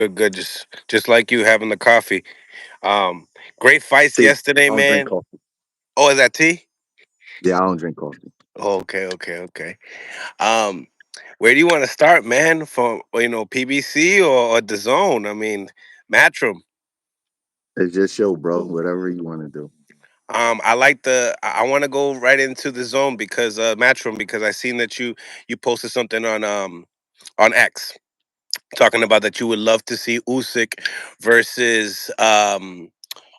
Good, good. Just like you having the coffee. Um, Great fights Tea. yesterday, I don't drink man. coffee. Oh, is that tea? Yeah, I don't drink coffee. Oh, okay, okay, okay. Um, where do you want to start, man? From PBC or the Zone? I mean, Matchroom. It's just show, bro. Whatever you want to do. I like the. I want to go right into the Zone because Matchroom because I seen that you posted something on X talking about that you would love to see Usyk versus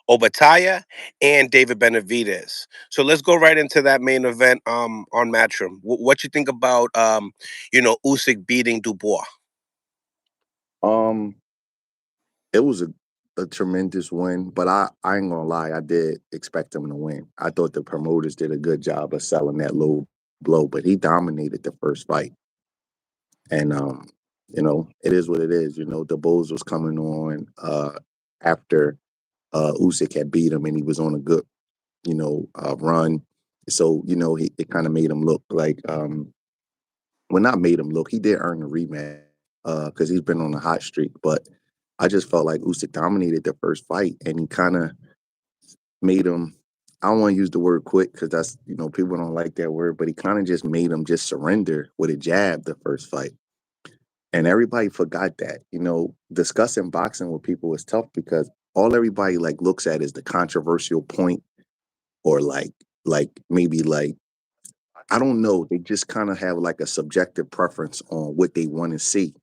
Obataya and David Benavidez. So let's go right into that main event on Matchroom. What you think about Usyk beating Dubois? Um, it was a tremendous win, but I ain't gonna lie, I did expect him to win. I thought the promoters did a good job of selling that low blow, but he dominated the first fight. And it is what it is. The Bulls was coming on after Usyk had beat him and he was on a good, run. So, it kind of made him look like well, not made him look. He did earn a rematch because he's been on a hot streak. But I just felt like Usyk dominated the first fight, and he kind of made him. I don't want to use the word quit because that's people don't like that word, but he kind of just made him just surrender with a jab the first fight, and everybody forgot that. Discussing boxing with people is tough because all everybody like looks at is the controversial point or like maybe like I don't know. They just kind of have like a subjective preference on what they want to see.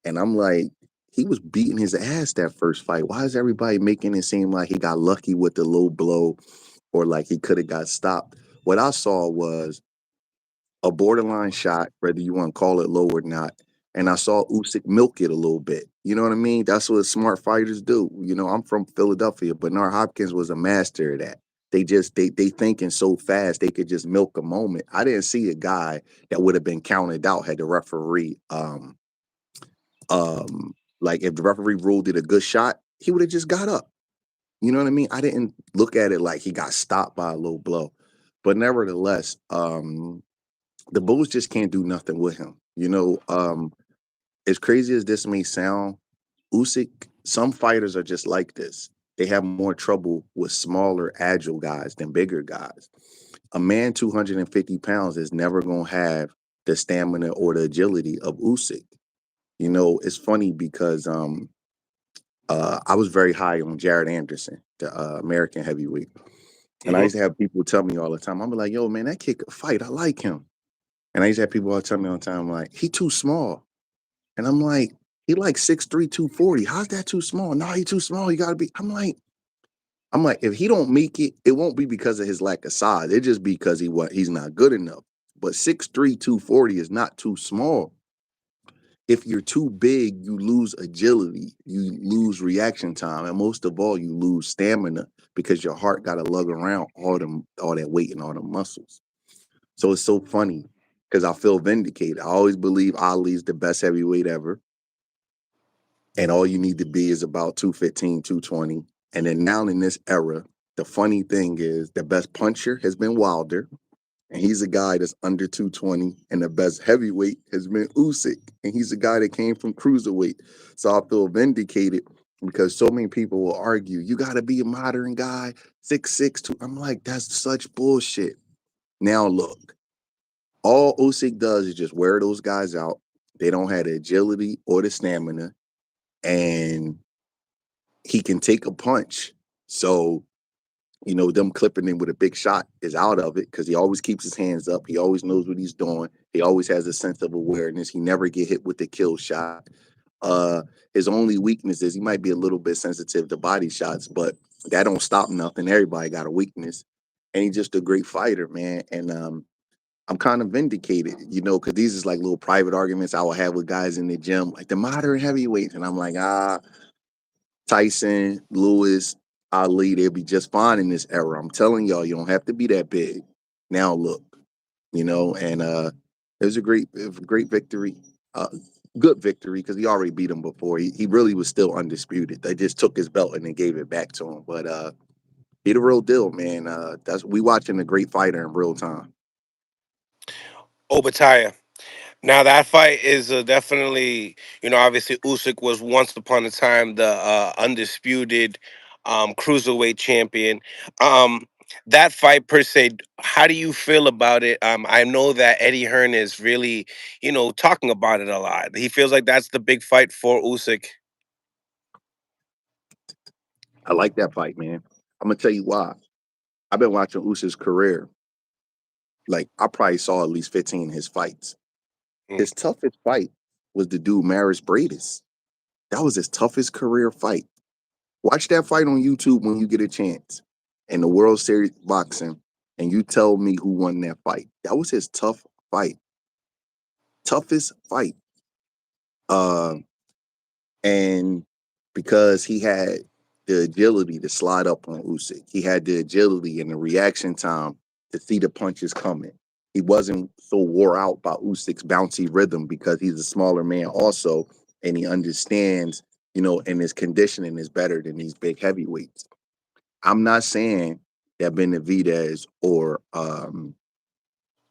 And I'm like, he was beating his ass that first fight. Why is everybody making it seem like he got lucky with the low blow or like he could have got stopped? What I saw was a borderline shot, whether you want to call it low or not. And I saw Usyk milk it a little bit. You know what I mean? That's what smart fighters do. I'm from Philadelphia. Bernard Hopkins was a master of that. They thinking so fast they could just milk a moment. I didn't see a guy that would have been counted out had the referee like if the referee ruled it a good shot, he would have just got up. You know what I mean? I didn't look at it like he got stopped by a low blow. But nevertheless, the Bulls just can't do nothing with him. As crazy as this may sound, Usyk, some fighters are just like this. They have more trouble with smaller, agile guys than bigger guys. A man 250 pounds is never going to have the stamina or the agility of Usyk. It's funny because I was very high on Jared Anderson, the American heavyweight. And I Hmm. used to have people tell me all the time, I'm like, yo, man, that kid could fight. I like him. And I used to have people all tell me all the time, like, he too small. And I'm like, he like 6'3", 240. How's that too small? No, he too small. He gotta be. I'm like, if he don't make it, it won't be because of his lack of size. It just because he's not good enough. But 6'3", 240 is not too small. If you're too big, you lose agility, you lose reaction time, and most of all, you lose stamina because your heart got to lug around all that weight and all the muscles. So it's so funny because I feel vindicated. I always believe Ali's the best heavyweight ever. And all you need to be is about 215, 220. And then now in this era, the funny thing is the best puncher has been Wilder, and he's a guy that's under 220, and the best heavyweight has been Usyk, and he's a guy that came from cruiserweight. So I feel vindicated because so many people will argue, you got to be a modern guy, 6'6", 2. I'm like, that's such bullshit. Now look, all Usyk does is just wear those guys out. They don't have the agility or the stamina, and he can take a punch. So, them clipping him with a big shot is out of it because he always keeps his hands up. He always knows what he's doing. He always has a sense of awareness. He never get hit with the kill shot. Uh, his only weakness is he might be a little bit sensitive to body shots, but that don't stop nothing. Everybody got a weakness, and he's just a great fighter, man. And I'm kind of vindicated, because these is like little private arguments I would have with guys in the gym, like the modern heavyweights, and I'm like, Tyson, Lewis, Ali, they'll be just fine in this era. I'm telling y'all, you don't have to be that big. Now look, and it was a great victory. Uh, Good victory because he already beat him before. He really was still undisputed. They just took his belt and then gave it back to him. But he the real deal, man. That's we watching a great fighter in real time. Obataya. Now that fight is definitely, obviously Usyk was once upon a time the undisputed cruiserweight champion. Um, that fight per se, how do you feel about it? I know that Eddie Hearn is really, talking about it a lot. He feels like that's the big fight for Usyk. I like that fight, man. I'm gonna tell you why. I've been watching Usyk's career. Like I probably saw at least 15 of his fights. Mm. His toughest fight was the dude Maris Bradis. That was his toughest career fight. Watch that fight on YouTube when you get a chance. In the World Series boxing, and you tell me who won that fight. That was his tough fight. Toughest fight. Uh, and because he had the agility to slide up on Usyk, he had the agility and the reaction time to see the punches coming. He wasn't so wore out by Usyk's bouncy rhythm because he's a smaller man also, and he understands, and his conditioning is better than these big heavyweights. I'm not saying that Benavidez or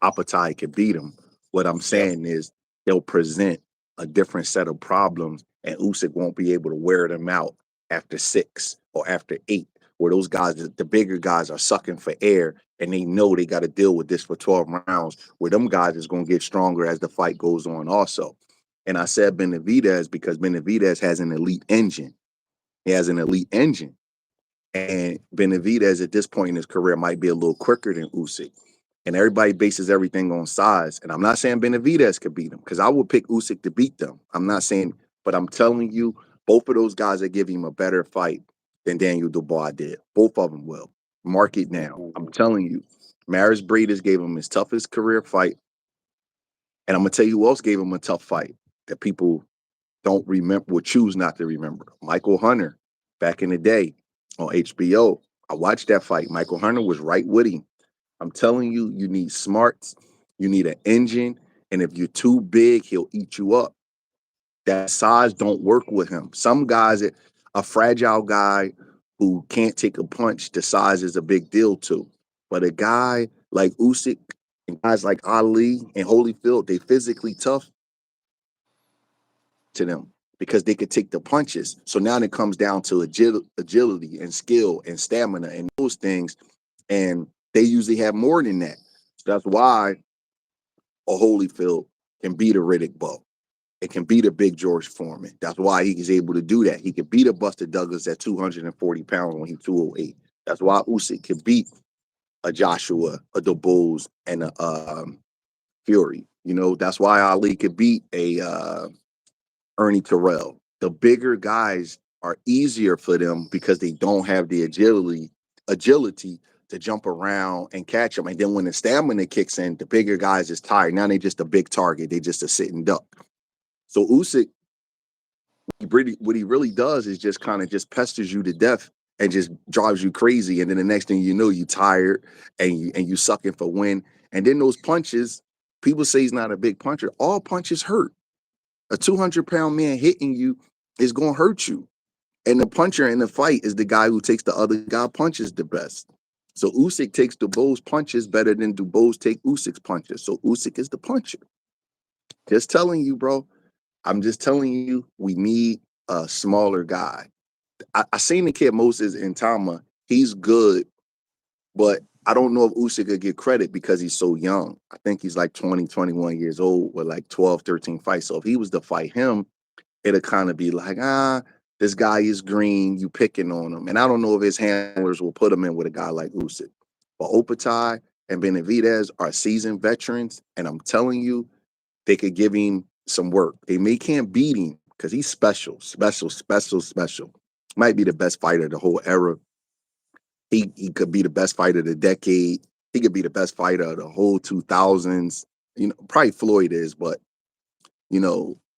Apatai could beat him. What I'm Yep. saying is they'll present a different set of problems, and Usyk won't be able to wear them out after 6 or after 8, where those guys, the bigger guys, are sucking for air, and they know they got to deal with this for 12 rounds, where them guys is going to get stronger as the fight goes on also. And I said Benavidez because Benavidez has an elite engine. He has an elite engine. And Benavidez at this point in his career might be a little quicker than Usyk. And everybody bases everything on size. And I'm not saying Benavidez could beat him because I would pick Usyk to beat them. I'm not saying, but I'm telling you, both of those guys are giving him a better fight than Daniel Dubois did. Both of them will. Mark it now. I'm telling you. Maris Breeders gave him his toughest career fight. And I'm going to tell you who else gave him a tough fight that people don't remember, would choose not to remember. Michael Hunter, back in the day on HBO. I watched that fight. Michael Hunter was right with him. I'm telling you, you need smarts, you need an engine, and if you're too big, he'll eat you up. That size don't work with him. Some guys, a fragile guy who can't take a punch, the size is a big deal too. But a guy like Usyk and guys like Ali and Holyfield, they physically tough to them because they could take the punches. So now it comes down to agility and skill and stamina and those things. And they usually have more than that. So that's why a Holyfield can beat a Riddick Bowe. It can beat a big George Foreman. That's why he is able to do that. He can beat a Buster Douglas at 240 pounds when he's 208. That's why Usyk can beat a Joshua, a DeBose, and a Fury. That's why Ali could beat a Ernie Terrell. The bigger guys are easier for them because they don't have the agility to jump around and catch them. And then when the stamina kicks in, the bigger guys is tired. Now they just a big target. They just a sitting duck. So Usyk, what he really does is just kind of just pesters you to death and just drives you crazy. And then the next thing you know, you tired and you sucking for wind. And then those punches, people say he's not a big puncher. All punches hurt. A 200-pound man hitting you is going to hurt you. And the puncher in the fight is the guy who takes the other guy punches the best. So Usyk takes Dubois punches better than Dubois take Usyk's punches. So Usyk is the puncher. Just telling you, bro. I'm just telling you, we need a smaller guy. I seen the kid Moses in Tama. He's good, but I don't know if Usyk could get credit because he's so young. I think he's like 20, 21 years old with like 12, 13 fights. So if he was to fight him, it'll kind of be like, this guy is green, you picking on him. And I don't know if his handlers will put him in with a guy like Usyk. But Opatai and Benavidez are seasoned veterans, and I'm telling you, they could give him some work. They may can't beat him because he's special, special, special, special. Might be the best fighter of the whole era. He could be the best fighter of the decade. He could be the best fighter of the whole 2000s. Probably Floyd is, but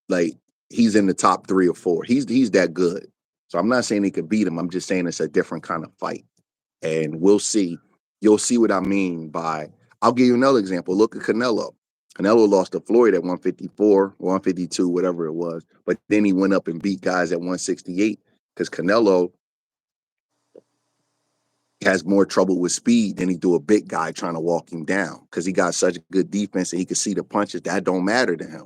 like he's in the top 3 or 4. He's that good. So I'm not saying he could beat him. I'm just saying it's a different kind of fight. And we'll see. You'll see what I mean by. I'll give you another example. Look at Canelo. Canelo lost to Floyd at 154, 152, whatever it was. But then he went up and beat guys at 168 because Canelo, has more trouble with speed than he do a big guy trying to walk him down because he got such good defense and he can see the punches that don't matter to him.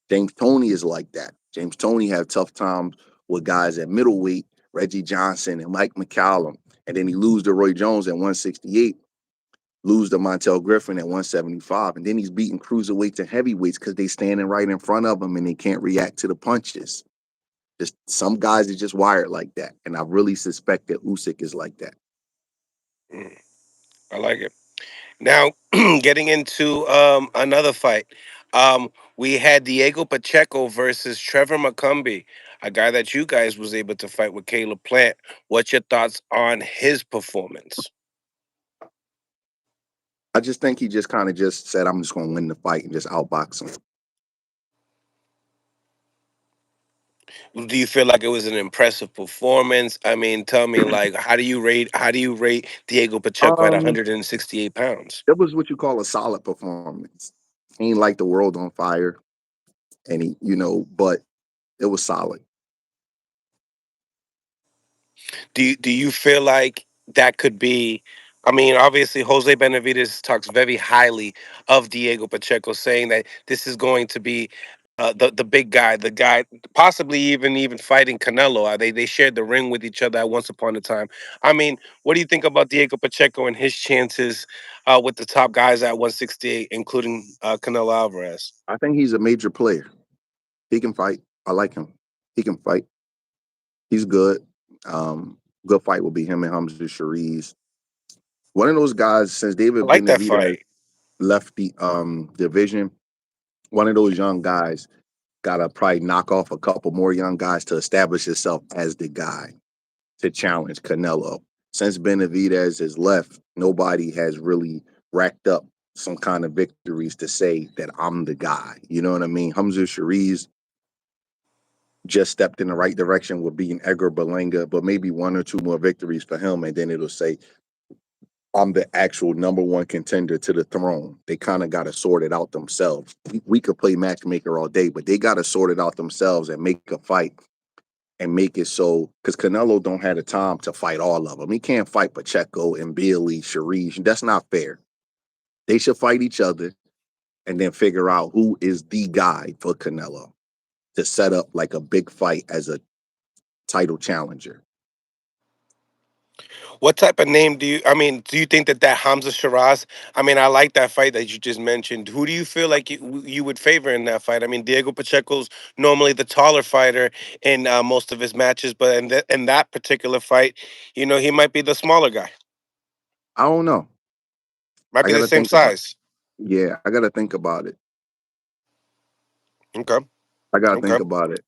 James Toney is like that. James Toney had tough times with guys at middleweight, Reggie Johnson and Mike McCallum, and then he lose to Roy Jones at 168, lose to Montel Griffin at 175, and then he's beating cruiserweights and heavyweights because they standing right in front of him and they can't react to the punches. Just some guys are just wired like that, and I really suspect that Usyk is like that. Mm, I like it. Now, getting into another fight, we had Diego Pacheco versus Trevor McCumbee, a guy that you guys was able to fight with Caleb Plant. What's your thoughts on his performance? I just think he just kind of just said, "I'm just going to win the fight and just outbox him." Do you feel like it was an impressive performance? I mean, tell me, like, how do you rate Diego Pacheco at Um, 168 pounds? it was what you call a solid performance. He ain't like the world on fire, and but it was solid. Do you feel like that could be? I mean, obviously, Jose Benavidez talks very highly of Diego Pacheco, saying that this is going to be the big guy, the guy, possibly even fighting Canelo. They shared the ring with each other at once upon a time. I mean, what do you think about Diego Pacheco and his chances with the top guys at 168, including Canelo Alvarez? I think he's a major player. He can fight. I like him. He can fight. He's good. Good fight will be him and Hamza Shariz. One of those guys since I David like that Benavidez fight. left the division. One of those young guys gotta probably knock off a couple more young guys to establish himself as the guy to challenge Canelo. Since Benavidez has left, nobody has really racked up some kind of victories to say that I'm the guy. You know what I mean? Hamza Shariz just stepped in the right direction with beating Edgar Berlanga, but maybe one or two more victories for him, and then it'll say I'm the actual number one contender to the throne. They kind of got to sort it out themselves. We could play matchmaker all day, but they got to sort it out themselves and make a fight and make it so because Canelo don't have the time to fight all of them. He can't fight Pacheco and Billy, Sharice. That's not fair. They should fight each other and then figure out who is the guy for Canelo to set up like a big fight as a title challenger. What type of name do you? I mean, do you think that Hamza Shiraz? I mean, I like that fight that you just mentioned. Who do you feel like you would favor in that fight? I mean, Diego Pacheco's normally the taller fighter in most of his matches, but in that particular fight, he might be the smaller guy. I don't know. Might I be got the to same think about. size. Yeah, I got to think about it. Okay. I got to Okay. think about it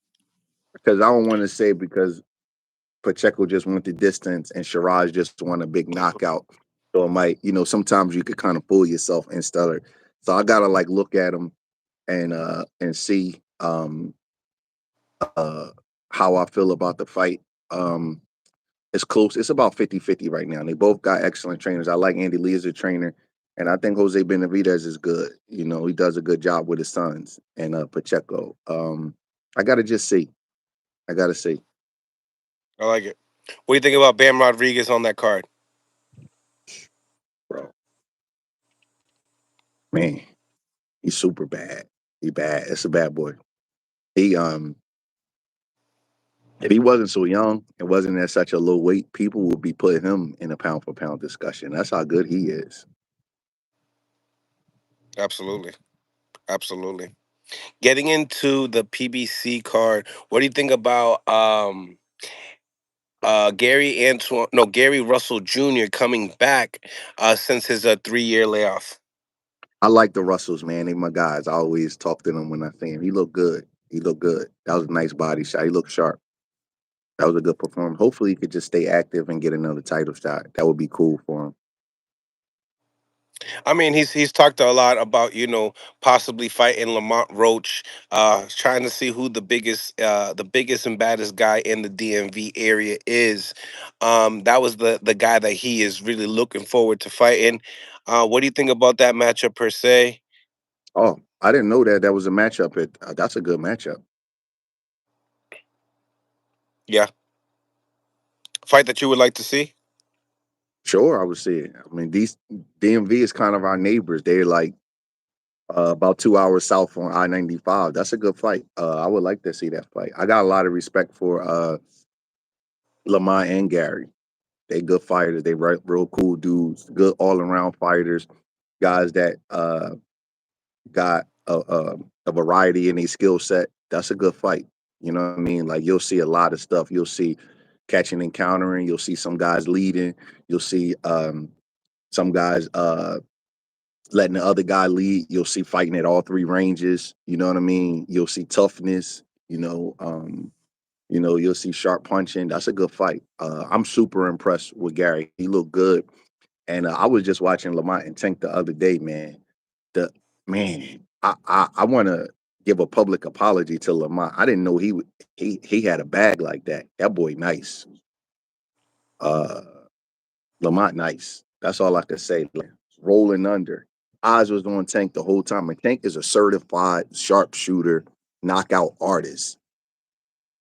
because I don't want to say because Pacheco just went the distance and Shiraz just won a big knockout. So it might, sometimes you could kind of fool yourself and stutter. So I gotta like look at him and see uh how I feel about the fight. Um it's close. It's about 50-50 right now. They both got excellent trainers. I like Andy Lee as a trainer. And I think Jose Benavidez is good. He does a good job with his sons and Pacheco. I gotta just see. I gotta see. I like it. What do you think about Bam Rodriguez on that card? Bro. Man, he's super bad. He bad. It's a bad boy. He if he wasn't so young and wasn't at such a low weight, people would be putting him in a pound for pound discussion. That's how good he is. Absolutely. Absolutely. Getting into the PBC card, what do you think about Gary Russell Jr. coming back since his 3-year layoff? I like the Russells, man. They my guys. I always talk to them when I see him. He looked good. He looked good. That was a nice body shot. He looked sharp. That was a good performance. Hopefully he could just stay active and get another title shot. That would be cool for him. I mean, he's talked a lot about possibly fighting Lamont Roach, trying to see who the biggest and baddest guy in the DMV area is. That was the guy that he is really looking forward to fighting. What do you think about that matchup per se? Oh, I didn't know that was a matchup. That's a good matchup. Yeah, fight that you would like to see. Sure, I would say it. I mean, these DMV is kind of our neighbors. They're like about 2 hours south on I-95. That's a good fight. I would like to see that fight. I got a lot of respect for Lamont and Gary. They good fighters. They real cool dudes. Good all around fighters. Guys that got a variety in their skill set. That's a good fight. You know what I mean? Like you'll see a lot of stuff. You'll see catching and countering. You'll see some guys leading. You'll see some guys letting the other guy lead. You'll see fighting at all three ranges. You know what I mean? You'll see toughness. You'll see sharp punching. That's a good fight. I'm super impressed with Gary. He looked good. And I was just watching Lamont and Tank the other day, man. The man, I want to give a public apology to Lamont. I didn't know he had a bag like that. That boy nice. Uh, Lamont nice. That's all I can say. Like, rolling under. Eyes was on Tank the whole time. And Tank is a certified sharpshooter, knockout artist.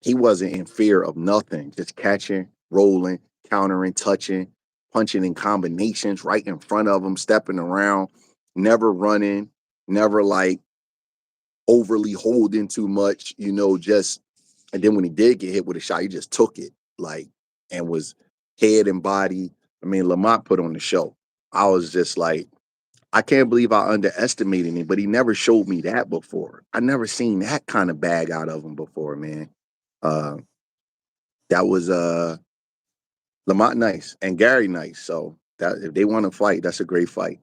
He wasn't in fear of nothing, just catching, rolling, countering, touching, punching in combinations right in front of him, stepping around, never running, never like overly holding too much, just and then when he did get hit with a shot, he just took it like and was head and body. I mean, Lamont put on the show. I was just like, I can't believe I underestimated him, but he never showed me that before. I never seen that kind of bag out of him before, man. Uh, that was Lamont nice and Gary nice. So that if they want to fight, that's a great fight.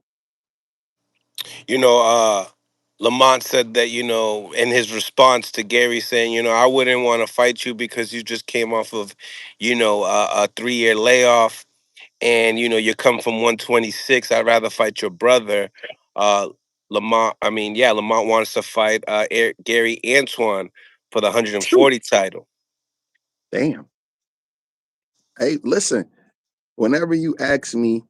You know, Lamont said that, in his response to Gary saying, I wouldn't want to fight you because you just came off of, a 3-year layoff, and you come from 126. I'd rather fight your brother. Uh, Lamont, I mean, yeah, Lamont wants to fight Gary Antoine for the Shoot. 140 title. Damn. Hey, listen, whenever you ask me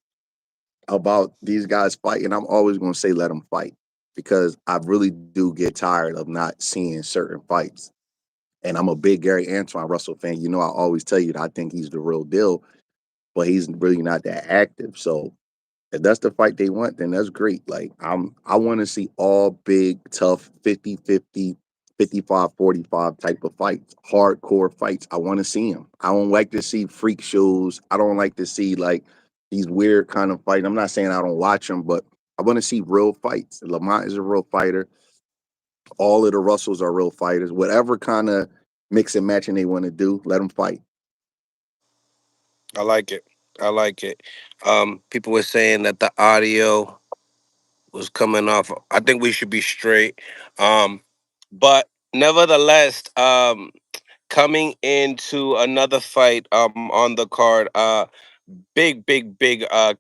about these guys fighting, I'm always going to say let them fight because I really do get tired of not seeing certain fights. And I'm a big Gary Antoine Russell fan. You know, I always tell you that I think he's the real deal, but he's really not that active. So if that's the fight they want, then that's great. Like I want to see all big, tough 50-50, 55-45 type of fights, hardcore fights. I want to see them. I don't like to see freak shows. I don't like to see like these weird kind of fights. I'm not saying I don't watch them, but I want to see real fights. Lamont is a real fighter. All of the Russells are real fighters. Whatever kind of mix and matching they want to do, let them fight. I like it. I like it. People were saying that the audio was coming off. I think we should be straight. But nevertheless, coming into another fight on the card, big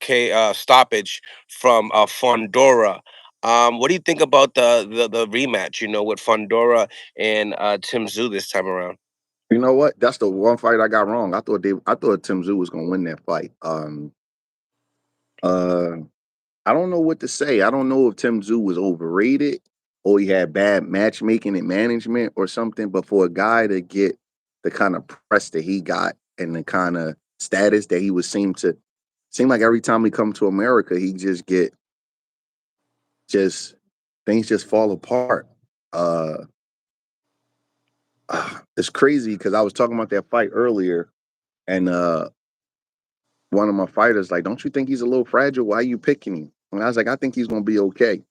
K stoppage from Fundora. What do you think about the rematch? With Fundora and Tszyu this time around. You know what? That's the one fight I got wrong. I thought Tim Tszyu was gonna win that fight. Uh, I don't know what to say. I don't know if Tim Tszyu was overrated or he had bad matchmaking and management or something. But for a guy to get the kind of press that he got and the kind of status that he would seem like every time he come to America, he just get just things just fall apart. Uh, it's crazy because I was talking about that fight earlier, and one of my fighters like, "Don't you think he's a little fragile? Why are you picking him?" And I was like, "I think he's gonna be okay."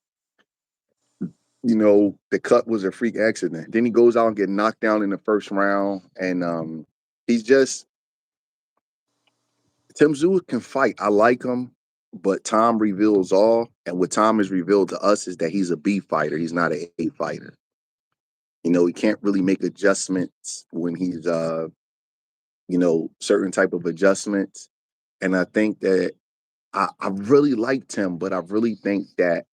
The cut was a freak accident. Then he goes out and get knocked down in the first round, and he's just Tim Tszyu can fight. I like him, but Tom reveals all, and what Tom has revealed to us is that he's a B fighter. He's not an A fighter. He can't really make adjustments when he's certain type of adjustments. And I think that I really liked him, but I really think that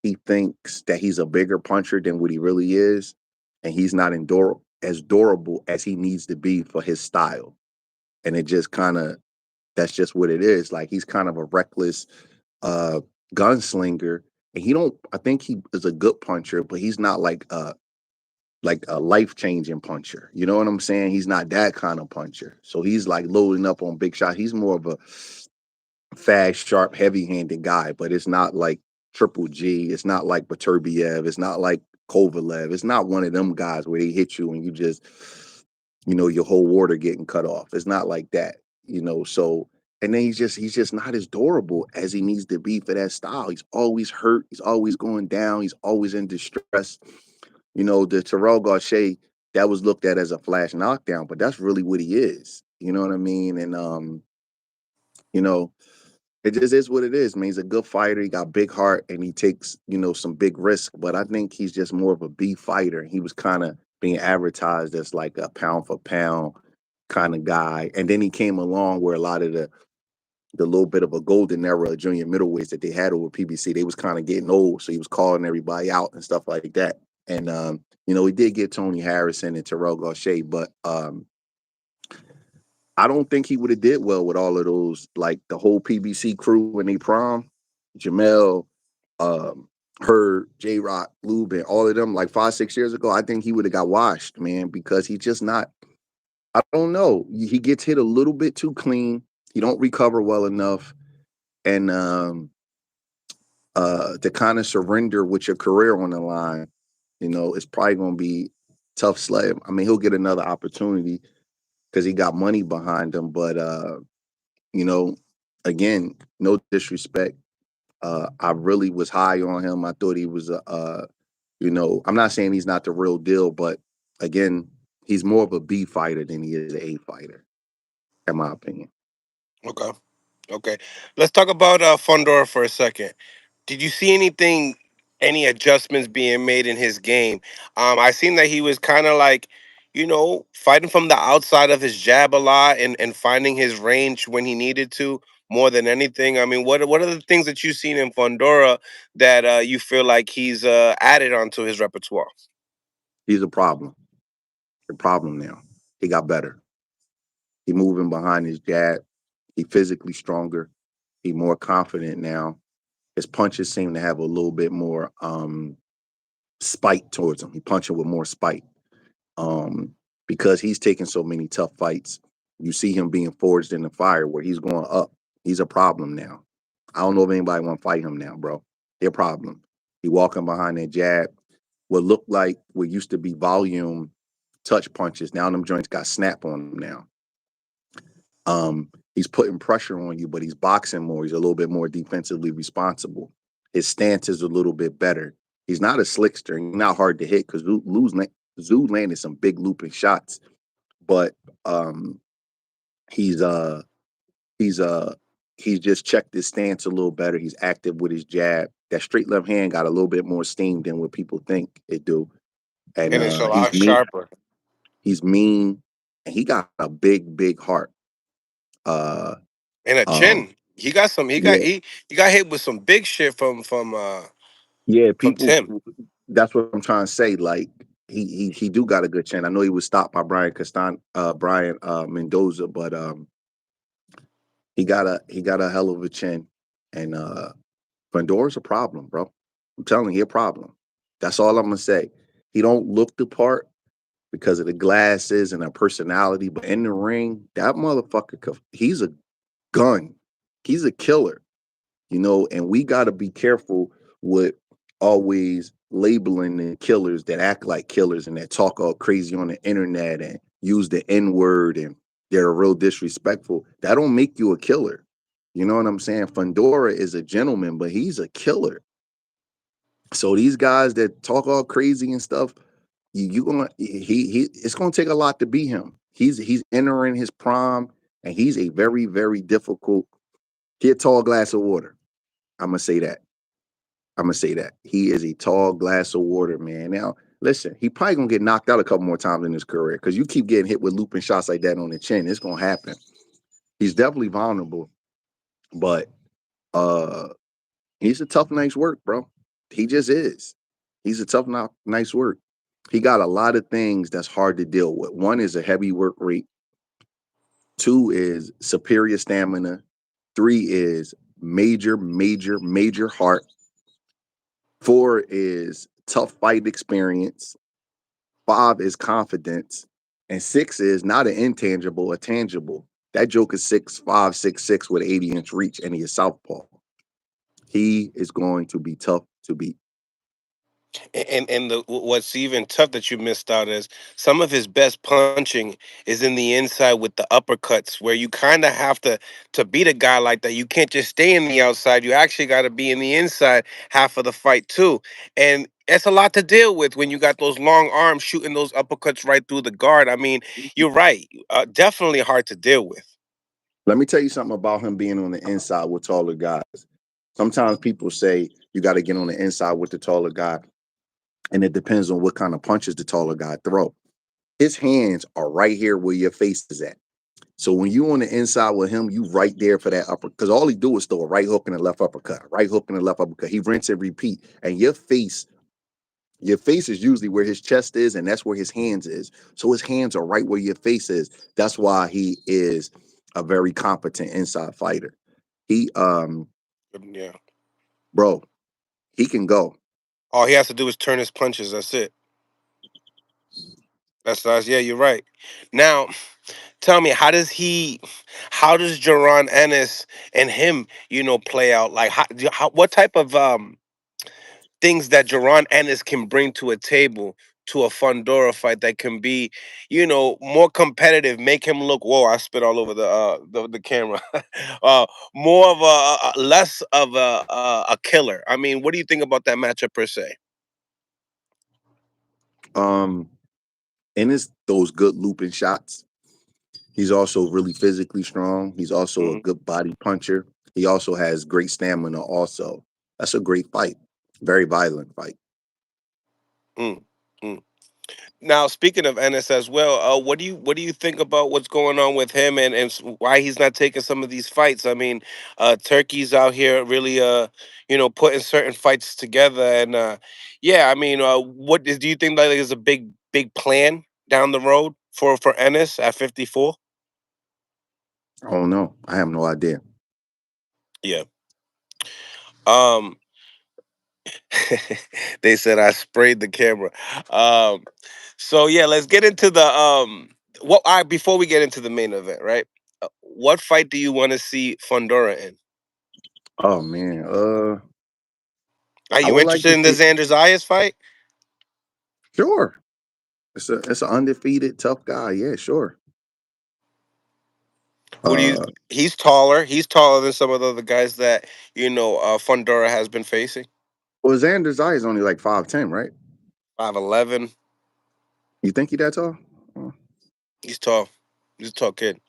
he thinks that he's a bigger puncher than what he really is, and he's not as durable as he needs to be for his style. And it just kind of that's just what it is. Like he's kind of a reckless uh gunslinger. And he don't I think he is a good puncher, but he's not like a life-changing puncher. You know what I'm saying? He's not that kind of puncher. So he's like loading up on big shots. He's more of fast, sharp, heavy-handed guy, but it's not like Triple G. It's not like Baturbiev. It's not like Kovalev. It's not one of them guys where they hit you and you just, your whole water getting cut off. It's not like that, So, and then he's just not as durable as he needs to be for that style. He's always hurt. He's always going down. He's always in distress. The Terrell Gausha, that was looked at as a flash knockdown, but that's really what he is. You know what I mean? And you know, it just is what it is, man. He's a good fighter. He got big heart and he takes, some big risk. But I think he's just more of a B fighter. He was kind of being advertised as like a pound for pound kind of guy. And then he came along where a lot of the little bit of a golden era of junior middleweights that they had over PBC, they was kind of getting old. So he was calling everybody out and stuff like that. And he did get Tony Harrison and Terrell Gausha, but I don't think he would have did well with all of those, like the whole PBC crew when they prom, Jamel, um, Hurd, J Rock, Lubin, all of them, like 5, 6 years ago. I think he would have got washed, man, because he just not. I don't know. He gets hit a little bit too clean. He don't recover well enough, and to kind of surrender with your career on the line, it's probably going to be tough slave. I mean, he'll get another opportunity because he got money behind him, but you know, again, no disrespect. I really was high on him. I thought he was I'm not saying he's not the real deal, but again, he's more of a B fighter than he is an A fighter, in my opinion. Okay. Okay. Let's talk about Fundora for a second. Did you see anything, any adjustments being made in his game? I seen that he was kind of like, fighting from the outside of his jab a lot and finding his range when he needed to more than anything. I mean, what are the things that you've seen in Fundora that you feel like he's added onto his repertoire? He's a problem. A problem now. He got better. He moving behind his jab. He physically stronger. He more confident now. His punches seem to have a little bit more spite towards him. He punching with more spite. Um, because he's taking so many tough fights. You see him being forged in the fire where he's going up. He's a problem now. I don't know if anybody want to fight him now, bro. They're a problem. He walking behind that jab. What looked like what used to be volume touch punches. Now them joints got snap on him now. He's putting pressure on you, but he's boxing more. He's a little bit more defensively responsible. His stance is a little bit better. He's not a slickster. He's not hard to hit because Zoo landed some big looping shots, but he's uh he's uh he's just checked his stance a little better. He's active with his jab. That straight left hand got a little bit more steam than what people think it do. And And it's a he's lot mean. sharper. He's mean, and he got a big, big heart. Uh, And a um, chin. He got some. yeah, He got hit with some big shit yeah. from People, Tim. that's what I'm trying to say. Like he do got a good chin. I know he was stopped by Brian Mendoza, but he got a hell of a chin, and Fundora's a problem, bro. I'm telling you, he a problem. That's all I'm gonna say. He don't look the part because of the glasses and the personality, but in the ring, that motherfucker, he's a gun. He's a killer, and we got to be careful with always labeling the killers that act like killers and that talk all crazy on the internet and use the N word and they're real disrespectful. That don't make you a killer. You know what I'm saying? Fundora is a gentleman, but he's a killer. So these guys that talk all crazy and stuff, you gonna he it's gonna take a lot to beat him. He's entering his prime and he's a very, very difficult, get tall glass of water. I'm gonna say that. I'm gonna say that. He is a tall glass of water, man. Now, listen, he probably gonna get knocked out a couple more times in his career because you keep getting hit with looping shots like that on the chin. It's gonna happen. He's definitely vulnerable, but uh he's a tough night's work, bro. He just is. He's a tough night's work. He got a lot of things that's hard to deal with. One is a heavy work rate. Two is superior stamina. Three is major, major, major heart. Four is tough fight experience. Five is confidence. And six is not an intangible, a tangible. That joke is 6'5", 6'6" with 80-inch reach, and he is southpaw. He is going to be tough to beat. What's even tough that you missed out is some of his best punching is in the inside with the uppercuts, where you kind of have to beat a guy like that. You can't just stay in the outside. You actually got to be in the inside half of the fight too, and it's a lot to deal with when you got those long arms shooting those uppercuts right through the guard. I mean, you're right. Definitely hard to deal with. Let me tell you something about him being on the inside with taller guys. Sometimes people say you got to get on the inside with the taller guy, and it depends on what kind of punches the taller guy throw. His hands are right here where your face is at. So when you on the inside with him, you right there for that upper. Because all he do is throw a right hook and a left uppercut, right hook and a left uppercut. He rinse and repeat, and your face is usually where his chest is, and that's where his hands is. So his hands are right where your face is. That's why he is a very competent inside fighter. He Yeah. bro, he can go. All he has to do is turn his punches. That's it. That's yeah. You're right. Now, tell me, how does Jaron Ennis and him, play out? Like, what type of things that Jaron Ennis can bring to a table to a Fundora fight that can be, more competitive, make him look. Whoa, I spit all over the camera. More of less of a killer. I mean, what do you think about that matchup per se? Um, and it's those good looping shots. He's also really physically strong. He's also a Mm-hmm. good body puncher. He also has great stamina. Also, that's a great fight. Very violent fight. Mm, mm. Now, speaking of Ennis as well, what do you think about what's going on with him and why he's not taking some of these fights? I mean, Turkey's out here really putting certain fights together, and yeah, I mean, do you think that there's a big plan down the road for Ennis at 54? I don't know. I have no idea. Yeah. Um, they said I sprayed the camera. Um, so yeah, let's get into the what I before we get into the main event, right? What fight do you want to see Fundora in? Oh man. Are I you would like interested to in the see. Xander Zayas fight? Sure. It's an undefeated tough guy. Yeah, sure. Who do you? Uh, He's taller. He's taller than some of the other guys that Fundora has been facing. well, Xander's eye is only like 5'10", right? 5'11". You think he that tall? Oh, He's tall. He's a tall kid.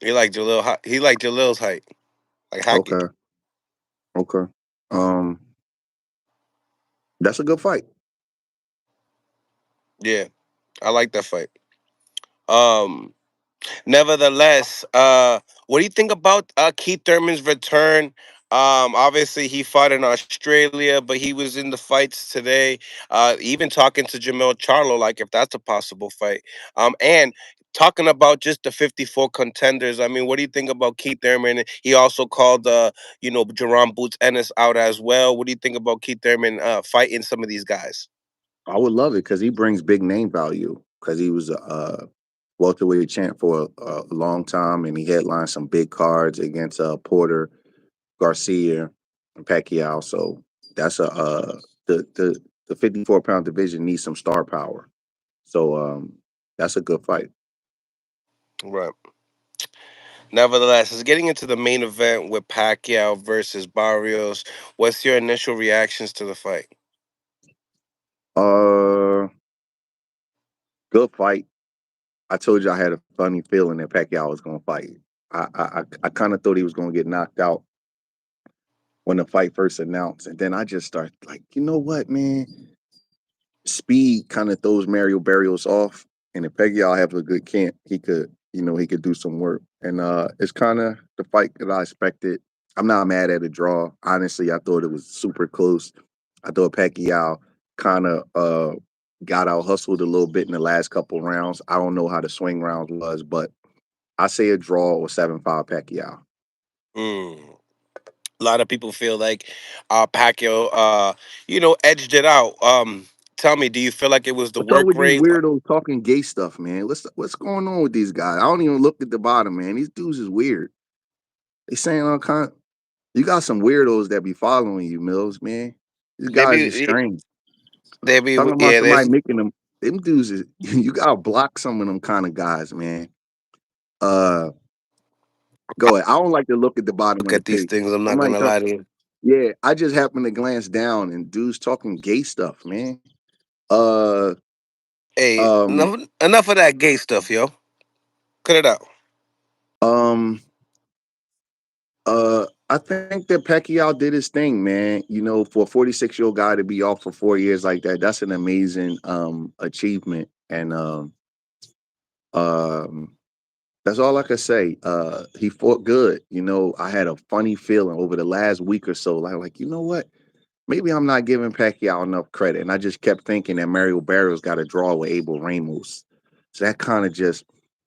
He like Jalil's height, like Hackett. okay. Okay. Um, that's a good fight. Yeah, I like that fight. Um, Nevertheless, what do you think about Keith Thurman's return? Obviously he fought in Australia, but he was in the fights today. Even talking to Jamel Charlo, like if that's a possible fight. And talking about just the 54 contenders. I mean, what do you think about Keith Thurman? He also called Jerron Boots Ennis out as well. What do you think about Keith Thurman fighting some of these guys? I would love it because he brings big name value. Because he was a welterweight champ for a long time, and he headlined some big cards against Porter, Garcia, and Pacquiao. So that's the 54-pound division needs some star power. So that's a good fight. Right. Nevertheless, it's getting into the main event with Pacquiao versus Barrios. What's your initial reactions to the fight? Uh, good fight. I told you I had a funny feeling that Pacquiao was going to fight. I kind of thought he was going to get knocked out when the fight first announced, and then I just started like, you know what, man? Speed kind of throws Mario Barrios off, and if Pacquiao have a good camp, he could do some work. And it's kind of the fight that I expected. I'm not mad at a draw. Honestly, I thought it was super close. I thought Pacquiao kind of got out hustled a little bit in the last couple rounds. I don't know how the swing rounds was, but I say a draw or 7-5 Pacquiao. Mm. A lot of people feel like Pacquiao, edged it out. tell me, do you feel like it was the What's up work with these rate? weirdos talking gay stuff, man? What's going on with these guys? I don't even look at the bottom, man. These dudes is weird. They saying all kind. You got some weirdos that be following you, Mills, man. These They guys is be, strange. they be, Talking about yeah. somebody There's making them dudes is you gotta block some of them kind of guys, man. Uh Go ahead. I don't like to look at the bottom look of the at these page. things. I'm not Somebody gonna talk, lie to you. yeah, I just happened to glance down and dudes talking gay stuff, man. Uh Hey, um enough of that gay stuff, yo. Cut it out. um I think that Pacquiao did his thing, man. You know, for a 46-year-old guy to be off for 4 years like that, that's an amazing achievement. And um that's all I could say. He fought good. You know, I had a funny feeling over the last week or so. Like, you know what? Maybe I'm not giving Pacquiao enough credit. And I just kept thinking that Mario Barrios got a draw with Abel Ramos. So that kind of just,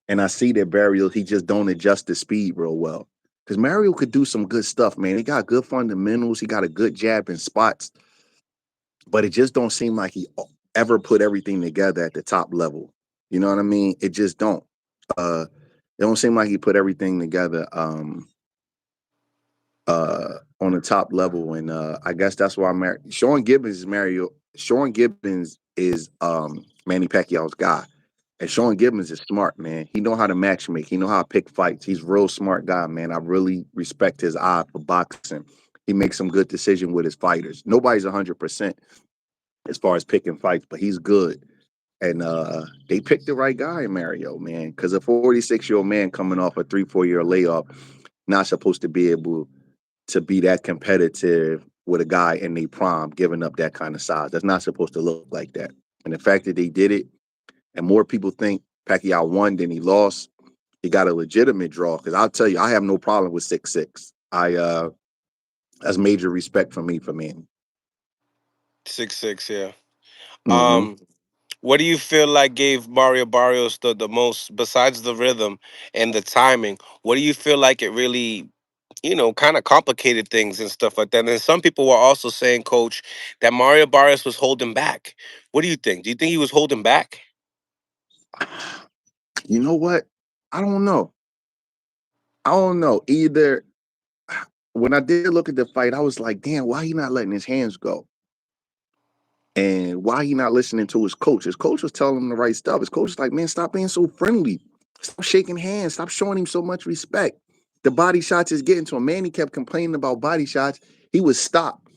and I see that Barrios, he just don't adjust the speed real well. Because Mario could do some good stuff, man. He got good fundamentals. He got a good jab in spots, but it just don't seem like he ever put everything together at the top level. You know what I mean? It just don't. It don't seem like he put everything together. On the top level, and I guess that's why Sean Gibbons is Mario. Sean Gibbons is Manny Pacquiao's guy, and Sean Gibbons is smart, man. He know how to matchmake. He know how to pick fights. He's a real smart guy, man. I really respect his eye for boxing. He makes some good decisions with his fighters. Nobody's 100% as far as picking fights, but he's good. And they picked the right guy, Mario, man, because a 46-year-old man coming off a 3-4 year layoff, not supposed to be able to be that competitive with a guy in their prime giving up that kind of size. That's not supposed to look like that. And the fact that they did it, and more people think Pacquiao won than he lost, he got a legitimate draw. Because I'll tell you, I have no problem with 6'6". That's major respect for me for Manny. 6'6", yeah. Mm-hmm. Um, what do you feel like gave Mario Barrios the most, besides the rhythm and the timing? What do you feel like it really, kind of complicated things and stuff like that? And then some people were also saying, Coach, that Mario Barrios was holding back. What do you think? Do you think he was holding back? You know what? I don't know. I don't know. Either when I did look at the fight, I was like, damn, why he not letting his hands go? And why he not listening to his coach? His coach was telling him the right stuff. His coach was like, man, stop being so friendly. Stop shaking hands. Stop showing him so much respect. The body shots is getting to him. Manny kept complaining about body shots. He was stopped.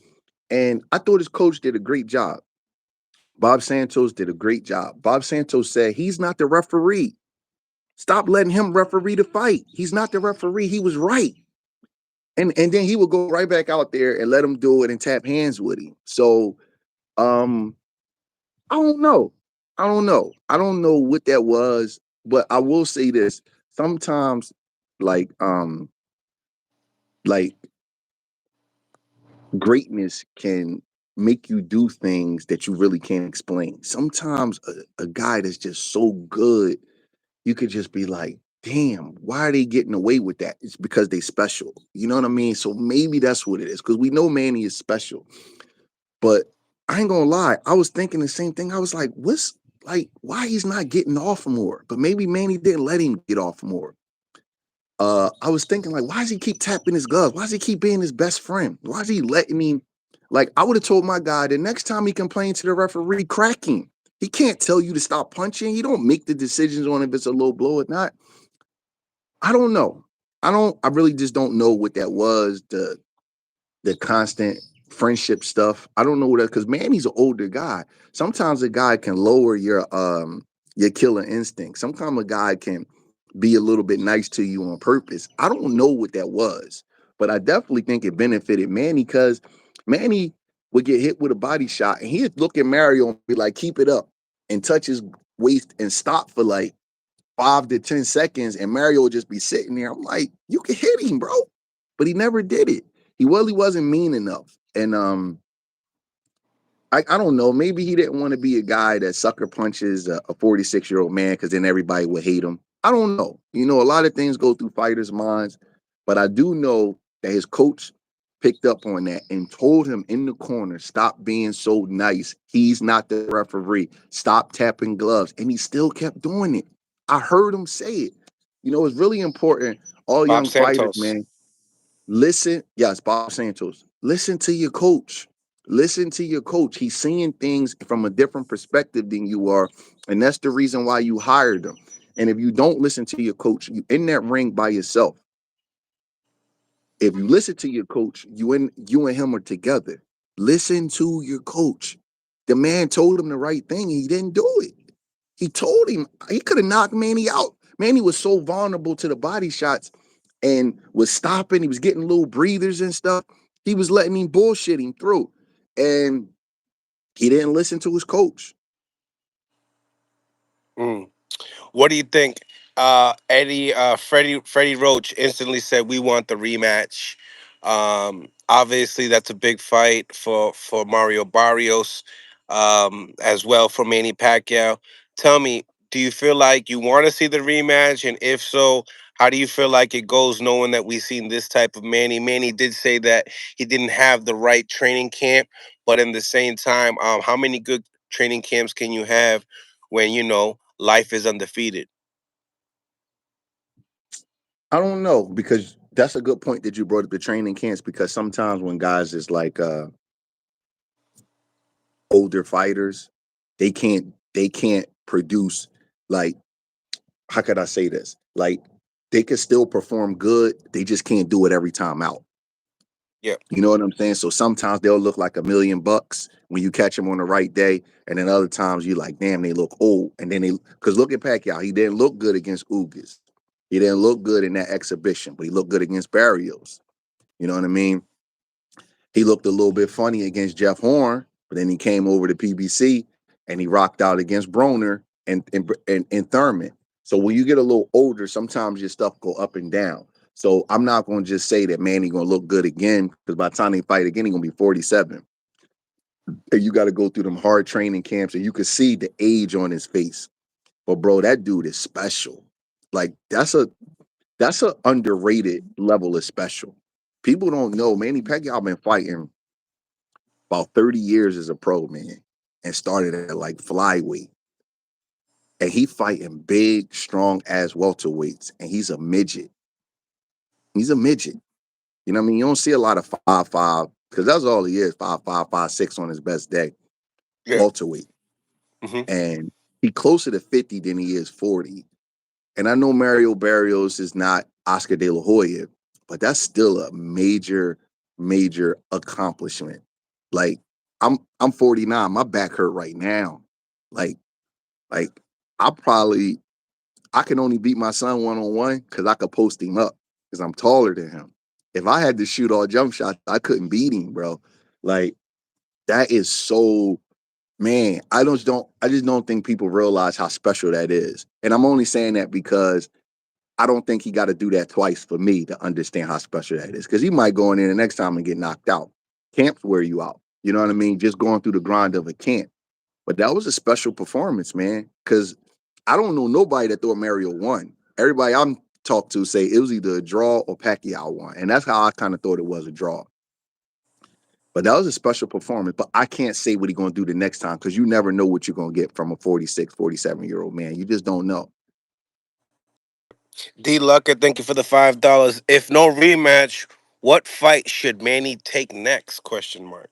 And I thought his coach did a great job. Bob Santos did a great job. Bob Santos said he's not the referee. Stop letting him referee the fight. He's not the referee. He was right. And then he would go right back out there and let him do it and tap hands with him. So um I don't know. I don't know. I don't know what that was, but I will say this. Sometimes like like greatness can make you do things that you really can't explain. Sometimes a guy that's just so good, you could just be like, damn, why are they getting away with that? It's because they special. You know what I mean? So maybe that's what it is. Because we know Manny is special. But I ain't gonna lie, I was thinking the same thing. I was like, what's like why he's not getting off more? But maybe Manny didn't let him get off more. I was thinking like, why does he keep tapping his gloves? Why does he keep being his best friend? Why is he letting him? Like, I would have told my guy the next time he complains to the referee, crack him. He can't tell you to stop punching. He don't make the decisions on if it's a low blow or not. I don't know. I really just don't know what that was. The constant friendship stuff. I don't know what that because Manny's an older guy. Sometimes a guy can lower your killer instinct. Sometimes a guy can be a little bit nice to you on purpose. I don't know what that was, but I definitely think it benefited Manny because Manny would get hit with a body shot and he'd look at Mario and be like, keep it up and touch his waist and stop for like 5 to 10 seconds, and Mario would just be sitting there. I'm like, you can hit him, bro. But he never did it. He really wasn't mean enough. And I don't know. Maybe he didn't want to be a guy that sucker punches a 46-year-old man because then everybody would hate him. I don't know. You know, a lot of things go through fighters' minds, but I do know that his coach picked up on that and told him in the corner, stop being so nice. He's not the referee. Stop tapping gloves. And he still kept doing it. I heard him say it. You know, it's really important. All Bob young fighters, Santos. man, listen. Yes, Bob Santos. Listen to your coach. Listen to your coach. He's seeing things from a different perspective than you are. And that's the reason why you hired him. And if you don't listen to your coach, you in that ring by yourself. If you listen to your coach, you and him are together. Listen to your coach. The man told him the right thing, and he didn't do it. He told him he could have knocked Manny out. Manny was so vulnerable to the body shots and was stopping. He was getting little breathers and stuff. He was letting him bullshit him through. And he didn't listen to his coach. Mm. What do you think? Freddie Roach instantly said we want the rematch. Obviously, that's a big fight for Mario Barrios, as well for Manny Pacquiao. Tell me, do you feel like you want to see the rematch? And if so, how do you feel like it goes, knowing that we've seen this type of Manny? Manny did say that he didn't have the right training camp, but in the same time, how many good training camps can you have when life is undefeated? I don't know because that's a good point that you brought up the training camps because sometimes when guys is like older fighters, they can't produce like how could I say this? Like they can still perform good, they just can't do it every time out. Yeah. You know what I'm saying? So sometimes they'll look like $1 million when you catch them on the right day, and then other times you like, damn, they look old. And then they because look at Pacquiao, he didn't look good against Ugas. He didn't look good in that exhibition, but he looked good against Barrios. You know what I mean? He looked a little bit funny against Jeff Horn, but then he came over to PBC and he rocked out against Broner and Thurman. So when you get a little older, sometimes your stuff go up and down. So I'm not going to just say that Manny going to look good again because by the time they fight again, he's going to be 47. And you got to go through them hard training camps and you can see the age on his face. But bro, that dude is special. Like that's a underrated level of special. People don't know Manny Pacquiao been fighting about 30 years as a pro, man, and started at like flyweight. And he fighting big, strong ass welterweights, and he's a midget. He's a midget. You know what I mean? You don't see a lot of 5'5", because that's all he is, 5'5", 5'6" on his best day, Yeah. welterweight. Hmm. And he closer to 50 than he is 40. And I know Mario Barrios is not Oscar De La Hoya, but that's still a major, major accomplishment. Like I'm 49, my back hurt right now. Like like I probably I can only beat my son one on one because I could post him up because I'm taller than him. If I had to shoot all jump shots, I couldn't beat him, bro. Like that is so man. I just don't think people realize how special that is. And I'm only saying that because I don't think he got to do that twice for me to understand how special that is. Because he might go in there the next time and get knocked out. Camps wear you out. You know what I mean? Just going through the grind of a camp. But that was a special performance, man. Because I don't know nobody that thought Mario won. Everybody I'm talked to say it was either a draw or Pacquiao won. And that's how I kind of thought it was a draw. But that was a special performance. But I can't say what he's going to do the next time because you never know what you're going to get from a 46, 47-year-old man. You just don't know. D Lucker, thank you for the $5. If no rematch, what fight should Manny take next? Question mark.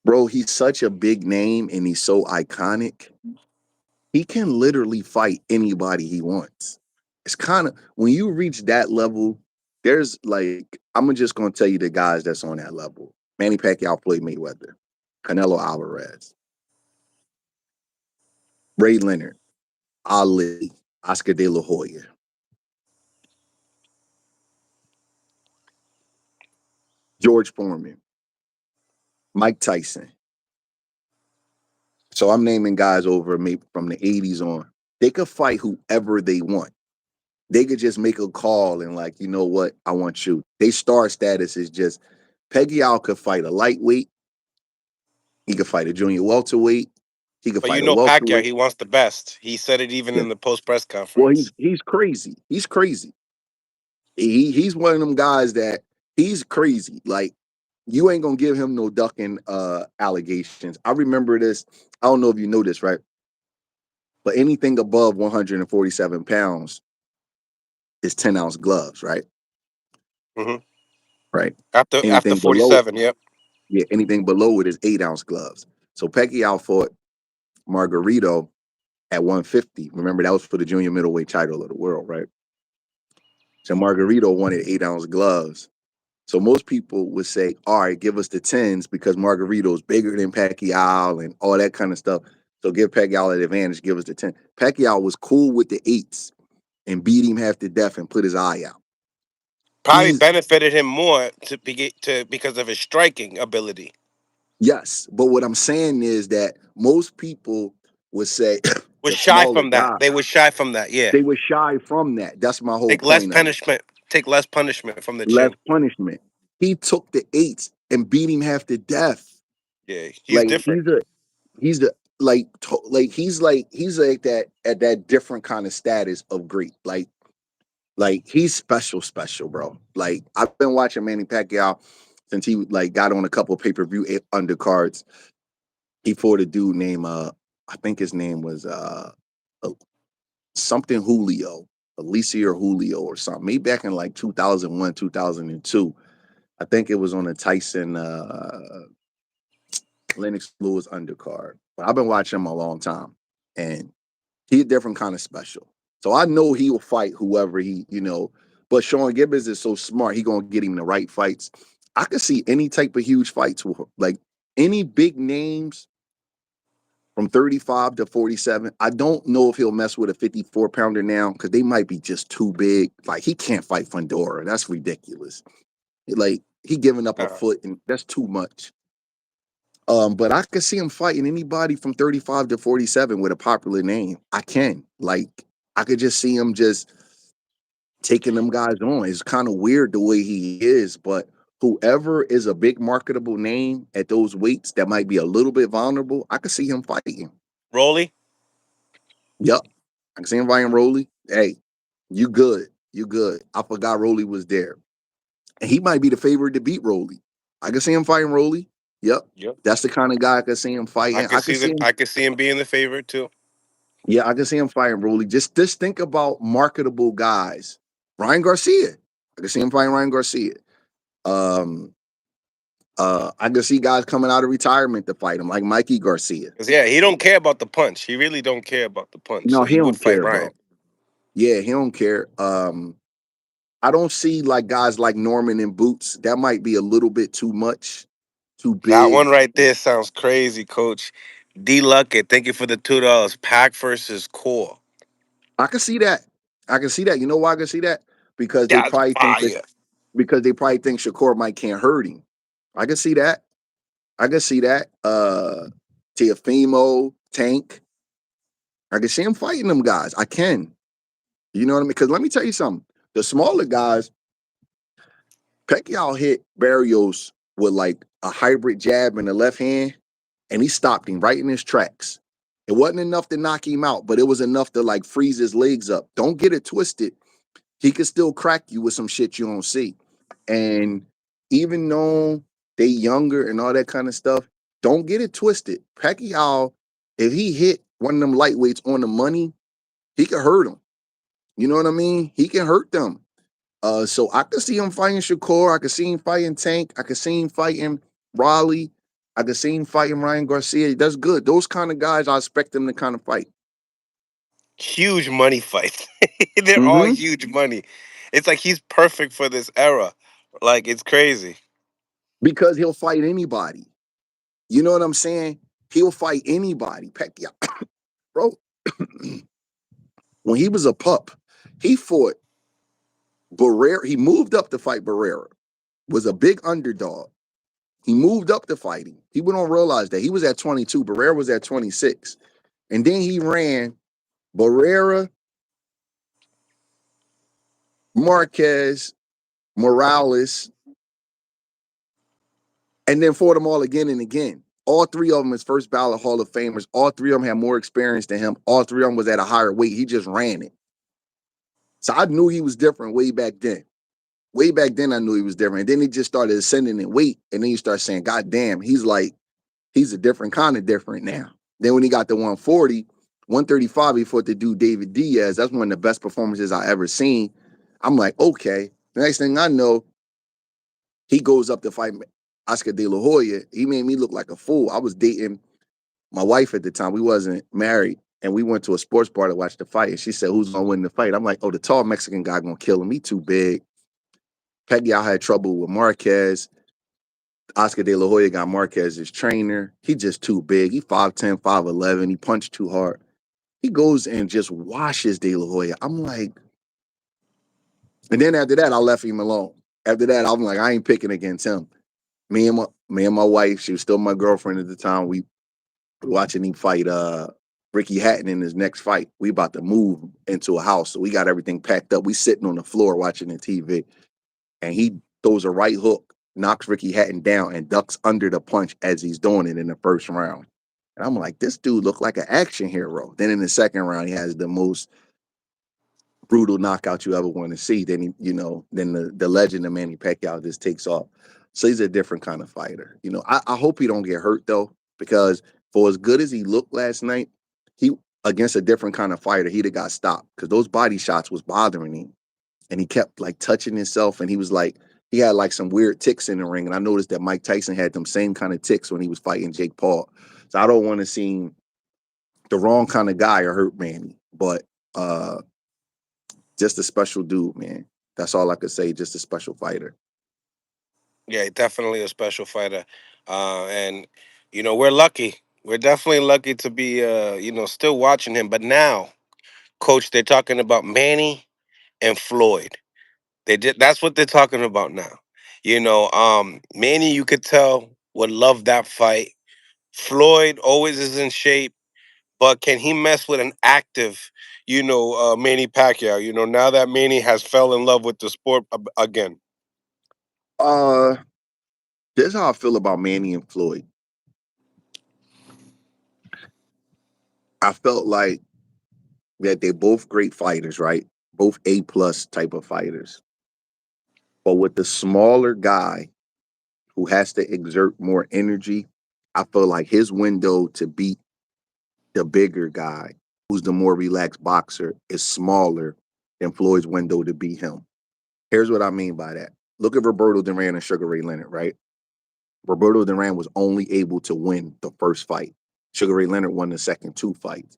Bro, he's such a big name and he's so iconic. He can literally fight anybody he wants. It's kind of when you reach that level, there's like I'm just gonna tell you the guys that's on that level. Manny Pacquiao, Floyd Mayweather, Canelo Alvarez, Ray Leonard, Ali, Oscar De La Hoya, George Foreman, Mike Tyson. So I'm naming guys over maybe from the 80s on. They could fight whoever they want. They could just make a call and like, you know what, I want you. They star status is just Peggy Al could fight a lightweight, he could fight a junior welterweight, he could But you fight a know Pacquiao, welterweight. he wants the best. He said it even Yeah. in the post press Well, conference. he's crazy. He's crazy. He's one of them guys that he's crazy. Like you ain't gonna give him no ducking allegations. I remember this. I don't know if you know this, right? But anything above 147 pounds is 10-ounce gloves, right? Hmm. Right. After Anything below, 47, yep. yeah, anything below it is 8-ounce gloves. So Pacquiao fought Margarito at 150. Remember, that was for the junior middleweight title of the world, right? So Margarito wanted 8-ounce gloves. So most people would say, all right, give us the 10s because Margarito's bigger than Pacquiao and all that kind of stuff. So give Pacquiao an advantage, give us the 10. Pacquiao was cool with the 8s and beat him half to death and put his eye out. Probably He's benefited him more to because of his striking ability. Yes, but what I'm saying is that most people would say Was the shy smaller from that. guy, They were shy from that. Yeah. they were shy from that. That's my whole Take less point of it. punishment. Take less punishment from the Less chin. punishment. He took the 8s and beat him half to death. Yeah, he's Like different. he's the he's like that at that different kind of status of great. Like he's special, bro. Like I've been watching Manny Pacquiao since he like got on a couple pay-per-view undercards. He fought a dude named I think his name was uh, something Julio, Alicia or Julio or something. Maybe back in like 2001, 2002. I think it was on a Tyson Lennox Lewis undercard. But I've been watching him a long time, and he's a different kind of special. So I know he will fight whoever he. But Sean Gibbons is so smart. He gonna get him the right fights. I could see any type of huge fights with like any big names from 35 to 47. I don't know if he'll mess with a 54 pounder now because they might be just too big. Like he can't fight Fundora. That's ridiculous. Like he giving up a Uh, foot and that's too much. But I could see him fighting anybody from 35 to 47 with a popular name. I can. Like I could just see him just taking them guys on. It's kind of weird the way he is, but whoever is a big marketable name at those weights that might be a little bit vulnerable, I could see him fighting. Rolly. Yep. I can see him fighting Rolly. Hey, you good. You good. I forgot Rolly was there. And he might be the favorite to beat Rolly. I can see him fighting Rolly. Yep. Yep. That's the kind of guy I could see him I fighting. could see that. I could see him being the favorite too. Yeah, I can see him fighting Rolly. Just think about marketable guys. Ryan Garcia. I can see him fighting Ryan Garcia. Um, I can see guys coming out of retirement to fight him, like Mikey Garcia. 'Cause, yeah, he don't care about the punch. He really don't care about the punch. No, So he he would don't fight care, Ryan. bro. Yeah, he don't care. I don't see like guys like Norman and Boots. That might be a little bit too much, too That one big. right there sounds crazy, Coach. D Luckett, thank you for the $2. Pack versus Core. I can see that. I can see that. You know why I can see that? Because they That's probably think that fire. Shakur Mike can't hurt him. I can see that. I can see that. Teofimo, Tank. I can see him fighting them guys. I can. You know what I mean? Because let me tell you something. The smaller guys, Pacquiao hit Barrios with like a hybrid jab in the left hand, and he stopped him right in his tracks. It wasn't enough to knock him out, but it was enough to like freeze his legs up. Don't get it twisted. He could still crack you with some shit you don't see. And even though they younger and all that kind of stuff, don't get it twisted. Pacquiao, if he hit one of them lightweights on the money, he could hurt him. You know what I mean? He can hurt them. So I could see him fighting Shakur. I could see him fighting Tank. I could see him fighting Raleigh. I could see him fighting Ryan Garcia. That's good. Those kind of guys, I expect them to kind of fight. Huge money fights. They're all Mm-hmm. huge money. It's like he's perfect for this era. Like it's crazy. Because he'll fight anybody. You know what I'm saying? He'll fight anybody. Pacquiao, bro. When he was a pup, he fought Barrera. He moved up to fight Barrera. Was a big underdog. He moved up to fighting. People don't realize that he was at 22. Barrera was at 26, and then he ran Barrera, Marquez, Morales, and then fought them all again and again. All three of them is first ballot Hall of Famers. All three of them had more experience than him. All three of them was at a higher weight. He just ran it. So I knew he was different way back then. way back then I knew he was different. And then he just started ascending in weight, and then you start saying, God damn, he's a different kind of different now. Then when he got to 140, 135, he fought the dude David Diaz. That's one of the best performances I ever seen. I'm like, okay. The next thing I know, he goes up to fight Oscar De La Hoya. He made me look like a fool. I was dating my wife at the time. We wasn't married. And we went to a sports bar to watch the fight. And she said, who's going to win the fight? I'm like, oh, the tall Mexican guy going to kill him. He too big. Pacquiao had trouble with Marquez. Oscar De La Hoya got Marquez's trainer. He just too big. He 5'10", 5'11". He punched too hard. He goes and just washes De La Hoya. I'm like, and then after that, I left him alone. After that, I'm like, I ain't picking against him. Me and my wife, she was still my girlfriend at the time. We watching him fight Ricky Hatton in his next fight. We about to move into a house, so we got everything packed up. We sitting on the floor watching the TV, and he throws a right hook, knocks Ricky Hatton down, and ducks under the punch as he's doing it in the first round. And I'm like, this dude looked like an action hero. Then in the second round, he has the most brutal knockout you ever want to see. Then then the legend of Manny Pacquiao just takes off. So he's a different kind of fighter. I hope he don't get hurt though, because for as good as he looked last night, he against a different kind of fighter, he'd have got stopped because those body shots was bothering him, and he kept like touching himself, and he had like some weird ticks in the ring, and I noticed that Mike Tyson had them same kind of ticks when he was fighting Jake Paul. So I don't want to seem the wrong kind of guy or hurt Manny, but just a special dude, man. That's all I could say. Just a special fighter. Yeah, definitely a special fighter. And we're lucky. We're definitely lucky to be still watching him. But now, coach, they're talking about Manny and Floyd. That's what they're talking about now. Manny, you could tell, would love that fight. Floyd always is in shape, but can he mess with an active, Manny Pacquiao? Now that Manny has fell in love with the sport again. Uh, this is how I feel about Manny and Floyd. I felt like that they're both great fighters, right? Both A+ type of fighters. But with the smaller guy who has to exert more energy, I feel like his window to beat the bigger guy, who's the more relaxed boxer, is smaller than Floyd's window to beat him. Here's what I mean by that. Look at Roberto Duran and Sugar Ray Leonard, right? Roberto Duran was only able to win the first fight. Sugar Ray Leonard won the second two fights.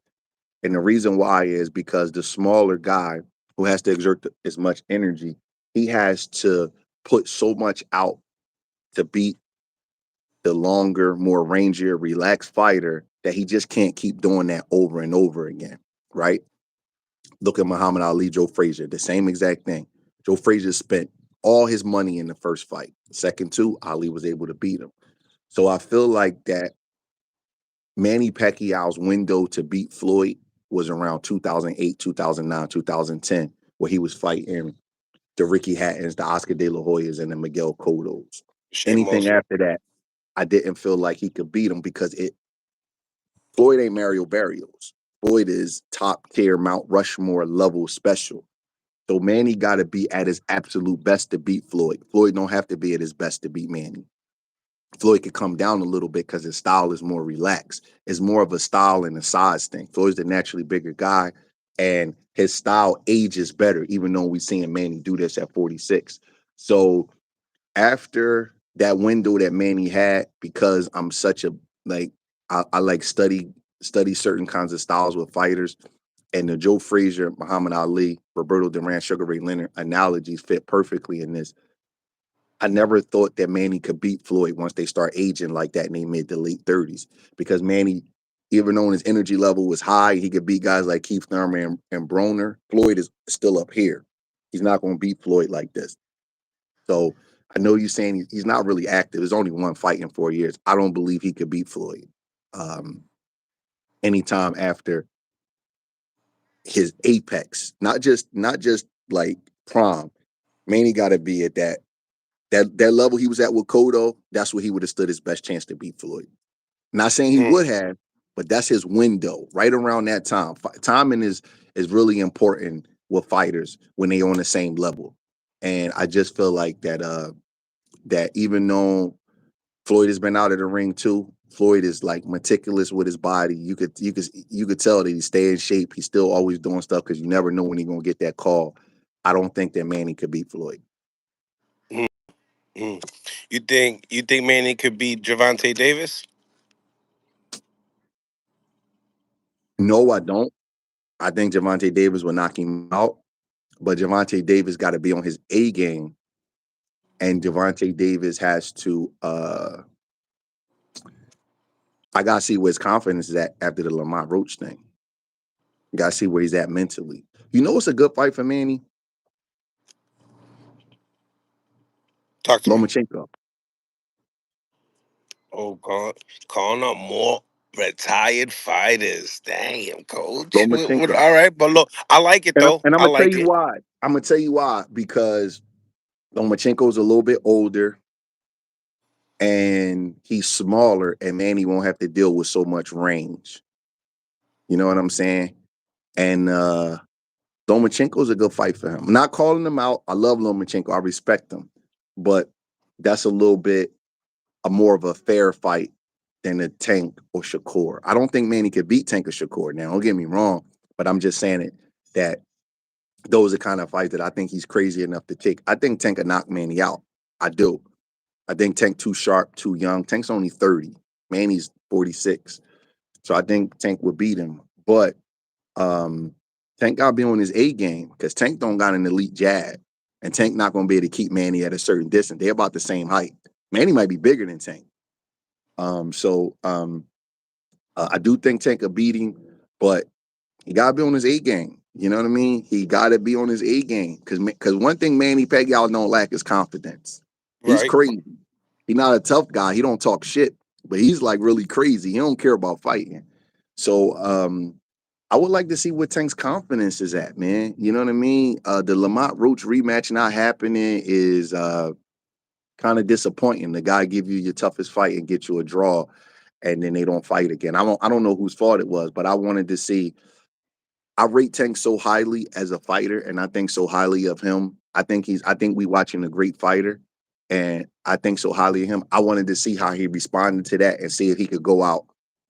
And the reason why is because the smaller guy who has to exert as much energy, he has to put so much out to beat the longer, more rangier, relaxed fighter that he just can't keep doing that over and over again, right? Look at Muhammad Ali, Joe Frazier, the same exact thing. Joe Frazier spent all his money in the first fight. Second two, Ali was able to beat him. So I feel like that Manny Pacquiao's window to beat Floyd was around 2008, 2009, 2010, where he was fighting the Ricky Hattons, the Oscar De La Hoyas, and the Miguel Cottos. Shame Anything also. after that, I didn't feel like he could beat him because Floyd ain't Mario Barrios. Floyd is top tier Mount Rushmore level special. So Manny got to be at his absolute best to beat Floyd. Floyd don't have to be at his best to beat Manny. Floyd could come down a little bit because his style is more relaxed. It's more of a style and a size thing. Floyd's the naturally bigger guy, and his style ages better, even though we've seen Manny do this at 46. So after that window that Manny had, because I'm such a like I like study certain kinds of styles with fighters, and the Joe Frazier, Muhammad Ali, Roberto Duran, Sugar Ray Leonard analogies fit perfectly in this. I never thought that Manny could beat Floyd once they start aging like that in their mid to late 30s. Because Manny, even though his energy level was high, he could beat guys like Keith Thurman and Broner. Floyd is still up here. He's not going to beat Floyd like this. So I know you're saying he's not really active. There's only one fight in 4 years. I don't believe he could beat Floyd um, anytime after his apex. Not just like prime. Manny got to be at that level he was at with Cotto. That's where he would have stood his best chance to beat Floyd. Not saying he Mm. would have, but that's his window right around that time. Timing is really important with fighters when they on the same level. And I just feel like that even though Floyd has been out of the ring too, Floyd is like meticulous with his body. You could tell that he stay in shape. He's still always doing stuff because you never know when he's gonna get that call. I don't think that Manny could beat Floyd. Mm, mm. You think Manny could beat Javante Davis? No, I don't. I think Javante Davis will knock him out, but Javante Davis got to be on his A game, and Javante Davis has to. I gotta see where his confidence is at after the Lamont Roach thing. Gotta see where he's at mentally. You know, it's a good fight for Manny. Talk to me. Lomachenko. Oh God, calling up more retired fighters. Damn, coach. Lomachenko. All right, but look, I like it though. And I'm I gonna tell like you it. why. I'm gonna tell you why because Lomachenko's a little bit older and he's smaller, and Manny won't have to deal with so much range. You know what I'm saying? And Lomachenko's a good fight for him. I'm not calling him out. I love Lomachenko. I respect him, but that's a little bit a more of a fair fight than a Tank or Shakur. I don't think Manny could beat Tank or Shakur. Now, don't get me wrong, but I'm just saying it that those are kind of fights that I think he's crazy enough to take. I think Tank could knock Manny out. I do. I think Tank too sharp, too young. Tank's only 30. Manny's 46. So I think Tank would beat him. But um, Tank gotta be on his A game because Tank don't got an elite jab. And Tank not gonna be able to keep Manny at a certain distance. They're about the same height. Manny might be bigger than Tank. I do think Tank could beat him, but he gotta be on his A game. You know what I mean? He gotta be on his A game because one thing Manny Pacquiao don't lack is confidence. He's Right. crazy. He's not a tough guy. He don't talk shit, but he's like really crazy. He don't care about fighting. So I would like to see what Tank's confidence is at, man. You know what I mean? The Lamont Roach rematch not happening is kind of disappointing. The guy give you your toughest fight and get you a draw, and then they don't fight again. I don't know whose fault it was, but I wanted to see. I rate Tank so highly as a fighter, and I think so highly of him. I think we watching a great fighter, and I think so highly of him. I wanted to see how he responded to that and see if he could go out.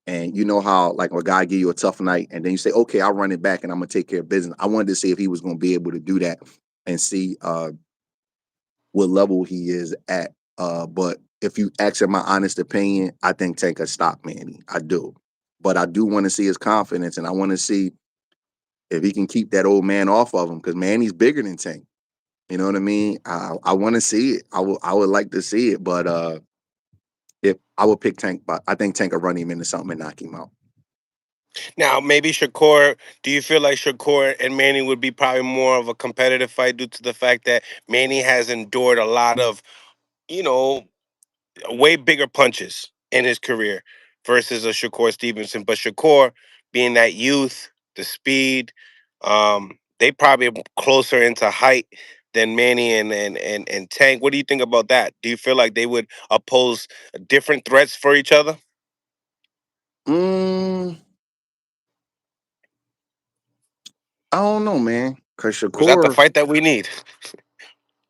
And you know how like a guy give you a tough night, and then you say, "Okay, I'll run it back, and I'm gonna take care of business." I wanted to see if he was gonna be able to do that and see what level he is at. But if you ask my honest opinion, I think Tank could stop Manny. I do, but I do want to see his confidence, and I want to see if he can keep that old man off of him because Manny's bigger than Tank. You know what I mean? I want to see it. I would like to see it, but if I would pick Tank, but I think Tank will run him into something and knock him out. Now, maybe Shakur. Do you feel like Shakur and Manny would be probably more of a competitive fight due to the fact that Manny has endured a lot of, you know, way bigger punches in his career versus a Shakur Stevenson. But Shakur, being that youth, the speed, they probably are closer into height than Manny and Tank. What do you think about that? Do you feel like they would oppose different threats for each other? Mm, I don't know, man. Cause Was that the Shakur, fight that we need?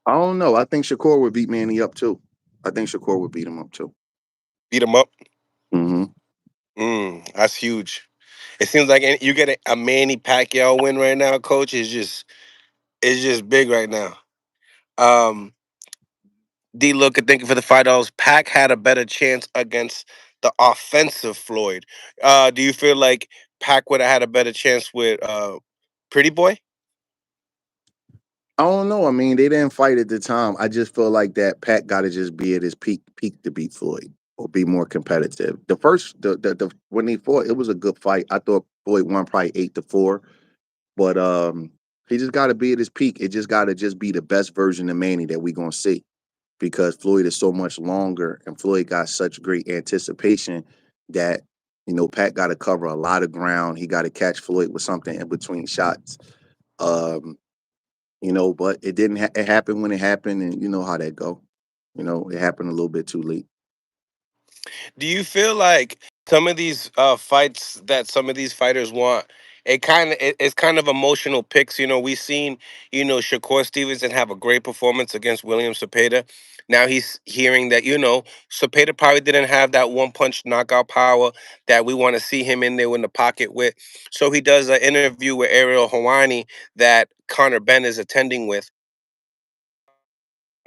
I don't know. I think Shakur would beat Manny up too. I think Shakur would beat him up too. Beat him up? Hmm. That's huge. It seems like you get a Manny Pacquiao win right now, Coach. Is just big right now. Um, D look and thank you for the $5. Pac had a better chance against the offensive Floyd. Do you feel like Pac would have had a better chance with Pretty Boy? I don't know. I mean, they didn't fight at the time. I just feel like that Pat got to just be at his peak to beat Floyd or be more competitive. The first, the when they fought, it was a good fight. I thought Floyd won probably 8-4, but he just got to be at his peak. It just got to just be the best version of Manny that we gonna see because Floyd is so much longer and Floyd got such great anticipation that Pat got to cover a lot of ground. He got to catch Floyd with something in between shots. Um, but it didn't. It happened when it happened, and you know how that go. It happened a little bit too late. Do you feel like some of these fights that some of these fighters want? It's kind of emotional picks. We seen Shakur Stevenson have a great performance against William Cepeda. Now he's hearing that Cepeda probably didn't have that one punch knockout power that we want to see him in there in the pocket with. So he does an interview with Ariel Hawani that Conor Ben is attending with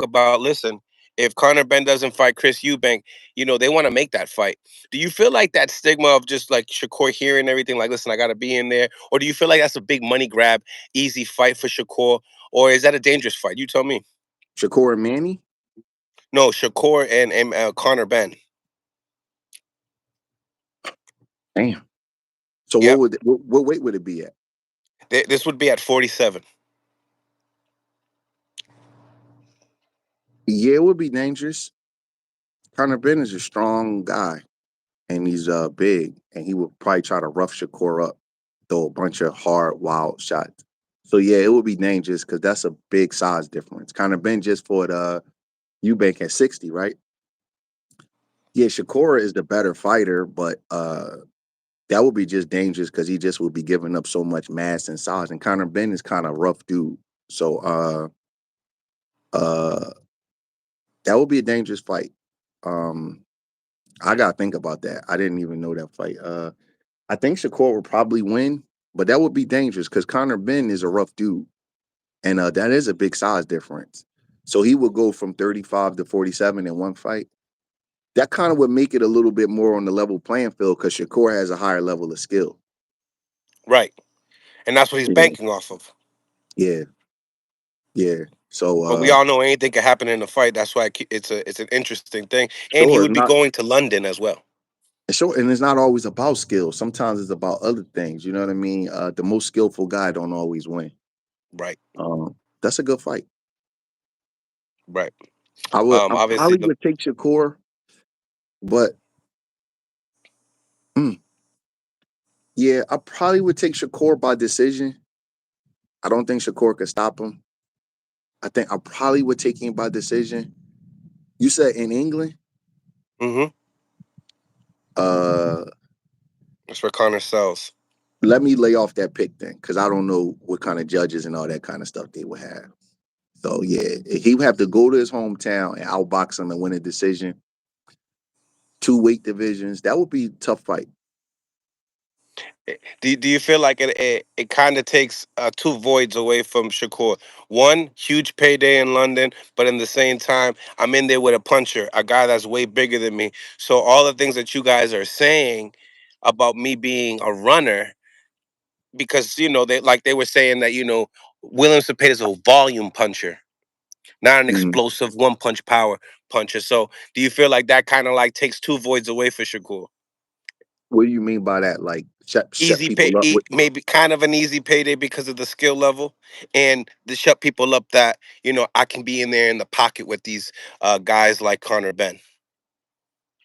about, listen, if Conor Ben doesn't fight Chris Eubank, they want to make that fight. Do you feel like that stigma of just like Shakur hearing everything, like, listen, I got to be in there? Or do you feel like that's a big money grab, easy fight for Shakur? Or is that a dangerous fight? You tell me. Shakur and Manny. No, Shakur and Conor Ben. Damn. So Yep. what weight would it be at? This would be at 47. Yeah, it would be dangerous. Conor Ben is a strong guy, and he's big, and he would probably try to rough Shakur up, throw a bunch of hard, wild shots. So yeah, it would be dangerous because that's a big size difference. Conor Ben just fought Eubank at 60, right? Yeah, Shakur is the better fighter, but that would be just dangerous because he just would be giving up so much mass and size. And Conor Ben is kind of rough dude. So uh that would be a dangerous fight. Um I gotta think about that. I didn't even know that fight. I think Shakur would probably win, but that would be dangerous because Conor Ben is a rough dude. And that is a big size difference. So he would go from 35 to 47 in one fight. That kind of would make it a little bit more on the level playing field because Shakur has a higher level of skill. Right. And that's what he's Yeah, banking off of. yeah, yeah. So But we all know anything can happen in a fight. That's why it's an interesting thing. And he sure, would be going to London as well. and it's not always about skill. Sometimes it's about other things. You know what I mean? The most skillful guy don't always win. Right. That's a good fight. Right. I Obviously, probably would take Shakur, but mm, yeah, I probably would take Shakur by decision. I don't think Shakur could stop him. I think I probably would take him by decision. You said in England? hmm Uh, that's where Connor sells. Let me lay off that pick then, because I don't know what kind of judges and all that kind of stuff they would have. So yeah, he would have to go to his hometown and outbox him and win a decision. Two weight divisions. That would be a tough fight. Do you feel like it kind of takes two voids away from Shakur? One, huge payday in London, but in the same time, I'm in there with a puncher, a guy that's way bigger than me. So all the things that you guys are saying about me being a runner, because they were saying that William Cepeda is a volume puncher, not an Mhm. explosive one punch power puncher. So do you feel like that kind of like takes two voids away for Shakur? What do you mean by that? Like shut Easy pay, people up with? maybe kind of an easy payday because of the skill level, and to shut people up that I can be in there in the pocket with these guys like Conor Ben.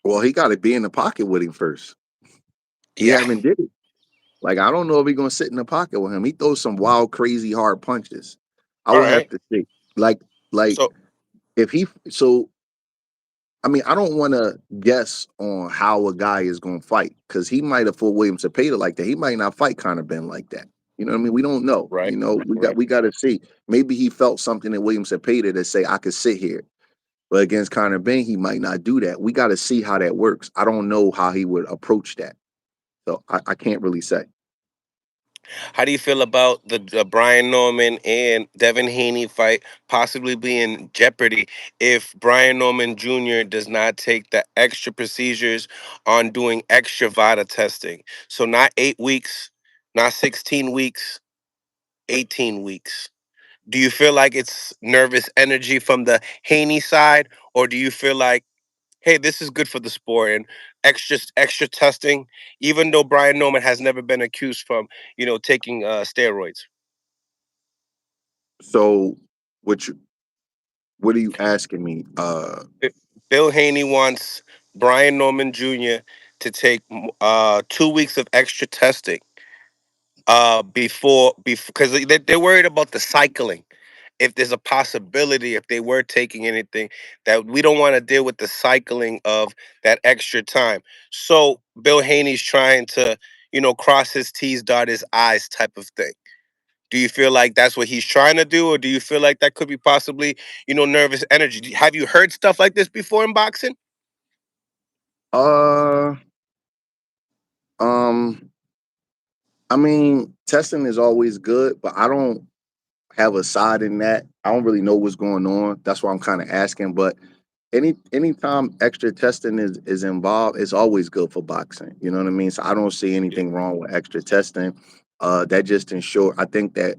Well, he got to be in the pocket with him first. He Yeah. haven't did it. Like I don't know if he's gonna sit in the pocket with him. He throws some wild, crazy, hard punches. I All would have right. to see. Like, like So if he so I mean, I don't want to guess on how a guy is going to fight because he might have fought William Cepeda like that. He might not fight Conor Ben like that. You know what I mean? We don't know. right, right. We got to see. Maybe he felt something in William Cepeda that say I could sit here, but against Conor Ben, he might not do that. We got to see how that works. I don't know how he would approach that, so I can't really say. How do you feel about the Brian Norman and Devin Haney fight possibly being in jeopardy if Brian Norman Jr. does not take the extra procedures on doing extra VADA testing? So not 8 weeks, not 16 weeks, 18 weeks. Do you feel like it's nervous energy from the Haney side, or do you feel like, hey, this is good for the sport and extra testing, even though Brian Norman has never been accused from taking steroids? So, what you what are you asking me? Bi- Bill Haney wants Brian Norman Jr. to take 2 weeks of extra testing before because they're worried about the cycling. If there's a possibility, if they were taking anything, that we don't want to deal with the cycling of that extra time. So Bill Haney's trying to, cross his T's, dot his I's type of thing. Do you feel like that's what he's trying to do, or do you feel like that could be possibly, nervous energy? Have you heard stuff like this before in boxing? Uh, um, I mean, testing is always good, but I don't have a side in that. I don't really know what's going on. That's why I'm kind of asking. But anytime extra testing is involved, it's always good for boxing. You know what I mean? So I don't see Yeah. anything wrong with extra testing. That just ensure I think that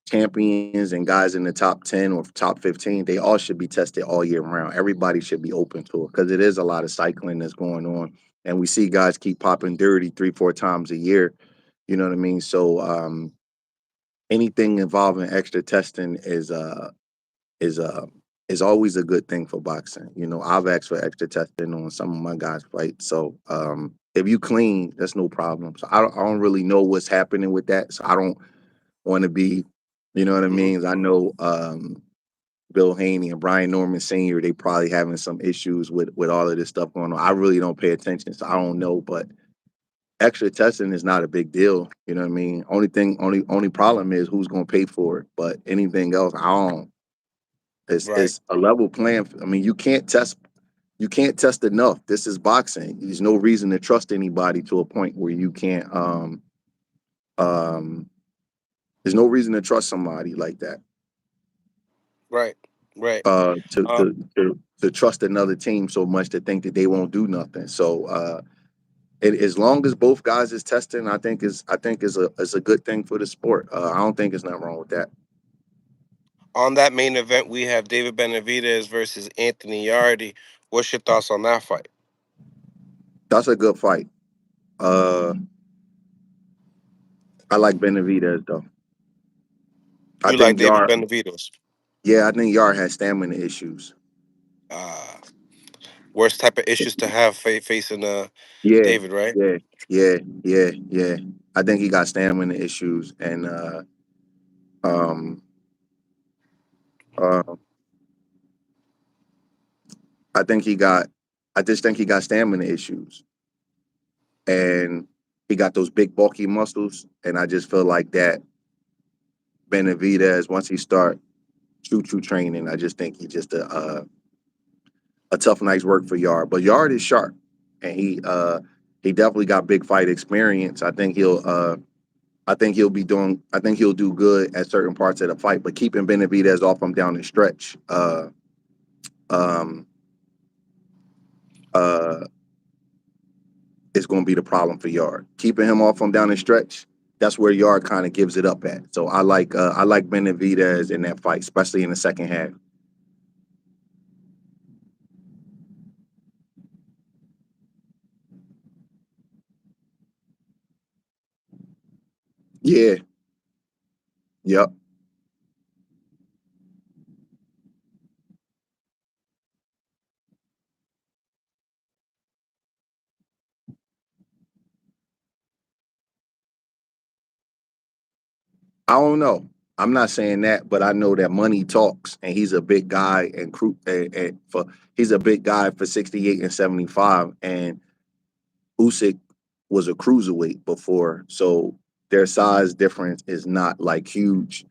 champions and guys in the top 10 or top 15, they all should be tested all year round. Everybody should be open to it because it is a lot of cycling that's going on. And we see guys keep popping dirty 3, 4 times a year. You know what I mean? So anything involving extra testing is is always a good thing for boxing. You know, I've asked for extra testing on some of my guys' fights. So if you clean, that's no problem. So I don't really know what's happening with that. So I don't want to be, you know what I Hmm. mean? I know Bill Haney and Brian Norman Sr. They probably having some issues with all of this stuff going on. I really don't pay attention, so I don't know. But extra testing is not a big deal. You know what I mean? Only problem is who's going to pay for it. But anything else, I don't. Right. It's a level playing. I mean, you can't test enough. This is boxing. There's no reason to trust anybody to a point where you can't. Um, there's no reason to trust somebody like that. Right. Right. Uh, To trust another team so much to think that they won't do nothing. So as long as both guys is testing, I think is a good thing for the sport. I don't think there's nothing wrong with that. on that main event, we have David Benavidez versus Anthony Yardy. What's your thoughts on that fight? That's a good fight. Uh, I like Benavidez though. I You like think David Yard, Benavidez? yeah, I think Yard has stamina issues. Uh, Worst type of issues to have facing Yeah, David, right? yeah, yeah. I think he got stamina issues, and um, uh, I think he got. I just think he got stamina issues, and he got those big bulky muscles, and I just feel like that Benavidez once he start choo training, I just think he just a tough night's work for Yard. But Yard is sharp, and he definitely got big fight experience. I think he'll do good at certain parts of the fight, but keeping Benavidez off him down the stretch, um, uh, is going to be the problem for Yard. Keeping him off him down the stretch, that's where Yard kind of gives it up at. So I like Benavidez in that fight, especially in the second half. Yeah, yep. I don't know. I'm not saying that, but I know that money talks, and he's a big guy and for he's a big guy for 68 and 75, and Usyk was a cruiserweight before, so their size difference is not like huge.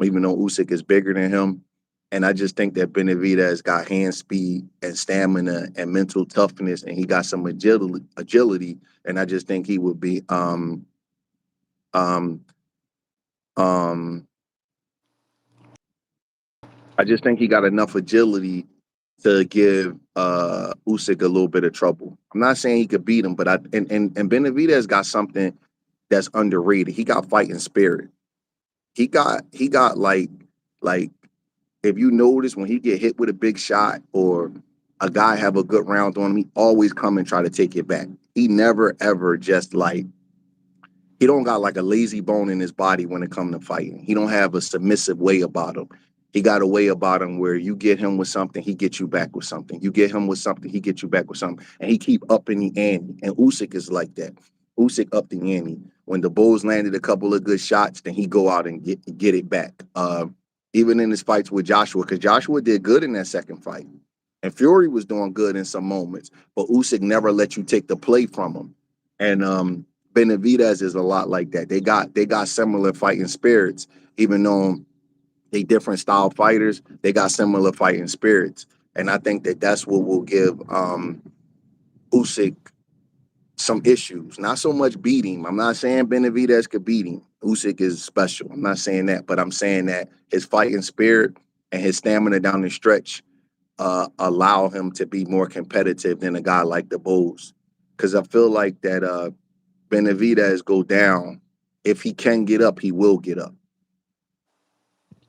Even though Usyk is bigger than him, and I just think that Benavidez got hand speed and stamina and mental toughness, and he got some agility, and I just think he would be um um I just think he got enough agility to give Usyk a little bit of trouble. I'm not saying he could beat him, but and Benavidez got something that's underrated. He got fighting spirit. He got like if you notice when he get hit with a big shot or a guy have a good round on him, he always come and try to take it back. He never ever just like he don't got like a lazy bone in his body when it comes to fighting. He don't have a submissive way about him. He got a way about him where you get him with something, he gets you back with something. You get him with something, he gets you back with something, and he keep upping the ante. And Usyk is like that. Usyk up the ante. When the Bulls landed a couple of good shots, then he go out and get it back. Even in his fights with Joshua, because Joshua did good in that second fight, and Fury was doing good in some moments, but Usyk never let you take the play from him. And Benavidez is a lot like that. They got similar fighting spirits, even though they different style fighters. They got similar fighting spirits, and I think that that's what will give Usyk some issues. Not so much beating. I'm not saying Benavidez could beat him. Usyk is special. I'm not saying that, but I'm saying that his fighting spirit and his stamina down the stretch allow him to be more competitive than a guy like the Bulls. Because I feel like that Benavidez go down. If he can get up, he will get up.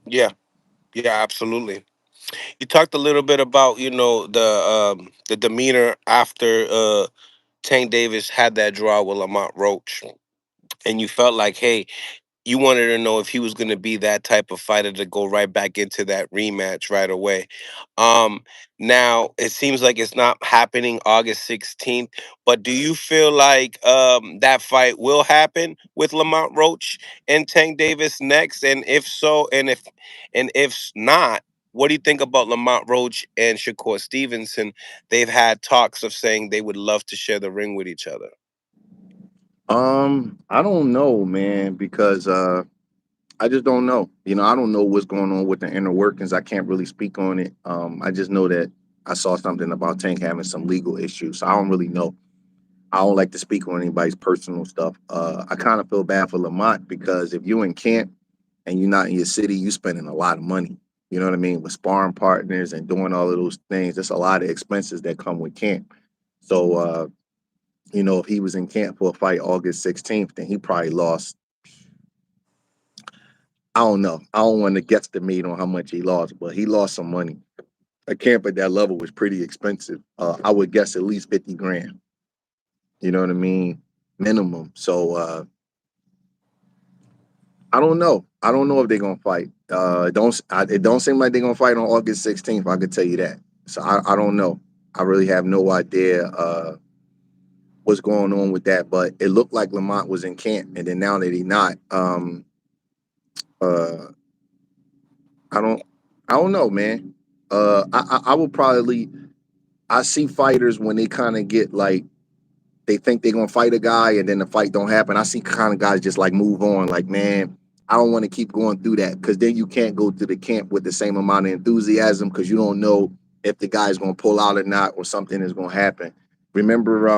Yeah, yeah, absolutely. You talked a little bit about the demeanor after Tank Davis had that draw with Lamont Roach, and you felt like, hey, you wanted to know if he was going to be that type of fighter to go right back into that rematch right away. Um, Now it seems like it's not happening August 16th, but do you feel like that fight will happen with Lamont Roach and Tank Davis next? And if so, and if not, what do you think about Lamont Roach and Shakur Stevenson? They've had talks of saying they would love to share the ring with each other. I don't know, man, because I just don't know. I don't know what's going on with the inner workings. I can't really speak on it. I just know that I saw something about Tank having some legal issues. So I don't really know. I don't like to speak on anybody's personal stuff. I kind of feel bad for Lamont because if you're in camp and you're not in your city, you spending a lot of money. You know what I mean? With sparring partners and doing all of those things, there's a lot of expenses that come with camp. So, if he was in camp for a fight August 16th, then he probably lost. I don't know. I don't want to guesstimate on how much he lost, but he lost some money. A camp at that level was pretty expensive. I would guess at least 50 grand. You know what I mean? Minimum. So I don't know. I don't know if they're gonna fight. It don't seem like they're gonna fight on August 16th. I could tell you that. So I don't know. I really have no idea what's going on with that. But it looked like Lamont was in camp, and then now that he's not, uh, I don't I don't know, man. I will probably I see fighters when they kind of get like they think they're gonna fight a guy and then the fight don't happen. I see kind of guys just like move on, like, man, I don't want to keep going through that because then you can't go to the camp with the same amount of enthusiasm because you don't know if the guy's gonna pull out or not or something is gonna happen. Remember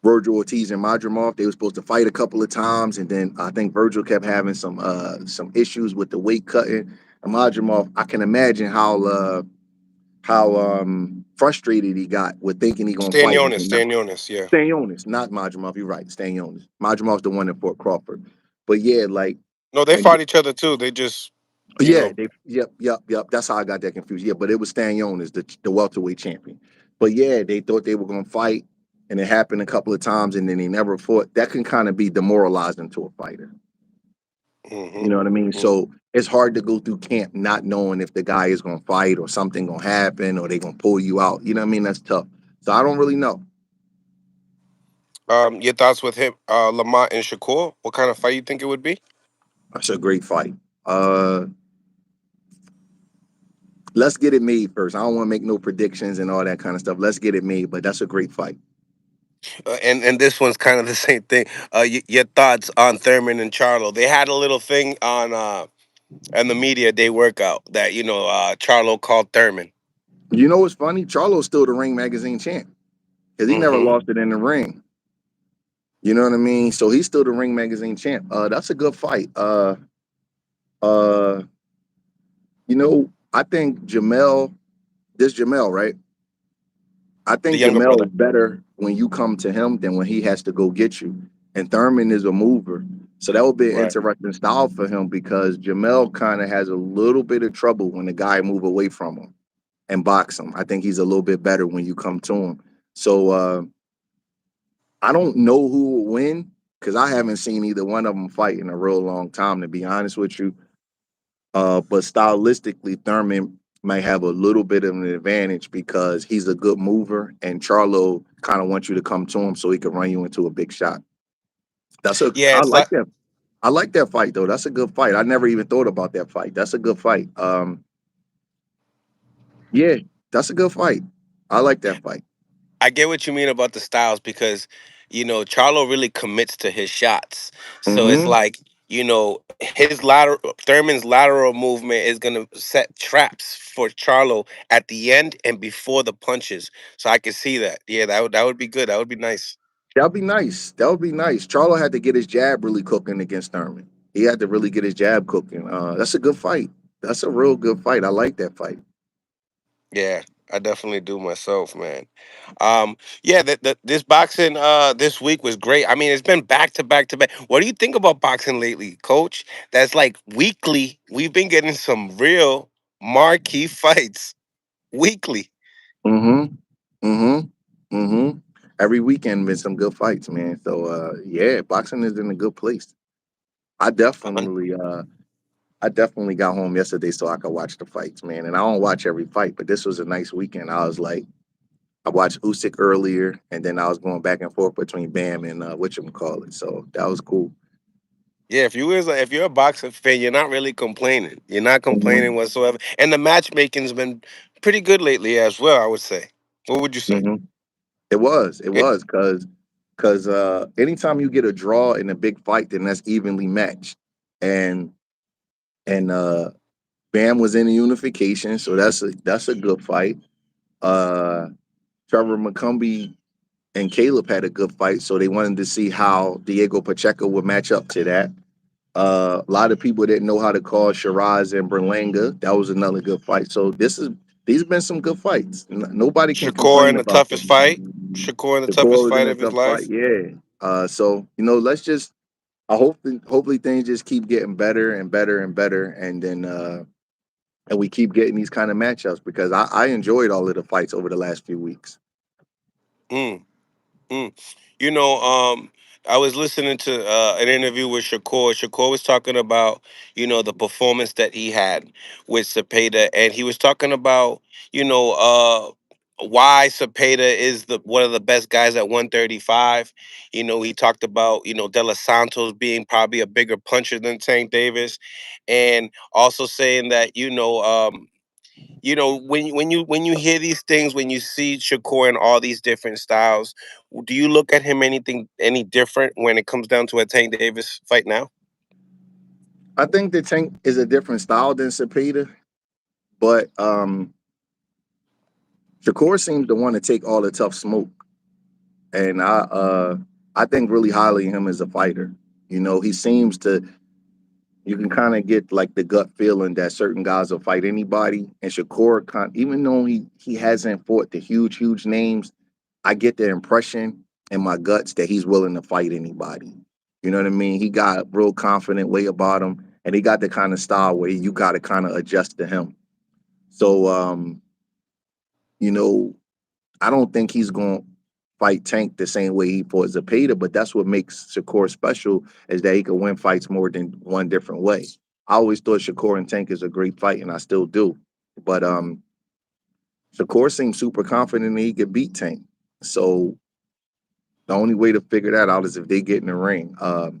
Virgil Ortiz and Madrimov, they were supposed to fight a couple of times, and then I think Virgil kept having some issues with the weight cutting. And Madrimov, I can imagine how frustrated he got with thinking he gonna fight and then not. Stanionis, yeah. Stanionis, not Madrimov. You're right, Stanionis. Madrimov's the one that fought Crawford. But yeah, No, they like fought each other too. They just, you yeah, know, yep. That's how I got that confused. Yeah, but it was Stanionis, the welterweight champion. But yeah, they thought they were gonna fight, and it happened a couple of times, and then they never fought. That can kind of be demoralizing to a fighter. hmm You know what I mean? So it's hard to go through camp not knowing if the guy is gonna fight or something gonna happen or they gonna pull you out. You know what I mean? That's tough. So I don't really know. Your thoughts with him, Lamont and Shakur? What kind of fight you think it would be? That's a great fight. Uh, let's get it made first. I don't want to make no predictions and all that kind of stuff. Let's get it made, but that's a great fight. And this one's kind of the same thing. Your thoughts on Thurman and Charlo? They had a little thing on the media day workout that Charlo called Thurman. You know what's funny? Charlo's still the Ring Magazine champ because he never hmm lost it in the ring. You know what I mean? So he's still the Ring Magazine champ. That's a good fight. Uh, I think this Jamel, right? I The think younger Jamel brother. is better when you come to him than when he has to go get you. And Thurman is a mover. So that would be an Right. interesting style for him because Jamel kind of has a little bit of trouble when the guy move away from him and box him. I think he's a little bit better when you come to him. So I don't know who will win because I haven't seen either one of them fight in a real long time, to be honest with you. But stylistically, Thurman might have a little bit of an advantage because he's a good mover, and Charlo kind of wants you to come to him so he can run you into a big shot. Yeah, I it's like like that. I like that fight though. That's a good fight. I never even thought about that fight. That's a good fight. Yeah, that's a good fight. I like that fight. I get what you mean about the styles because Charlo really commits to his shots. So it's Mm-hmm. like, his lateral Thurman's lateral movement is gonna set traps for Charlo at the end and before the punches. So I can see that. Yeah, that would be good. That would be nice. That'd be nice. That would be nice. Charlo had to get his jab really cooking against Thurman. He had to really get his jab cooking. That's a good fight. That's a real good fight. I like that fight. Yeah, I definitely do myself, man. Yeah, this boxing this week was great. I mean, it's been back to back to back. What do you think about boxing lately, Coach? That's like weekly. We've been getting some real marquee fights weekly. Mm-hmm. Mm-hmm. Mm-hmm. Every weekend been some good fights, man. So yeah, boxing is in a good place. I Uh, definitely I definitely got home yesterday so I could watch the fights, man. And I don't watch every fight, but this was a nice weekend. I was like, I watched Usyk earlier, and then I was going back and forth between Bam and whatchamacallit. So that was cool. Yeah, if you're a boxing fan, you're not really complaining. You're not Mm-hmm. complaining whatsoever. And the matchmaking's been pretty good lately as well, I would say. What would you say? Mm-hmm. It It, was, cause anytime you get a draw in a big fight, then that's evenly matched. And and Bam was in the unification, so that's a good fight. Uh Trevor McCumbee and Caleb had a good fight, so they wanted to see how Diego Pacheco would match up to that. A lot of people didn't know how to call Shiraz and Berlanga. That was another good fight. So these have been some good fights. Nobody can Shakur in complain the about toughest them. fight. Shakur in the The core toughest was in fight a of his tough fight, life. yeah. So let's just. I hope hopefully things just keep getting better and better and better, and then and we keep getting these kind of matchups because I enjoyed all of the fights over the last few weeks. Mm. Mm. You know, I was listening to an interview with Shakur. Shakur was talking about, the performance that he had with Cepeda, and he was talking about, why Cepeda is the one of the best guys at 135. He talked about, De Los Santos being probably a bigger puncher than Tank Davis, and also saying that, when you hear these things, when you see Shakur in all these different styles, do you look at him any different when it comes down to a Tank Davis fight now? I think the Tank is a different style than Cepeda, but Shakur seems to want to take all the tough smoke, and I think really highly of him as a fighter. He seems to. You can kind of get like the gut feeling that certain guys will fight anybody, and Shakur, even though he hasn't fought the huge names, I get the impression in my guts that he's willing to fight anybody. You know what I mean? He got a real confident way about him, and he got the kind of style where you got to kind of adjust to him. So, you know, I don't think he's going to fight Tank the same way he fought Zepeda, but that's what makes Shakur special is that he can win fights more than one different way. I always thought Shakur and Tank is a great fight, and I still do. But Shakur seems super confident that he could beat Tank. So the only way to figure that out is if they get in the ring. I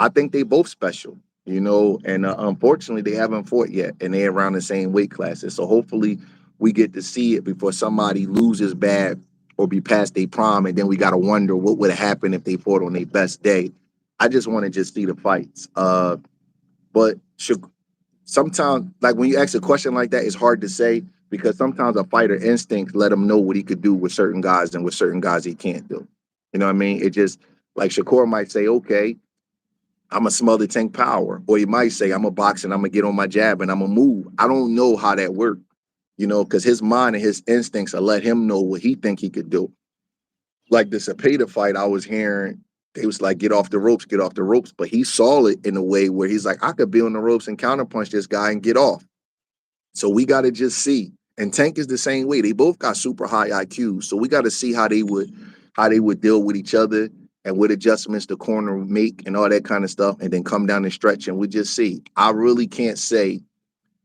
think they both special, and unfortunately they haven't fought yet, and they're around the same weight classes. So hopefully we get to see it before somebody loses bad or be past their prime, and then we got to wonder what would have happened if they fought on their best day. I just want to just see the fights. But sometimes, like when you ask a question like that, it's hard to say because sometimes a fighter instinct let him know what he could do with certain guys and with certain guys he can't do. You know what I mean? It just like Shakur might say, okay, I'm a smother Tank power. Or he might say, I'm a box and I'm gonna get on my jab and I'm gonna move. I don't know how that worked, because his mind and his instincts will let him know what he think he could do. Like the Cepeda fight, I was hearing they was like, get off the ropes. But he saw it in a way where he's like, I could be on the ropes and counterpunch this guy and get off. So we gotta just see. And Tank is the same way. They both got super high IQs. So we gotta see how they would deal with each other and what adjustments the corner would make and all that kind of stuff, and then come down the stretch and we just see. I really can't say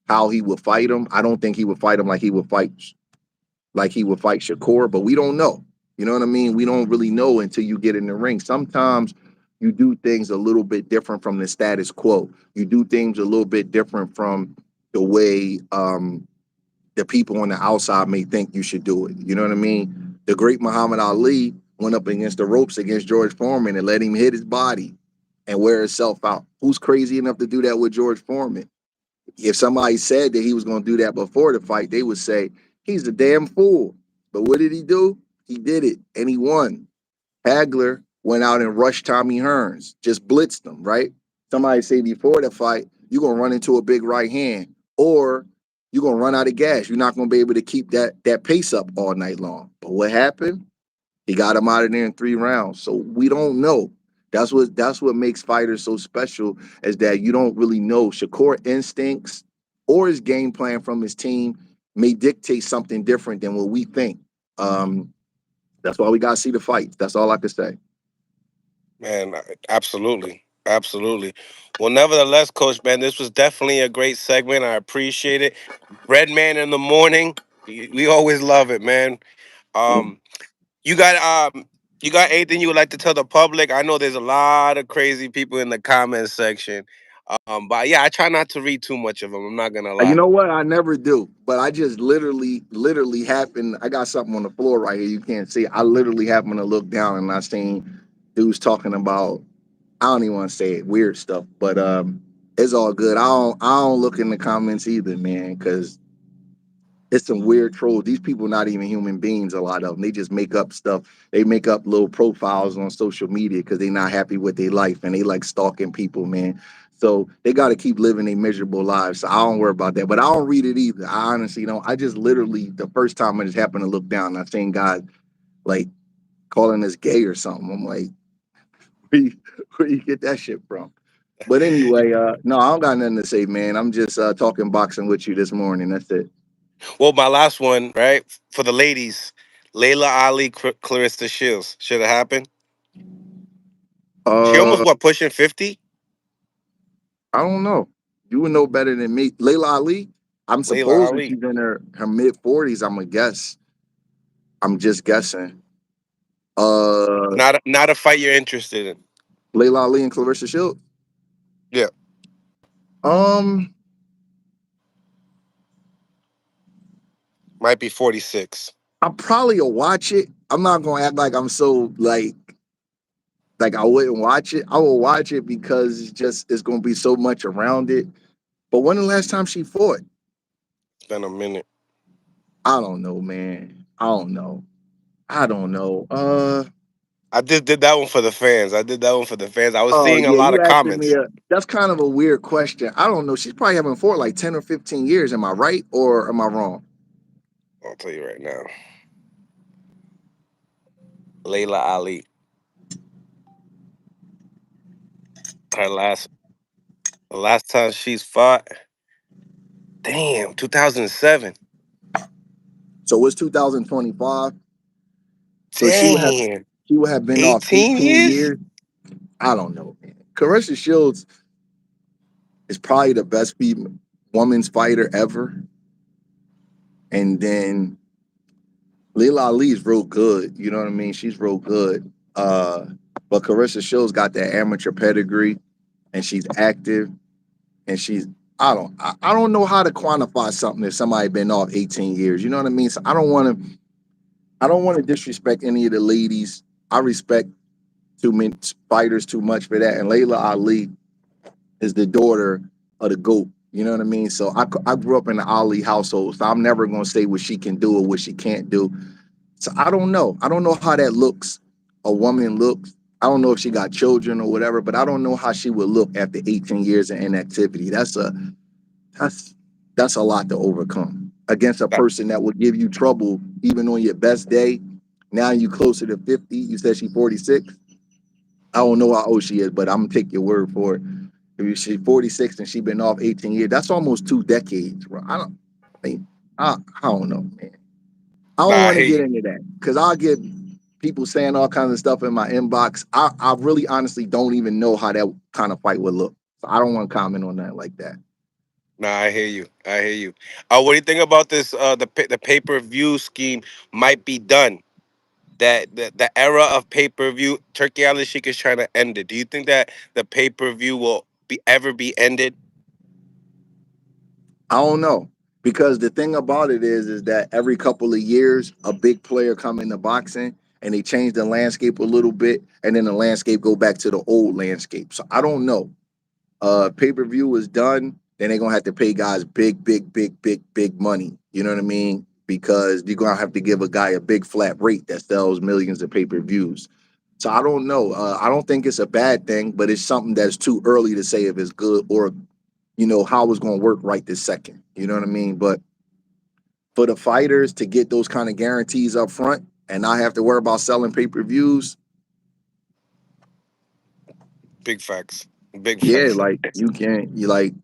how he would fight him. I don't think he would fight him like he would fight Shakur, but we don't know. You know what I mean? We don't really know until you get in the ring. Sometimes you do things a little bit different from the status quo. You do things a little bit different from the way the people on the outside may think you should do it. You know what I mean? The great Muhammad Ali went up against the ropes against George Foreman and let him hit his body and wear himself out. Who's crazy enough to do that with George Foreman? If somebody said that he was going to do that before the fight, they would say he's a damn fool. But what did he do? He did it and he won. Hagler went out and rushed Tommy Hearns, just blitzed him, right? Somebody say before the fight, you're going to run into a big right hand or you're going to run out of gas. You're not going to be able to keep that pace up all night long. But what happened? He got him out of there in 3 rounds. So we don't know. That's what makes fighters so special is that you don't really know. Shakur instincts or his game plan from his team may dictate something different than what we think. That's why we gotta see the fights. That's all I could say. Man, absolutely. Absolutely. Well, nevertheless, Coach, man, this was definitely a great segment. I appreciate it. Breadman in the morning. We always love it, man. Um, you got you got anything you would like to tell the public? I know there's a lot of crazy people in the comment section. But yeah, I try not to read too much of them. I'm not gonna You lie. know what? I never do, but I just literally happen. I got something on the floor right here. You can't see. I literally happen to look down and I seen dudes talking about. I don't even want to say it, weird stuff, but it's all good. I don't look in the comments either, man, because it's some weird trolls. These people not even human beings. A lot of them. They just make up stuff. They make up little profiles on social media because they not happy with their life and they like stalking people, man. So they got to keep living their miserable lives. So I don't worry about that. But I don't read it either. I honestly don't. I just literally the first time I just happened to look down, I seen God like calling us gay or something. I'm like, where you get that shit from? But anyway, no, I don't got nothing to say, man. I'm just talking boxing with you this morning. That's it. Well, my last one, right? For the ladies, Layla Ali, Clarissa Shields. Should have happened. She almost Uh, what pushing 50? I don't know. You would know better than me. Layla Ali, I'm Layla supposing Ali. she's in her mid 40s. I'm a guess. I'm just guessing. Uh, Not a fight you're interested in. Layla Ali and Clarissa Shields. Yeah, Um, might be 46. I probably will watch it. I'm not gonna act like I'm so like I wouldn't watch it. I will watch it because it's gonna be so much around it. But when the last time she fought? It's been a minute. I don't know, man. I don't know. I don't know. I just did that one for the fans. I did that one for the fans. I was Oh seeing a yeah, lot you of asking me comments. a that's kind of a weird question. I don't know. She's probably having fought like 10 or 15 years. Am I right or am I wrong? I'll tell you right now. Layla Ali. Her last time she's fought. Damn, 2007. So it's 2025. So Damn. she would have been off 18 18 years? years. I don't know, man. Caressa Shields is probably the best woman's fighter ever. And then Lila Ali is real good. You know what I mean? She's real good. But Caressa Shields got that amateur pedigree and she's active and she's I don't know how to quantify something if somebody been off 18 years. You know what I mean? So I don't want to disrespect any of the ladies. I respect too many fighters too much for that. And Layla Ali is the daughter of the GOAT. You know what I mean? So I grew up in the Ali household. So I'm never gonna say what she can do or what she can't do. So I don't know. I don't know how that looks. A woman looks. I don't know if she got children or whatever, but I don't know how she would look after 18 years of inactivity. That's that's a lot to overcome against a That- person that would give you trouble even on your best day. Now you closer to 50. You said she's 46. I don't know how old she is, but I'm gonna take your word for it. If she's 46 and she's been off 18 years, that's almost 2 decades, bro. I mean, I don't know, man. I don't Nah, I want to hear get you. into that because I'll get people saying all kinds of stuff in my inbox. I really honestly don't even know how that kind of fight would look. So I don't want to comment on that like that. Nah, I hear you. I hear you. What do you think about this? The pay-per-view scheme might be done. That the era of pay-per-view, Turkey Island Sheik is trying to end it. Do you think that the pay-per-view will be ended? I don't know because the thing about it is that every couple of years a big player come into boxing and they change the landscape a little bit, and then the landscape go back to the old landscape. So I don't know. Pay-per-view is done, then they're gonna have to pay guys big money. You know what I mean? Because you're gonna have to give a guy a big flat rate that sells millions of pay-per-views. So I don't know. I don't think it's a bad thing, but it's something that's too early to say if it's good or how it's gonna work right this second. You know what I mean? But for the fighters to get those kind of guarantees up front and not have to worry about selling pay-per-views, Big facts. Big yeah, facts. like you can't you like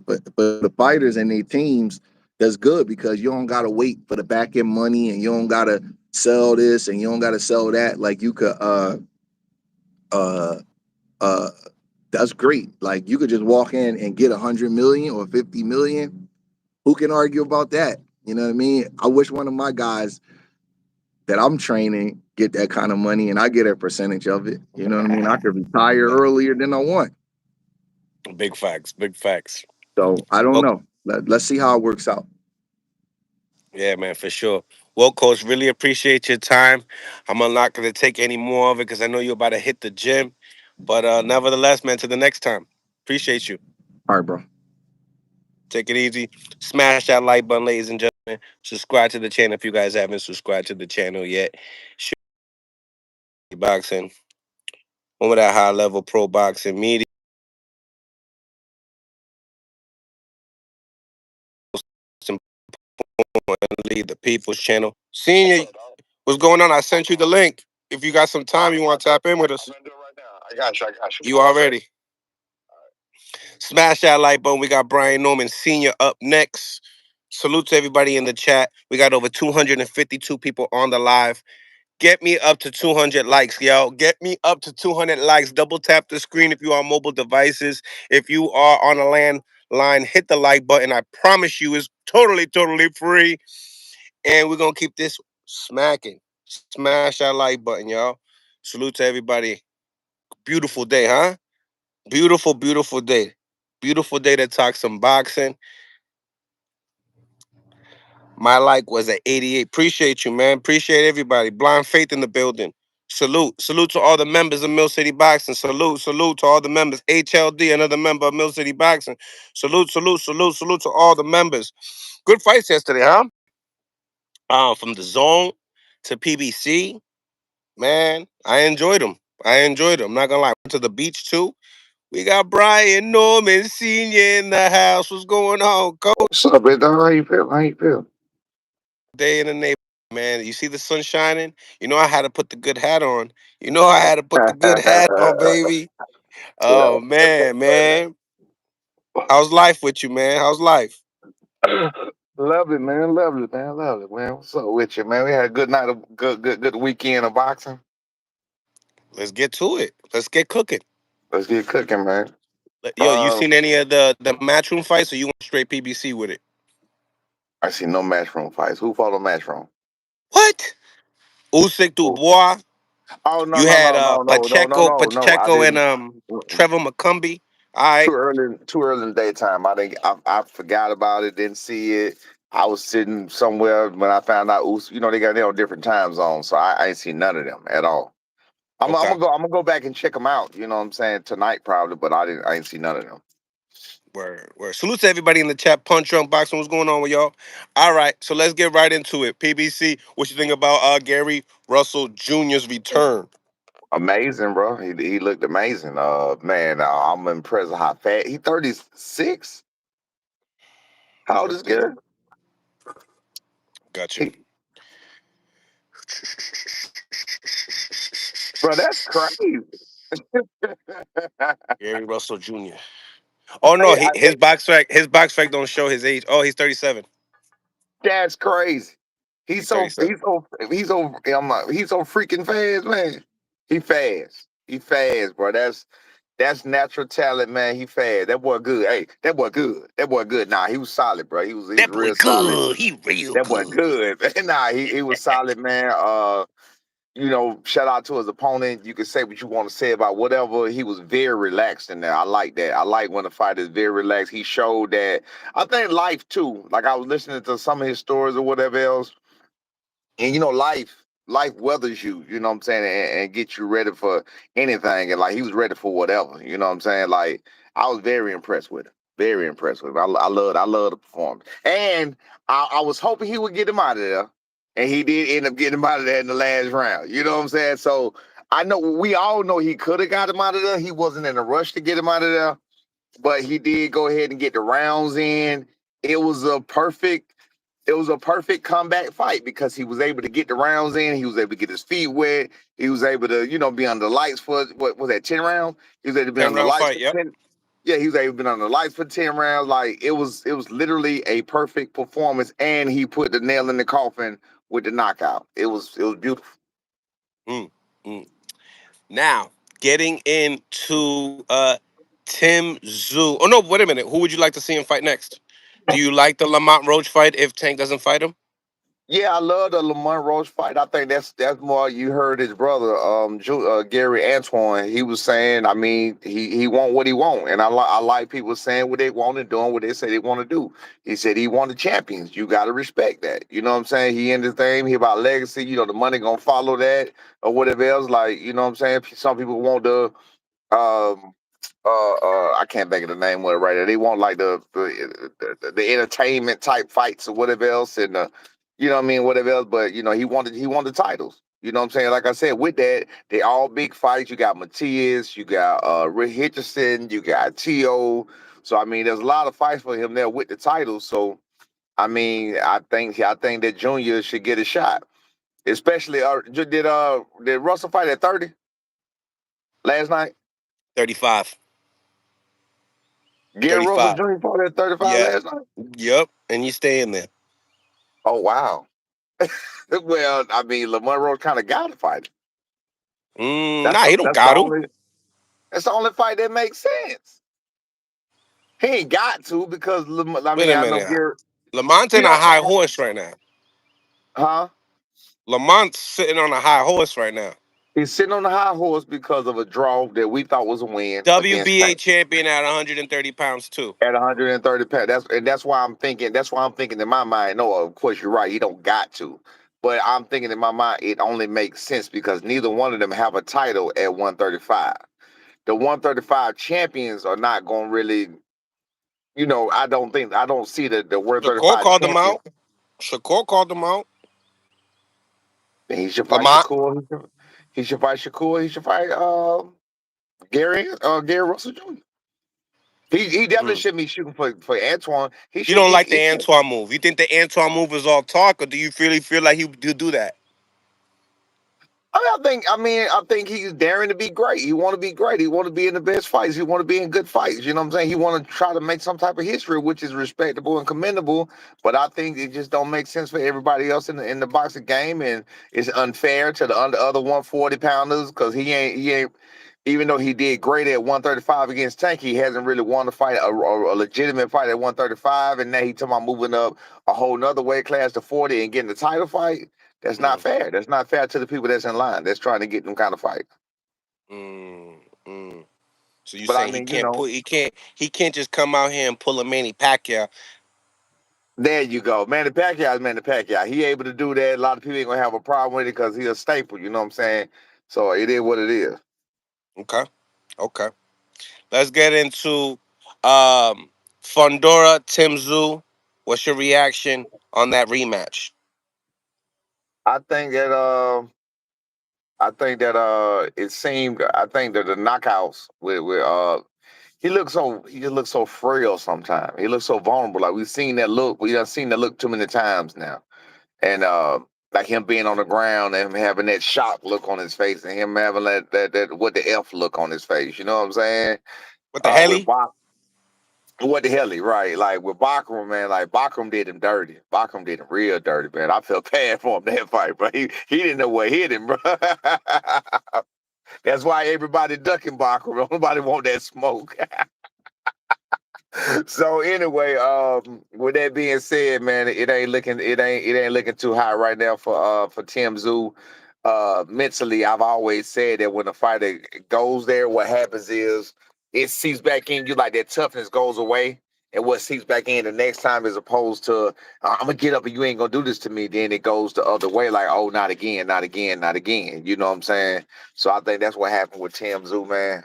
but the fighters and their teams, that's good because you don't gotta wait for the back end money and you don't gotta sell this and you don't gotta sell that. Like you could uh uh that's great. Like you could just walk in and get 100 million or 50 million. Who can argue about that? You know what I mean? I wish one of my guys that I'm training get that kind of money and I get a percentage of it. You know what I mean? I could retire earlier than I want. Big facts. Big facts. So I don't Well, know. Let's see how it works out. yeah, man, for sure. Well, coach, really appreciate your time. I'm not gonna take any more of it because I know you're about to hit the gym. But nevertheless, man, to the next time. Appreciate you. All right, bro. Take it easy. Smash that like button, ladies and gentlemen. Subscribe to the channel if you guys haven't subscribed to the channel yet. Shoot boxing. One of that high level pro boxing media. Lead the People's Channel. Senior, what's going on? I sent you the link. If you got some time, you want to tap in with us. I'm gonna do it right now. I got you. I got you. You already. Smash that like button. We got Brian Norman Sr. up next. Salute to everybody in the chat. We got over 252 people on the live. Get me up to 200 likes, yo. Get me up to 200 likes. Double tap the screen if you are on mobile devices. If you are on a landline, hit the like button. I promise you it's totally free. And we're going to keep this smacking. Smash that like button, y'all. Salute to everybody. Beautiful day, huh? Beautiful day. Beautiful day to talk some boxing. My like was at 88. Appreciate you, man. Appreciate everybody. Blind Faith in the building. Salute. Salute to all the members of Mill City Boxing. Salute to all the members. HLD, another member of Mill City Boxing. Salute to all the members. Good fights yesterday, huh? From the zone to PBC. Man, I enjoyed them. I enjoyed them. Not gonna lie. Went to the beach too. We got Brian Norman Sr. in the house. What's going on, Coach? What's up, big dog? How you feel? How you feel? Day in the neighborhood, man. You see the sun shining? You know I had to put the good hat on. You know I had to put the good hat on, baby. Yeah. Oh man. How's life with you, man? How's life? Love it, man. Love it, man. Love it, man. What's up with you, man? We had a good night of good weekend of boxing. Let's get to it. Let's get cooking. Let's get cooking, man. Yo, you seen any of the matchroom fights, or you went straight PBC with it? I see no matchroom fights. Who fought on matchroom? What? Usyk Who? Dubois. Oh no You no had no no no no no no! I Pacheco and didn't. Trevor McCumbee. All right. Too early in the daytime. I didn't. I forgot about it. Didn't see it. I was sitting somewhere when I found out. They on different time zones, so I ain't seen none of them at all. I'm Okay. gonna go. I'm gonna go back and check them out. You know what I'm saying tonight probably, but I didn't. I ain't see none of them. Word. Salute to everybody in the chat. Punch Drunk Boxing. What's going on with y'all? All right, so let's get right into it. PBC, what you think about Gary Russell Jr.'s return? Amazing, bro. He looked amazing. Man, I'm impressed how fast he 36. How old is Gary? Got you. He, bro, that's crazy. Gary Russell Jr. Oh no, I his box fact don't show his age. Oh, he's 37. That's crazy. He's 37. He's so freaking fast, man. He fast. He fast, bro. That's natural talent, man. He fast. That boy good. Hey, that boy good. That boy good. Nah, he was solid, bro. He was That boy real solid. good. He real That boy good. good. Nah, he was solid, man. Shout out to his opponent. You can say what you want to say about whatever. He was very relaxed in there. I like that. I like when the fighter is very relaxed. He showed that. I think life too. Like I was listening to some of his stories or whatever else, and life. life weathers you, you know what I'm saying, and get you ready for anything. And like he was ready for whatever, you know what I'm saying? Like I was very impressed with him. Very impressed with him. I love the performance. And I was hoping he would get him out of there. And he did end up getting him out of there in the last round. You know what I'm saying? So I know we all know he could have got him out of there. He wasn't in a rush to get him out of there, but he did go ahead and get the rounds in. It was a perfect comeback fight because he was able to get the rounds in. He was able to get his feet wet. He was able to, be under the lights for what was that 10 rounds? He was able to be 10 under the round lights fight. for Yep. 10. Yeah, he was able to be under the lights for 10 rounds. Like it was literally a perfect performance, and he put the nail in the coffin with the knockout. It was beautiful. Mm, mm. Now, getting into Tim Zoo. Oh no, wait a minute. Who would you like to see him fight next? Do you like the Lamont Roach fight if Tank doesn't fight him? Yeah, I love the Lamont Roach fight. I think that's more. You heard his brother, Gary Antoine. He was saying, I mean, he want what he want, and I like people saying what they want and doing what they say they want to do. He said he wanted champions. You got to respect that. You know what I'm saying? He in the thing. He about legacy. The money gonna follow that or whatever else. Like what I'm saying. Some people want the um I can't think of the name of it right there. They want like the entertainment type fights or whatever else, and what I mean, whatever else. But he wanted titles. You know what I'm saying? Like I said, with that, they all big fights. You got Matias, you got Rick Hitcherson, you got Tszyu. So I mean, there's a lot of fights for him there with the titles. So I mean, I think that Junior should get a shot. Especially did Russell fight at 30 last night? 35. Gary Russell 35. Jr. fought at 35 Yeah. last night. Yep. And you stay in there. Oh wow. Well, I mean, Lamont Roach kind of got to fight him. That's Nah, the he don't that's the got to. only that's the only fight that makes sense. He ain't got to because I Wait mean a I know minute. Gary. Lamont's You in a know, high horse right now. huh? Lamont's sitting on a high horse right now. He's sitting on the high horse because of a draw that we thought was a win against WBA Tank champion at 130 pounds too. at 130 pounds. That's why I'm thinking. That's why I'm thinking in my mind. No, of course you're right. He don't got to, but I'm thinking in my mind it only makes sense because neither one of them have a title at 135. The 135 champions are not going to really, I don't see the Shakur 135 called him champion. out. Shakur called him out. Then he should fight Lamont, Shakur. He should fight Shakur. He should fight Gary Russell Jr. He definitely mm. should be shooting for Antoine. He You should don't he, like he the should Antoine move. You think the Antoine move is all talk, or do you really feel like he do that? I think he's daring to be great. He want to be great. He want to be in the best fights. He want to be in good fights. You know what I'm saying? He want to try to make some type of history, which is respectable and commendable. But I think it just don't make sense for everybody else in the boxing game, and it's unfair to the other 140 pounders because he ain't. Even though he did great at 135 against Tank, he hasn't really won a fight, a legitimate fight at 135, and now he talking about moving up a whole nother weight class to 40 and getting the title fight. That's not Mm, fair. That's not fair to the people that's in line that's trying to get them kind of fight. mm, mm. So you But I saying he mean, can't put he can't just come out here and pull a Manny Pacquiao? there you go. Manny Pacquiao is Manny Pacquiao. He able to do that. A lot of people ain't gonna have a problem with it because he's a staple. You know what I'm saying? So it is what it is. Okay, okay. Let's get into Fundora Tim Zoo. What's your reaction on that rematch? I think that it seemed. I think that the knockouts with he looks so frail sometimes. He looks so vulnerable. Like we've seen that look. We done seen that look too many times now. And like him being on the ground and him having that shock look on his face and him having that what the F look on his face. You know what I'm saying? What the hell? With Bach, what the hell he right? Like with Bachram, man, like Bachram did him dirty. Bachram did him real dirty, man. I felt bad for him that fight, but he didn't know what hit him, bro. That's why everybody ducking Bachram. Nobody want that smoke. So anyway, with that being said, man, it ain't looking too high right now for Tim Zoo. Mentally, I've always said that when a fighter goes there, what happens is it seeps back in you like that toughness goes away. and what seeps back in the next time, as opposed to I'm gonna get up and you ain't gonna do this to me. Then it goes the other way, like, oh, not again, not again, not again. You know what I'm saying? So I think that's what happened with Tim Zoo, man.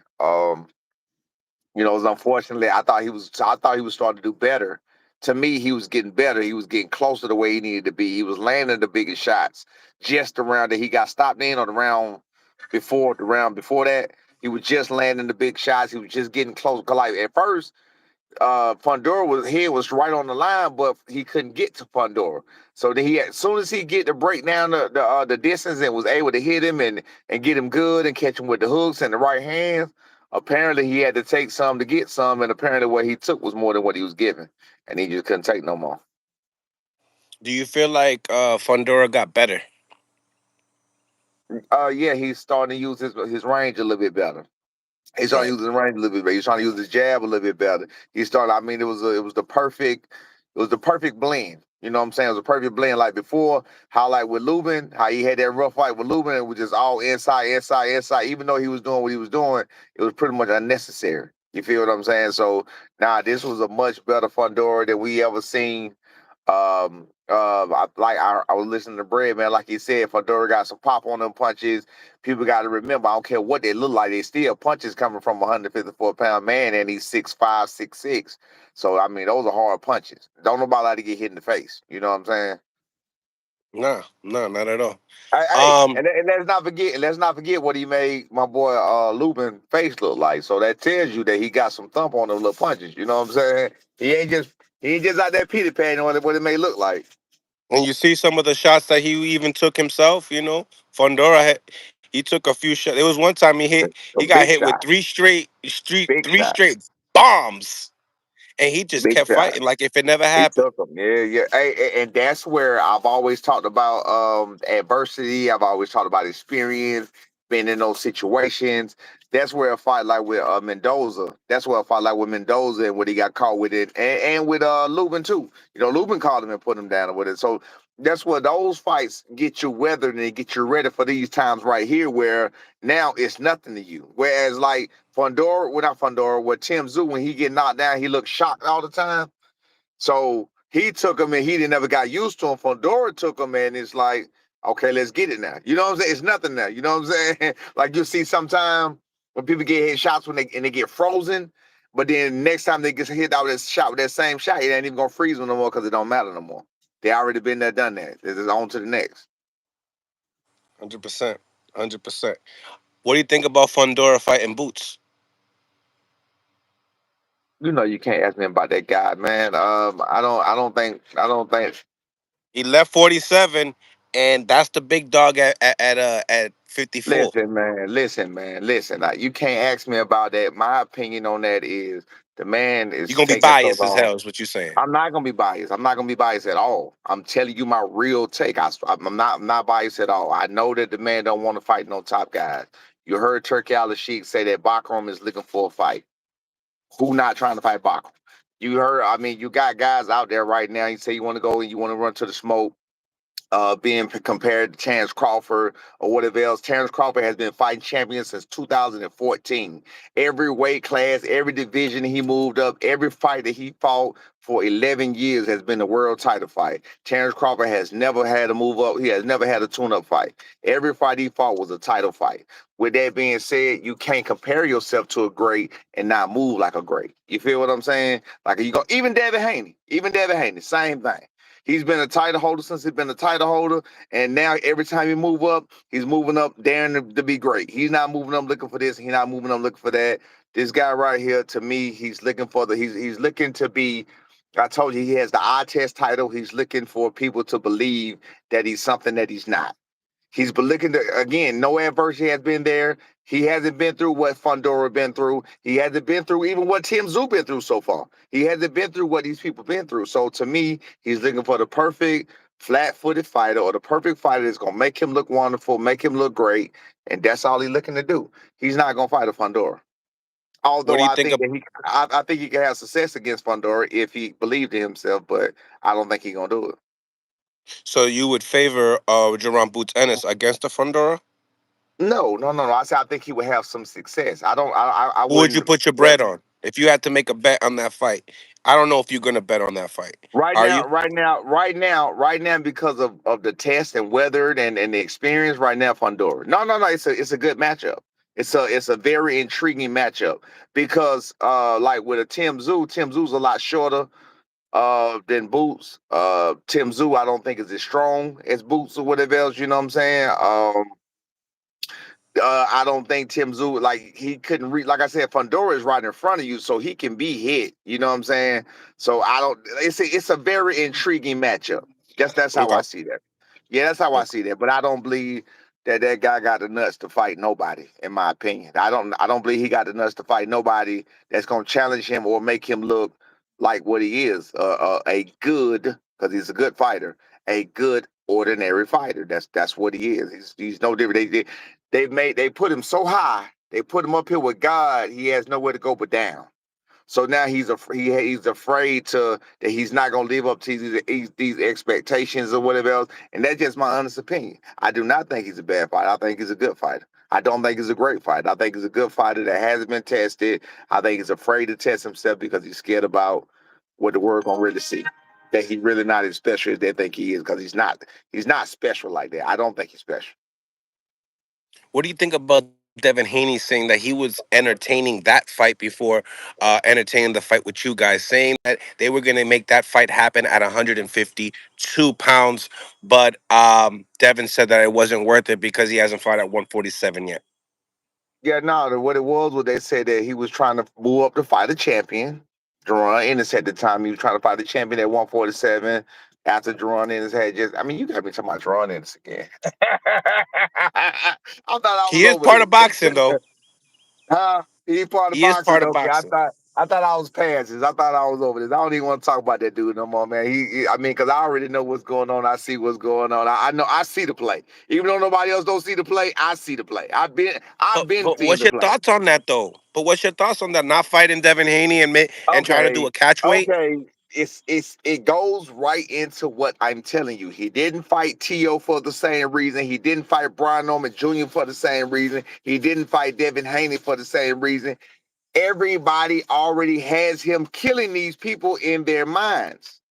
It's unfortunately, I thought he was starting to do better. To me, he was getting better. He was getting closer to where he needed to be. He was landing the biggest shots. Just around that he got stopped in, or the round before that, he was just landing the big shots. He was just getting close. 'Cause like at first, Fundora was right on the line, but he couldn't get to Fundora. So then as soon as he get to break down the distance and was able to hit him and get him good and catch him with the hooks and the right hands, apparently he had to take some to get some, and apparently what he took was more than what he was given, and he just couldn't take no more. Do you feel like Fundora got better? Yeah, he's starting to use his range a little bit better. He's trying to Right. use his range a little bit better. He's trying to use his jab a little bit better. He started. I mean, it was the perfect blend. You know what I'm saying? It was a perfect blend. Like before, how like with Lubin, how he had that rough fight with Lubin, it was just all inside, inside, inside. Even though he was doing what he was doing, it was pretty much unnecessary. You feel what I'm saying? So now this was a much better Fundora than we ever seen. I was listening to Breadman, like he said, Fundora got some pop on them punches. People got to remember, I don't care what they look like, they still punches coming from a 154-pound man, and he's 6'5", 6'6". So I mean, those are hard punches. Don't nobody like to get hit in the face. You know what I'm saying? Nah, nah, not at all. Hey, Um, and let's not forget what he made my boy Lubin face look like. So that tells you that he got some thump on them little punches. You know what I'm saying? He ain't just out there pity patting on what it may look like. and you see some of the shots that he even took himself. Fundora he took a few shots. There was one time he A got big hit with shot, big three shot. straight bombs, and he just Big kept shot. fighting like if it never He happened. took them. Yeah, yeah. And that's where I've always talked about adversity. I've always talked about experience, being in those situations. That's where a fight like with Mendoza. That's where a fight like with Mendoza and what he got caught with it, and with Lubin too. Lubin called him and put him down with it. So that's where those fights get you weathered and they get you ready for these times right here, where now it's nothing to you. Whereas like Fundora, well not Fundora, with Tim Tszyu, when he get knocked down, he looks shocked all the time. So he took him and he didn't never got used to him. Fundora took him and it's like, okay, let's get it now. You know what I'm saying? It's nothing now. You know what I'm saying? Like you see sometimes when people get hit shots when they get frozen, but then next time they get hit out with that shot with that same shot, it ain't even gonna freeze them no more because it don't matter no more. They already been there, done that. It's just on to the next. 100%, 100%. What do you think about Fundora fighting Boots? You can't ask me about that guy, man. I don't think. He left 47, and that's the big dog at 54. Listen. You can't ask me about that. My opinion on that is the man You're is gonna be taking so biased as long. hell, is what you're saying. I'm not gonna be biased. I'm not gonna be biased at all. I'm telling you my real take. I'm not biased at all. I know that the man don't want to fight no top guys. You heard Turkey Al Sheikh say that Bakram is looking for a fight. Who not trying to fight Bakram? You heard. I mean, you got guys out there right now. You say you want to go and you want to run to the smoke, being compared to Terrence Crawford or whatever else. Terrence Crawford has been fighting champions since 2014. Every weight class, every division he moved up, every fight that he fought for 11 years has been a world title fight. Terrence Crawford has never had a move up. He has never had a tune-up fight. Every fight he fought was a title fight. With that being said, you can't compare yourself to a great and not move like a great. You feel what I'm saying? Like you go, even Devin Haney, same thing. He's been a title holder since he's been a title holder, and now every time he move up, he's moving up daring to be great. He's not moving up looking for this. He's not moving up looking for that. This guy right here, to me, he's looking for he's looking to be. I told you he has the eye test title. He's looking for people to believe that he's something that he's not. He's been looking to, again, no adversity has been there. He hasn't been through what Fundora been through. He hasn't been through even what Tim Tszyu been through so far. He hasn't been through what these people been through. So to me, he's looking for the perfect flat-footed fighter or the perfect fighter that's gonna make him look wonderful, make him look great, and that's all he's looking to do. He's not gonna fight a Fundora. What Although do you I think think of? that I think he can have success against Fundora if he believed in himself, but I don't think he's gonna do it. So you would favor Jaron Boots Ennis against the Fundora? No. I said I think he would have some success. I don't. I Who would you wouldn't. put your bread on if you had to make a bet on that fight? I don't know if you're gonna bet on that fight. Right Are now, you? because of the test and weather and the experience. Right now, Fundora. No. It's a good matchup. It's a very intriguing matchup because like with a Tim Zoo's a lot shorter than Boots. Tim Zoo I don't think is as strong as Boots or whatever else. You know what I'm saying? I don't think Tim Zoo like he couldn't read. Like I said, Fundora is right in front of you, so he can be hit. You know what I'm saying? So I don't. It's a very intriguing matchup. That's how Okay. I see that. Yeah, that's how I Okay. see that. But I don't believe that guy got the nuts to fight nobody. In my opinion, I don't believe he got the nuts to fight nobody that's gonna challenge him or make him look like what he is. A good because he's a good fighter. A good ordinary fighter. That's what he is. He's no different. They put him so high. They put him up here with God. He has nowhere to go but down. So now he's afraid that he's not gonna live up to these expectations or whatever else. And that's just my honest opinion. I do not think he's a bad fighter. I think he's a good fighter. I don't think he's a great fighter. I think he's a good fighter that hasn't been tested. I think he's afraid to test himself because he's scared about what the world gonna really see. That he's really not as special as they think he is because he's not. He's not special like that. I don't think he's special. What do you think about Devin Haney saying that he was entertaining that fight before entertaining the fight with you guys, saying that they were going to make that fight happen at 152 pounds, but Devin said that it wasn't worth it because he hasn't fought at 147 yet. Yeah, no, what it was they said that he was trying to move up to fight a champion. Jaron Ennis at the time, he was trying to fight the champion at 147 after Jaron Ennis had just, I mean, you got me talking about Jaron Ennis again. I thought I was He is over part of boxing, this. though. Huh? He part of He is boxing. part of Okay, boxing. I thought I was past this. I thought I was over this. I don't even want to talk about that dude no more, man. I mean, because I already know what's going on. I see what's going on. I know I see the play. Even though nobody else don't see the play, I see the play. I've been But seeing what's the your play. thoughts on that, though? But what's your thoughts on that? Not fighting Devin Haney and trying to do Okay, a catch weight? okay. It goes right into what I'm telling you. He didn't fight Tszyu for the same reason. He didn't fight Brian Norman Jr. for the same reason. He didn't fight Devin Haney for the same reason. Everybody already has him killing these people in their minds.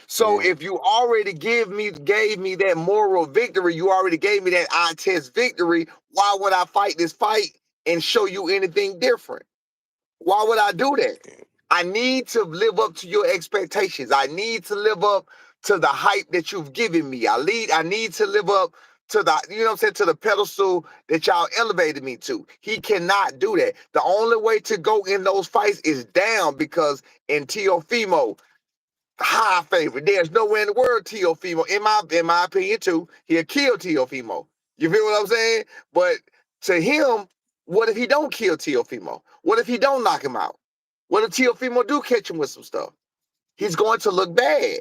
So Mm. if you already gave me that moral victory, you already gave me that eye test victory. Why would I fight this fight and show you anything different? Why would I do that? I need to live up to your expectations. I need to live up to the hype that you've given me. I need to live up to the, you know what I'm saying, to the pedestal that y'all elevated me to. He cannot do that. The only way to go in those fights is down because in Teofimo, high favorite. There's nowhere in the world Teofimo, in my opinion, too. He'll kill Teofimo. You feel what I'm saying? But to him, what if he don't kill Teofimo? What if he don't knock him out? What if Teofimo do catch him with some stuff? He's going to look bad.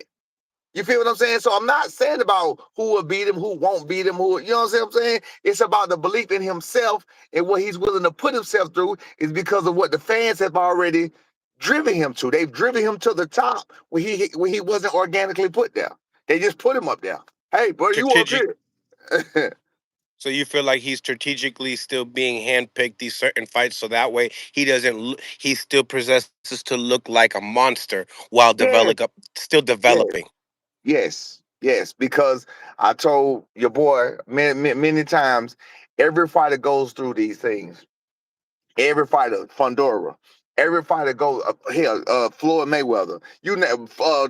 You feel what I'm saying? So I'm not saying about who will beat him, who won't beat him, who, you know what I'm saying? It's about the belief in himself and what he's willing to put himself through is because of what the fans have already driven him to. They've driven him to the top when he wasn't organically put there. They just put him up there. Hey, bro, you up Strategic. here. So you feel like he's strategically still being handpicked these certain fights, so that way he doesn't. He still possesses to look like a monster while Yes, still yes, developing. yes. Because I told your boy many times, every fighter goes through these things. Every fighter, Fundora. Every fighter goes, Floyd Mayweather,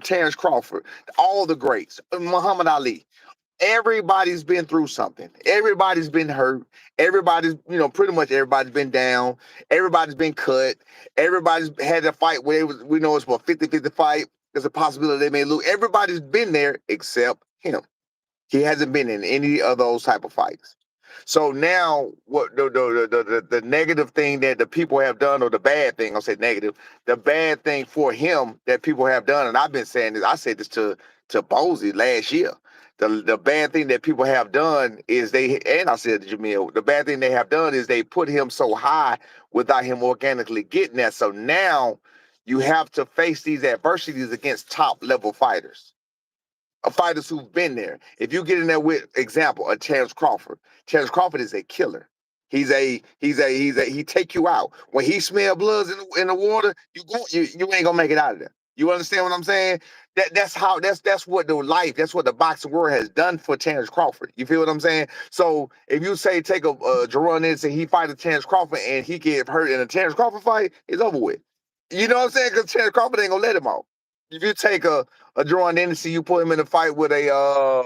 Terrence Crawford, all the greats, Muhammad Ali. Everybody's been through something. Everybody's been hurt. Pretty much everybody's been down. Everybody's been cut. Everybody's had a fight where we know it's a 50-50 fight. There's a possibility they may lose. Everybody's been there except him. He hasn't been in any of those type of fights. So now, what the negative thing that the people have done, or the bad thing, I'll say negative, the bad thing for him that people have done, and I've been saying this, I said this to Bozy last year. The bad thing that people have done is and I said to Jamil, the bad thing they have done is they put him so high without him organically getting that. So now you have to face these adversities against top level fighters fighters who've been there. If you get in there with example, a Terrence Crawford. Terrence Crawford is a killer. He take you out. When he smell bloods in the water, you ain't gonna make it out of there. You understand what I'm saying? That's what the boxing world has done for Terrence Crawford. You feel what I'm saying? So if you say take a Jaron Ennis and he fight a Terrence Crawford and he get hurt in a Terrence Crawford fight, it's over with. You know what I'm saying? Because Terrence Crawford ain't gonna let him out. If you take a Jaron Ennis and you put him in a fight with a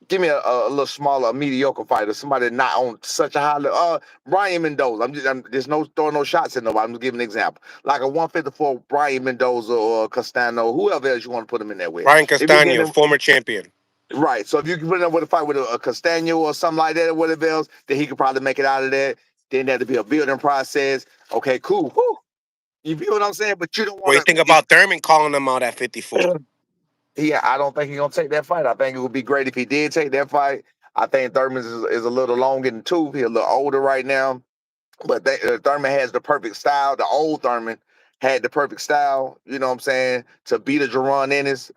give me a little smaller, a mediocre fighter, somebody not on such a high level. Brian Mendoza. I'm there's no throwing no shots in nobody. I'm just giving an example. Like a 154 Brian Mendoza or Castano, whoever else you want to put him in there with. Brian If you get Castano, him former champion. right, so if you can put him with a fight with a Castano or something like that or whatever else, then he could probably make it out of that. Then there'd be a building process. Okay, cool. Whew. You feel what I'm saying? But you don't What do want you think about Thurman calling him out at 54? to. Yeah, I don't think he's gonna take that fight. I think it would be great if he did take that fight. I think Thurman is a little long in the tooth. He's a little older right now. But Thurman has the perfect style. The old Thurman had the perfect style, you know what I'm saying, to beat a Jaron Ennis.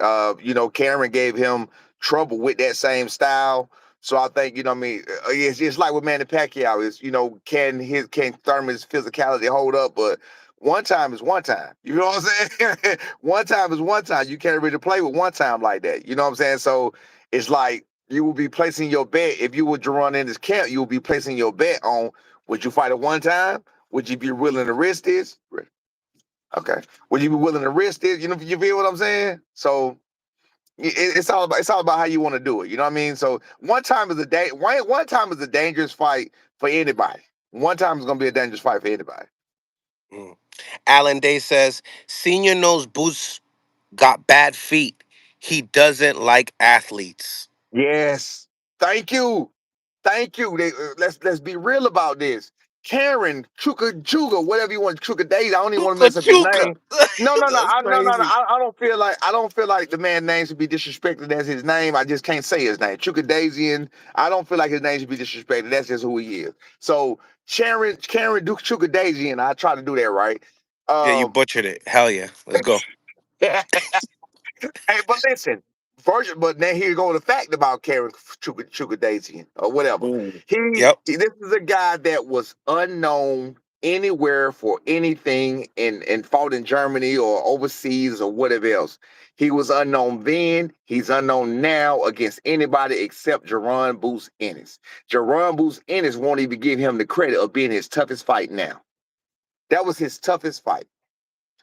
Cameron gave him trouble with that same style. So I think, it's like with Manny Pacquiao is, can Thurman's physicality hold up? But one time is one time. You know what I'm saying? One time is one time. You can't really play with one time like that. You know what I'm saying? So it's like you will be placing your bet. If you were Jaron Ennis camp, you will be placing your bet on would you fight at one time? Would you be willing to risk this? Okay. Would you be willing to risk this? You feel what I'm saying? So it's all about how you want to do it. You know what I mean? So one time is one time is a dangerous fight for anybody. One time is gonna be a dangerous fight for anybody. Mm. Alan Day says, Senior knows Boots got bad feet. He doesn't like athletes. Yes. Thank you. Thank you. Let's be real about this. Karen, Chuka, whatever you want, Chuka Days. I don't even want to Chuka mess up his Chuka. name. No, no, no, That's no. crazy. I don't feel like the man's name should be disrespected as his name. I just can't say his name. Chuka Daisian. I don't feel like his name should be disrespected. That's just who he is. So Karen Duke Chuka Daisian. I try to do that right. Yeah, you Um, butchered it. Hell yeah. Let's go. Hey, but listen, but then here go the fact about Karen Chuka Daisy or whatever. Mm. Yep. This is a guy that was unknown anywhere for anything and fought in Germany or overseas or whatever else. He was unknown then. He's unknown now against anybody except Jaron Boots Ennis. Jaron Boots Ennis won't even give him the credit of being his toughest fight now. That was his toughest fight.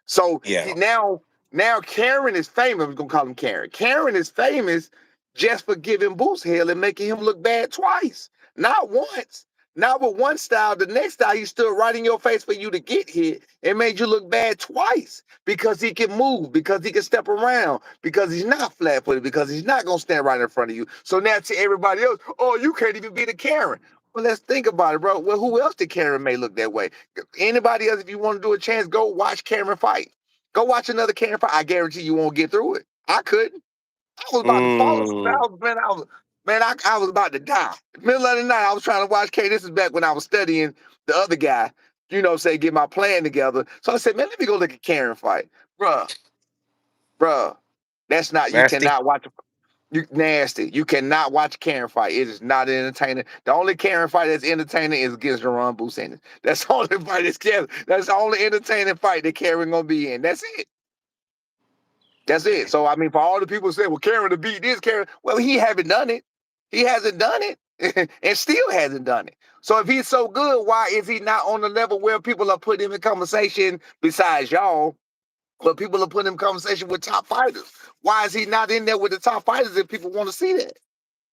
So Yeah. now Karen is famous. We're gonna call him Karen. Karen is famous just for giving Boots hell and making him look bad twice. Not once. Not with one style. The next style he stood right in your face for you to get hit and made you look bad twice because he can move, because he can step around, because he's not flat-footed, because he's not gonna stand right in front of you. So now to everybody else, oh, you can't even beat a Karen. Well, let's think about it, bro. Well, who else did Karen may look that way? Anybody else, if you want to do a chance, go watch Cameron fight. Go watch another Cameron fight. I guarantee you won't get through it. I couldn't. I was about to fall asleep. Mm. I was about to die. Middle of the night, I was trying to watch K. This is back when I was studying the other guy, get my plan together. So I said, man, let me go look at Karen fight. Bruh, bruh, you Nasty. cannot watch you nasty. You cannot watch a Karen fight. It is not entertaining. The only Karen fight that's entertaining is against Jaron Buchanan. That's the only fight that's the only entertaining fight that Karen gonna be in. That's it. That's it. So I mean, for all the people saying, "Well, Karen to beat this Karen," well, he haven't done it. He hasn't done it, and still hasn't done it. So if he's so good, why is he not on the level where people are putting him in conversation besides y'all? But people are putting him in conversation with top fighters. Why is he not in there with the top fighters if people want to see that?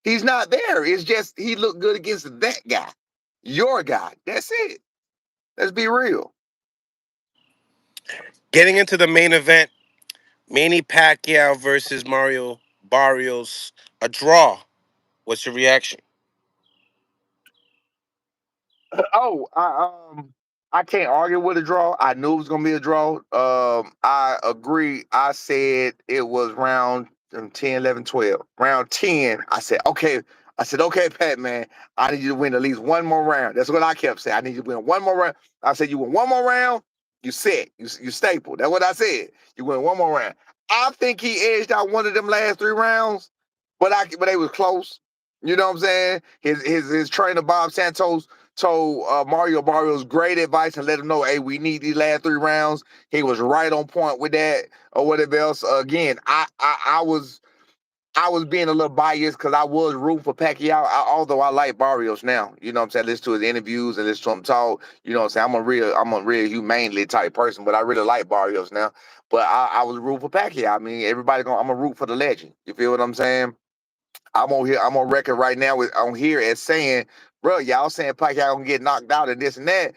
He's not there. It's just he looked good against that guy, your guy. That's it. Let's be real. Getting into the main event, Manny Pacquiao versus Mario Barrios. A draw. What's your reaction? I can't argue with a draw. I knew it was gonna be a draw. I agree. I said it was round 10, 11, 12. Round 10, I said, okay. I said, okay, Pat, man, I need you to win at least one more round. That's what I kept saying. I need you to win one more round. I said, you win one more round, you set. You staple. That's what I said. You win one more round. I think he edged out one of them last 3 rounds, but they was close. You know what I'm saying? His trainer Bob Santos told Mario Barrios great advice and let him know, hey, we need these last 3 rounds. He was right on point with that or whatever else. Again, I was being a little biased because I was rooting for Pacquiao, although I like Barrios now. You know what I'm saying? Listen to his interviews and listen to him talk. You know what I'm saying? I'm a real humanely type person, but I really like Barrios now. But I was rooting for Pacquiao. I mean, I'm a root for the legend. You feel what I'm saying? I'm on record right now on here as saying, bro, y'all saying Pacquiao gonna get knocked out and this and that.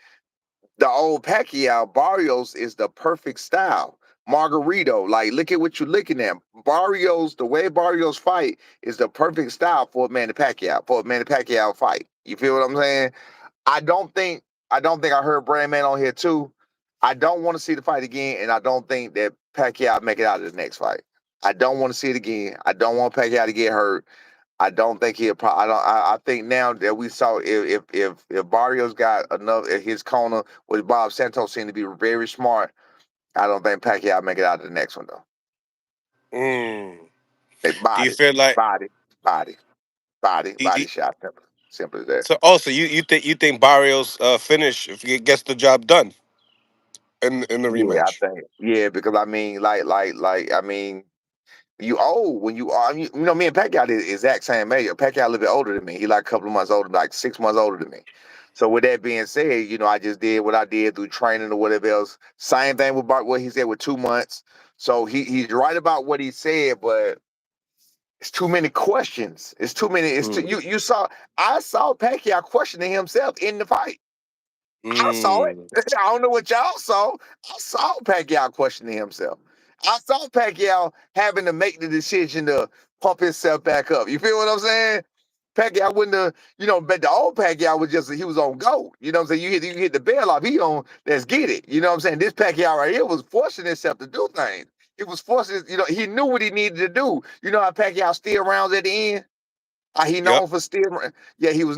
The old Pacquiao, Barrios is the perfect style. Margarito, like look at what you're looking at. Barrios, the way Barrios fight is the perfect style for a Manny Pacquiao fight. You feel what I'm saying? I don't think I heard Breadman on here too. I don't want to see the fight again, and I don't think that Pacquiao make it out of the next fight. I don't want to see it again. I don't want Pacquiao to get hurt. I don't think he'll. I don't. I think now that we saw if Barrios got enough at his corner with Bob Santos seemed to be very smart. I don't think Pacquiao make it out of the next one though. Mm. They Do you body, feel like body, body, do you- body shot. Simple as that. so? Also, you think Barrios finish if he gets the job done in the Yeah, I rematch? think. Yeah, because I mean, I mean, you old when you are. You know, me and Pacquiao the exact same age. Pacquiao a little bit older than me. He like a couple of months older, like 6 months older than me. So with that being said, you know, I just did what I did through training or whatever else. Same thing with Bart, what he said with 2 months. So he's right about what he said, but it's too many questions. It's too many. It's too, Mm. you saw. I saw Pacquiao questioning himself in the fight. I saw it. Mm. I don't know what y'all saw. I saw Pacquiao questioning himself. I saw Pacquiao having to make the decision to pump himself back up. You feel what I'm saying? Pacquiao wouldn't have, but the old Pacquiao was just he was on go. You know what I'm saying? You hit the bell off. He on let's get it. You know what I'm saying? This Pacquiao right here was forcing himself to do things. He was forcing, he knew what he needed to do. You know how Pacquiao still rounds at the end? He Yep. known for still. Yeah, he was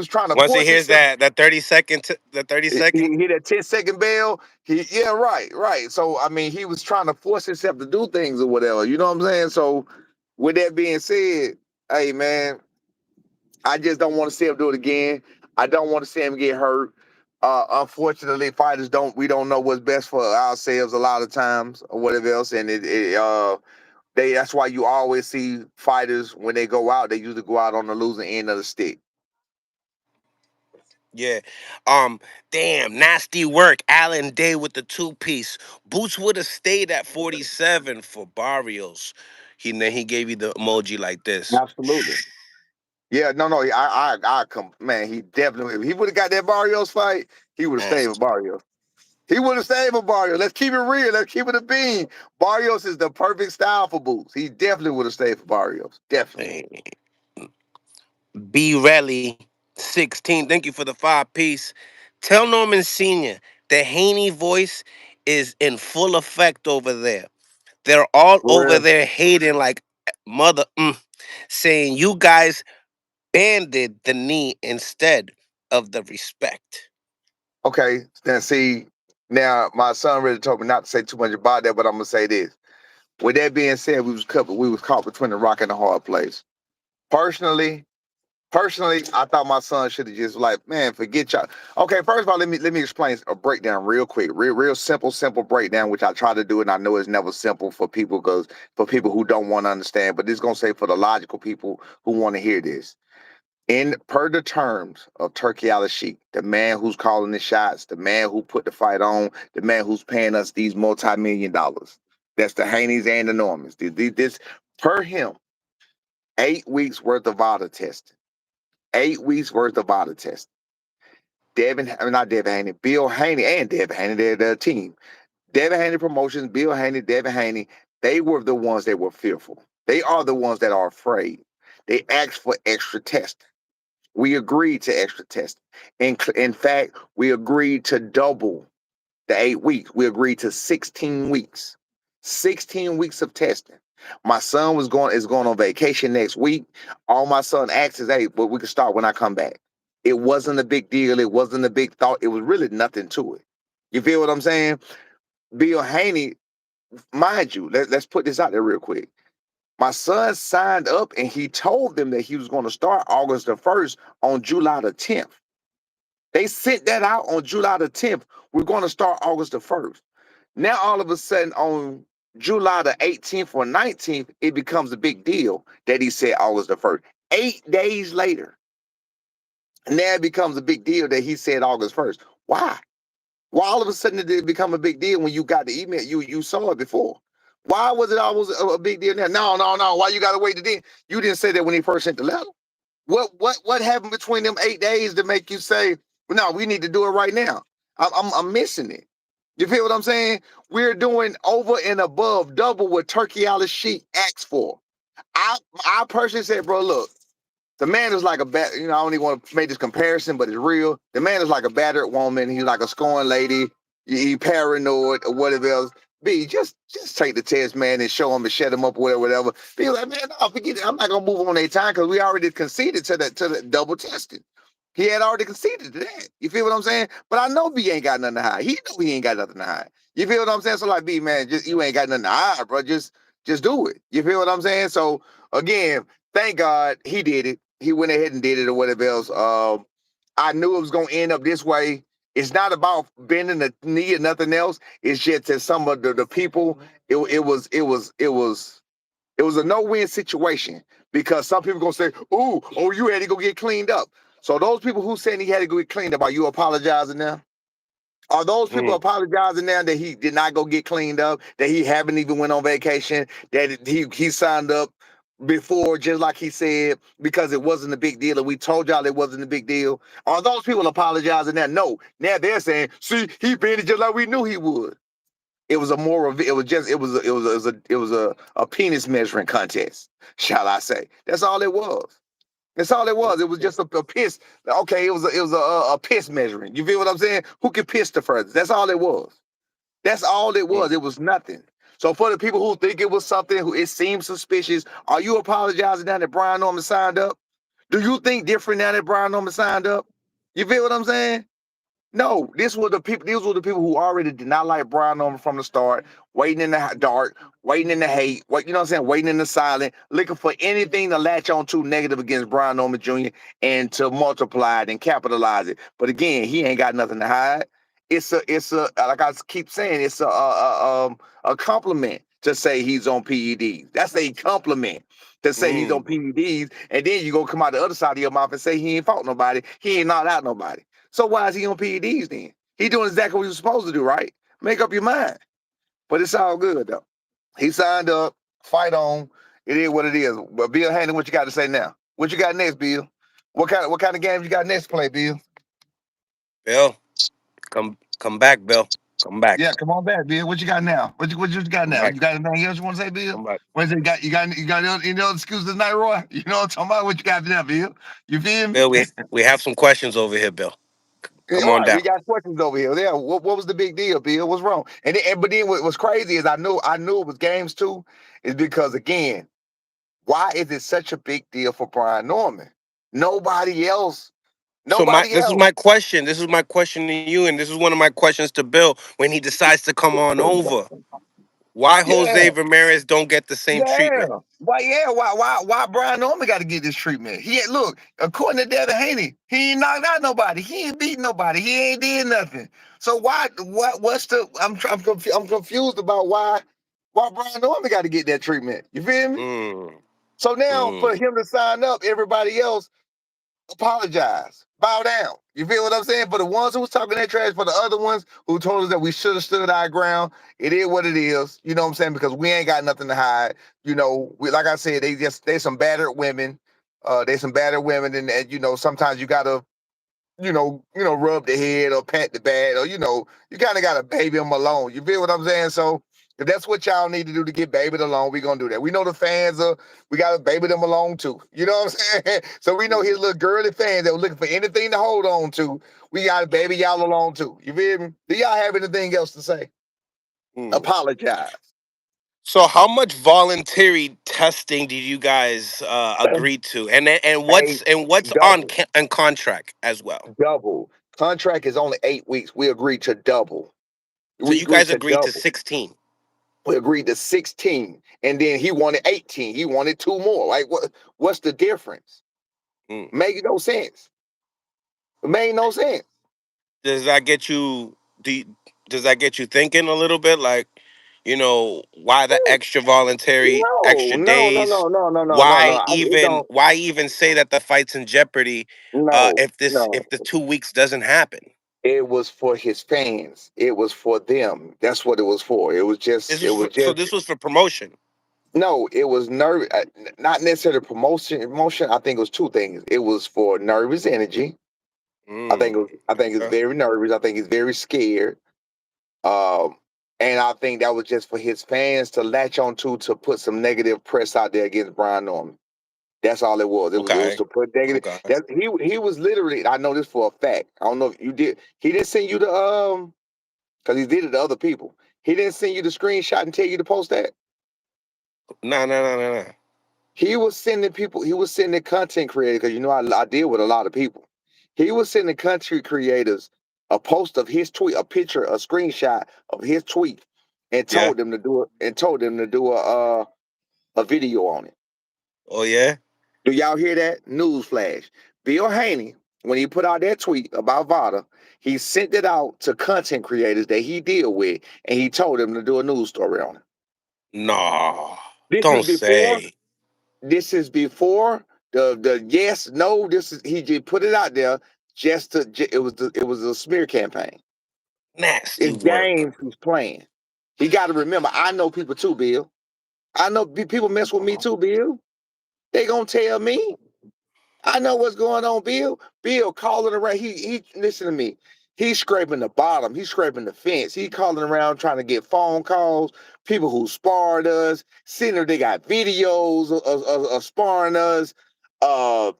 trying to Once he force hears himself. that 30 second the He 30 second. hit that 10-second bell. Yeah, right. So I mean, he was trying to force himself to do things or whatever. You know what I'm saying? So with that being said, hey man, I just don't want to see him do it again. I don't want to see him get hurt. Unfortunately, fighters don't know what's best for ourselves a lot of times or whatever else, and that's why you always see fighters when they go out, they usually go out on the losing end of the stick. Yeah. Damn, nasty work. Allen Day with the 2 piece. Boots would have stayed at 47 for Barrios. Then he gave you the emoji like this. Absolutely. Yeah, no, I come, man. He definitely, if he would have got that Barrios fight, he would have stayed with Nasty. Barrios. He would have stayed with Barrios. Let's keep it real. Let's keep it a bean. Barrios is the perfect style for Boots. He definitely would have stayed for Barrios. Definitely. Hey, B Relly 16. Thank you for the 5 piece. Tell Norman Sr. the Haney voice is in full effect over there. They're all over Where? there hating like mother, saying you guys banded the knee instead of the respect. Okay, then see, now my son really told me not to say too much about that, but I'm gonna say this. With that being said, we was caught between the rock and the hard place. Personally, I thought my son should have just like, man, forget y'all. Okay, first of all, let me explain a breakdown real quick, real simple breakdown, which I try to do, and I know it's never simple for people because for people who don't want to understand, but this is gonna say for the logical people who want to hear this. In per the terms of Turkey Al Sheik, the man who's calling the shots, the man who put the fight on, the man who's paying us these multi-million dollars. That's the Haneys and the Normans. This per him, 8 weeks worth of VADA testing. 8 weeks worth of VADA testing. Not Devin Haney, Bill Haney and Devin Haney, they're the team. Devin Haney Promotions, Bill Haney, Devin Haney, they were the ones that were fearful. They are the ones that are afraid. They asked for extra testing. We agreed to extra testing. In fact, we agreed to double the 8 weeks. We agreed to 16 weeks. 16 weeks of testing. My son is going on vacation next week. All my son asked is, hey, well, we can start when I come back. It wasn't a big deal. It wasn't a big thought. It was really nothing to it. You feel what I'm saying? Bill Haney, mind you, let's put this out there real quick. My son signed up and he told them that he was going to start August the 1st on July the 10th. They sent that out on July the 10th. We're going to start August the 1st. Now, all of a sudden, on July the 18th or 19th, it becomes a big deal that he said August the 1st. 8 days later, now it becomes a big deal that he said August 1st. Why? Why all of a sudden did it become a big deal when you got the email? You saw it before. Why was it always a big deal now? No. Why you got to wait to then? You didn't say that when he first sent the letter. What happened between them 8 days to make you say, well, no, we need to do it right now? I'm missing it. You feel what I'm saying? We're doing over and above double what Turkey Alice Sheik asked for. I personally said, bro, look, the man is like a bat. You know, I don't even want to make this comparison, but it's real. The man is like a battered woman. He's like a scorned lady. He paranoid or whatever else. B, just take the test, man, and show him and shut him up or whatever. Be like, man, no, forget it. I'm not gonna move on their time because we already conceded to the double testing. He had already conceded to that. You feel what I'm saying? But I know B ain't got nothing to hide. He know he ain't got nothing to hide. You feel what I'm saying? So like B, man, just you ain't got nothing to hide, bro. Just do it. You feel what I'm saying? So again, thank God he did it. He went ahead and did it or whatever else. I knew it was gonna end up this way. It's not about bending the knee or nothing else. It's just that some of the people, it was a no-win situation because some people gonna say, oh, you had to go get cleaned up. So those people who saying he had to go get cleaned up, are you apologizing now? Are those people apologizing now that he did not go get cleaned up, that he haven't even went on vacation, that he signed up before, just like he said, because it wasn't a big deal, and we told y'all it wasn't a big deal? Are those people apologizing now? No. Now they're saying, see, he been it just like we knew he would. It was a moral. It was a penis measuring contest, shall I say? That's all it was. That's all it was. It was just a piss. Okay, it was a piss measuring. You feel what I'm saying? Who could piss the furthest? That's all it was. That's all it was. It was nothing. So for the people who think it was something, who it seems suspicious, are you apologizing now that Brian Norman signed up? Do you think different now that Brian Norman signed up? You feel what I'm saying? No, these were the people. These were the people who already did not like Brian Norman from the start, waiting in the dark, waiting in the hate, you know what I'm saying, waiting in the silent, looking for anything to latch on to negative against Brian Norman Jr. and to multiply it and capitalize it. But again, he ain't got nothing to hide. It's a like I keep saying, it's a compliment to say he's on PEDs. That's a compliment to say he's on PEDs, and then you go come out the other side of your mouth and say he ain't fought nobody, he ain't knocked out nobody. So why is he on PEDs then? He doing exactly what he was supposed to do, right? Make up your mind. But it's all good though. He signed up, fight on. It is what it is. But Bill Haney, what you got to say now? What you got next, Bill? What kind of games you got next to play, Bill? Bill, come back, Bill. Come back. Yeah, come on back, Bill. What you got now? What you got Come now? back. You got anything else you want to say, Bill? Come back. What is it? You got any other excuses tonight, Roy? You know what I'm talking about? What you got now, Bill? You feel me? Bill, we have some questions over here, Bill. Come All on right, we down. got questions over here. Yeah, what was the big deal, Bill? What's wrong? But then what was crazy is I knew it was games too, is because again, why is it such a big deal for Brian Norman? Nobody else. So Nobody this is else. my question. This is my question to you, and this is one of my questions to Bill when he decides to come on over. Why Yeah, Jose Ramirez don't get the same yeah. treatment? Why Brian Norman got to get this treatment? Look, according to Devin Haney, he ain't knocked out nobody. He ain't beat nobody. He ain't did nothing. So what's the I'm confused about why Brian Norman got to get that treatment. You feel me? Mm, So now for mm. him to sign up, everybody else apologize, bow down. You feel what I'm saying? For the ones who was talking that trash, for the other ones who told us that we should have stood our ground, it is what it is. You know what I'm saying? Because we ain't got nothing to hide. You know, like I said, they some battered women. They some battered women, and you know sometimes you gotta rub the head or pat the back, or you kind of gotta baby them alone. You feel what I'm saying? So if that's what y'all need to do to get babied alone, we gonna do that. We know the fans we gotta baby them along too. You know what I'm saying? So we know his little girly fans that were looking for anything to hold on to. We gotta baby y'all along too. You feel me? Do y'all have anything else to say? Mm. Apologize. So, how much voluntary testing did you guys agree to, and Hey, what's on double, on contract as well? double. Contract is only 8 weeks. We agreed to double. So, We you agreed guys to agreed to double. 16. We agreed to 16, and then he wanted 18. He wanted two more. Like what's the difference? Mm. Make no sense. It made no sense. does that get you? Does that get you thinking a little bit? Like, why the extra voluntary, No, extra no, no, days? no, no, no, no, no, no. Why It even? don't. Why even say that the fight's in jeopardy? No, If no. the 2 weeks doesn't happen, It was for his fans. It was for them. That's what it was for. It was just. It was so just. this was for promotion. No, it was nerve. Not necessarily promotion. Emotion. I think it was two things. It was for nervous energy. I think. Mm, I think it's okay. very nervous. I think he's very scared. Um, and I think that was just for his fans to latch onto to put some negative press out there against Brian Norman. That's all it was. It was Okay. to put negative. Okay. That he was literally. I know this for a fact. I don't know if you did. He didn't send you the because he did it to other people. He didn't send you the screenshot and tell you to post that. No, no, no, no, no. He was sending people. He was sending content creators because I deal with a lot of people. He was sending content creators a post of his tweet, a picture, a screenshot of his tweet, and Yeah. told them to do it. And told them to do a video on it. Oh yeah. Do y'all hear that? Newsflash. Bill Haney, when he put out that tweet about Vada, he sent it out to content creators that he deal with, and he told them to do a news story on it. No. This is Don't before. say. This is before the yes no. This is he just put it out there just to. It was a smear campaign. Nasty It's work. games he's playing. He got to remember. I know people too, Bill. I know people mess with me too, Bill. They gonna tell me. I know what's going on, Bill. Bill calling around. He listen to me. He's scraping the bottom. He's scraping the fence. He calling around trying to get phone calls. People who sparred us. Seeing if they got videos of sparring us. Uh,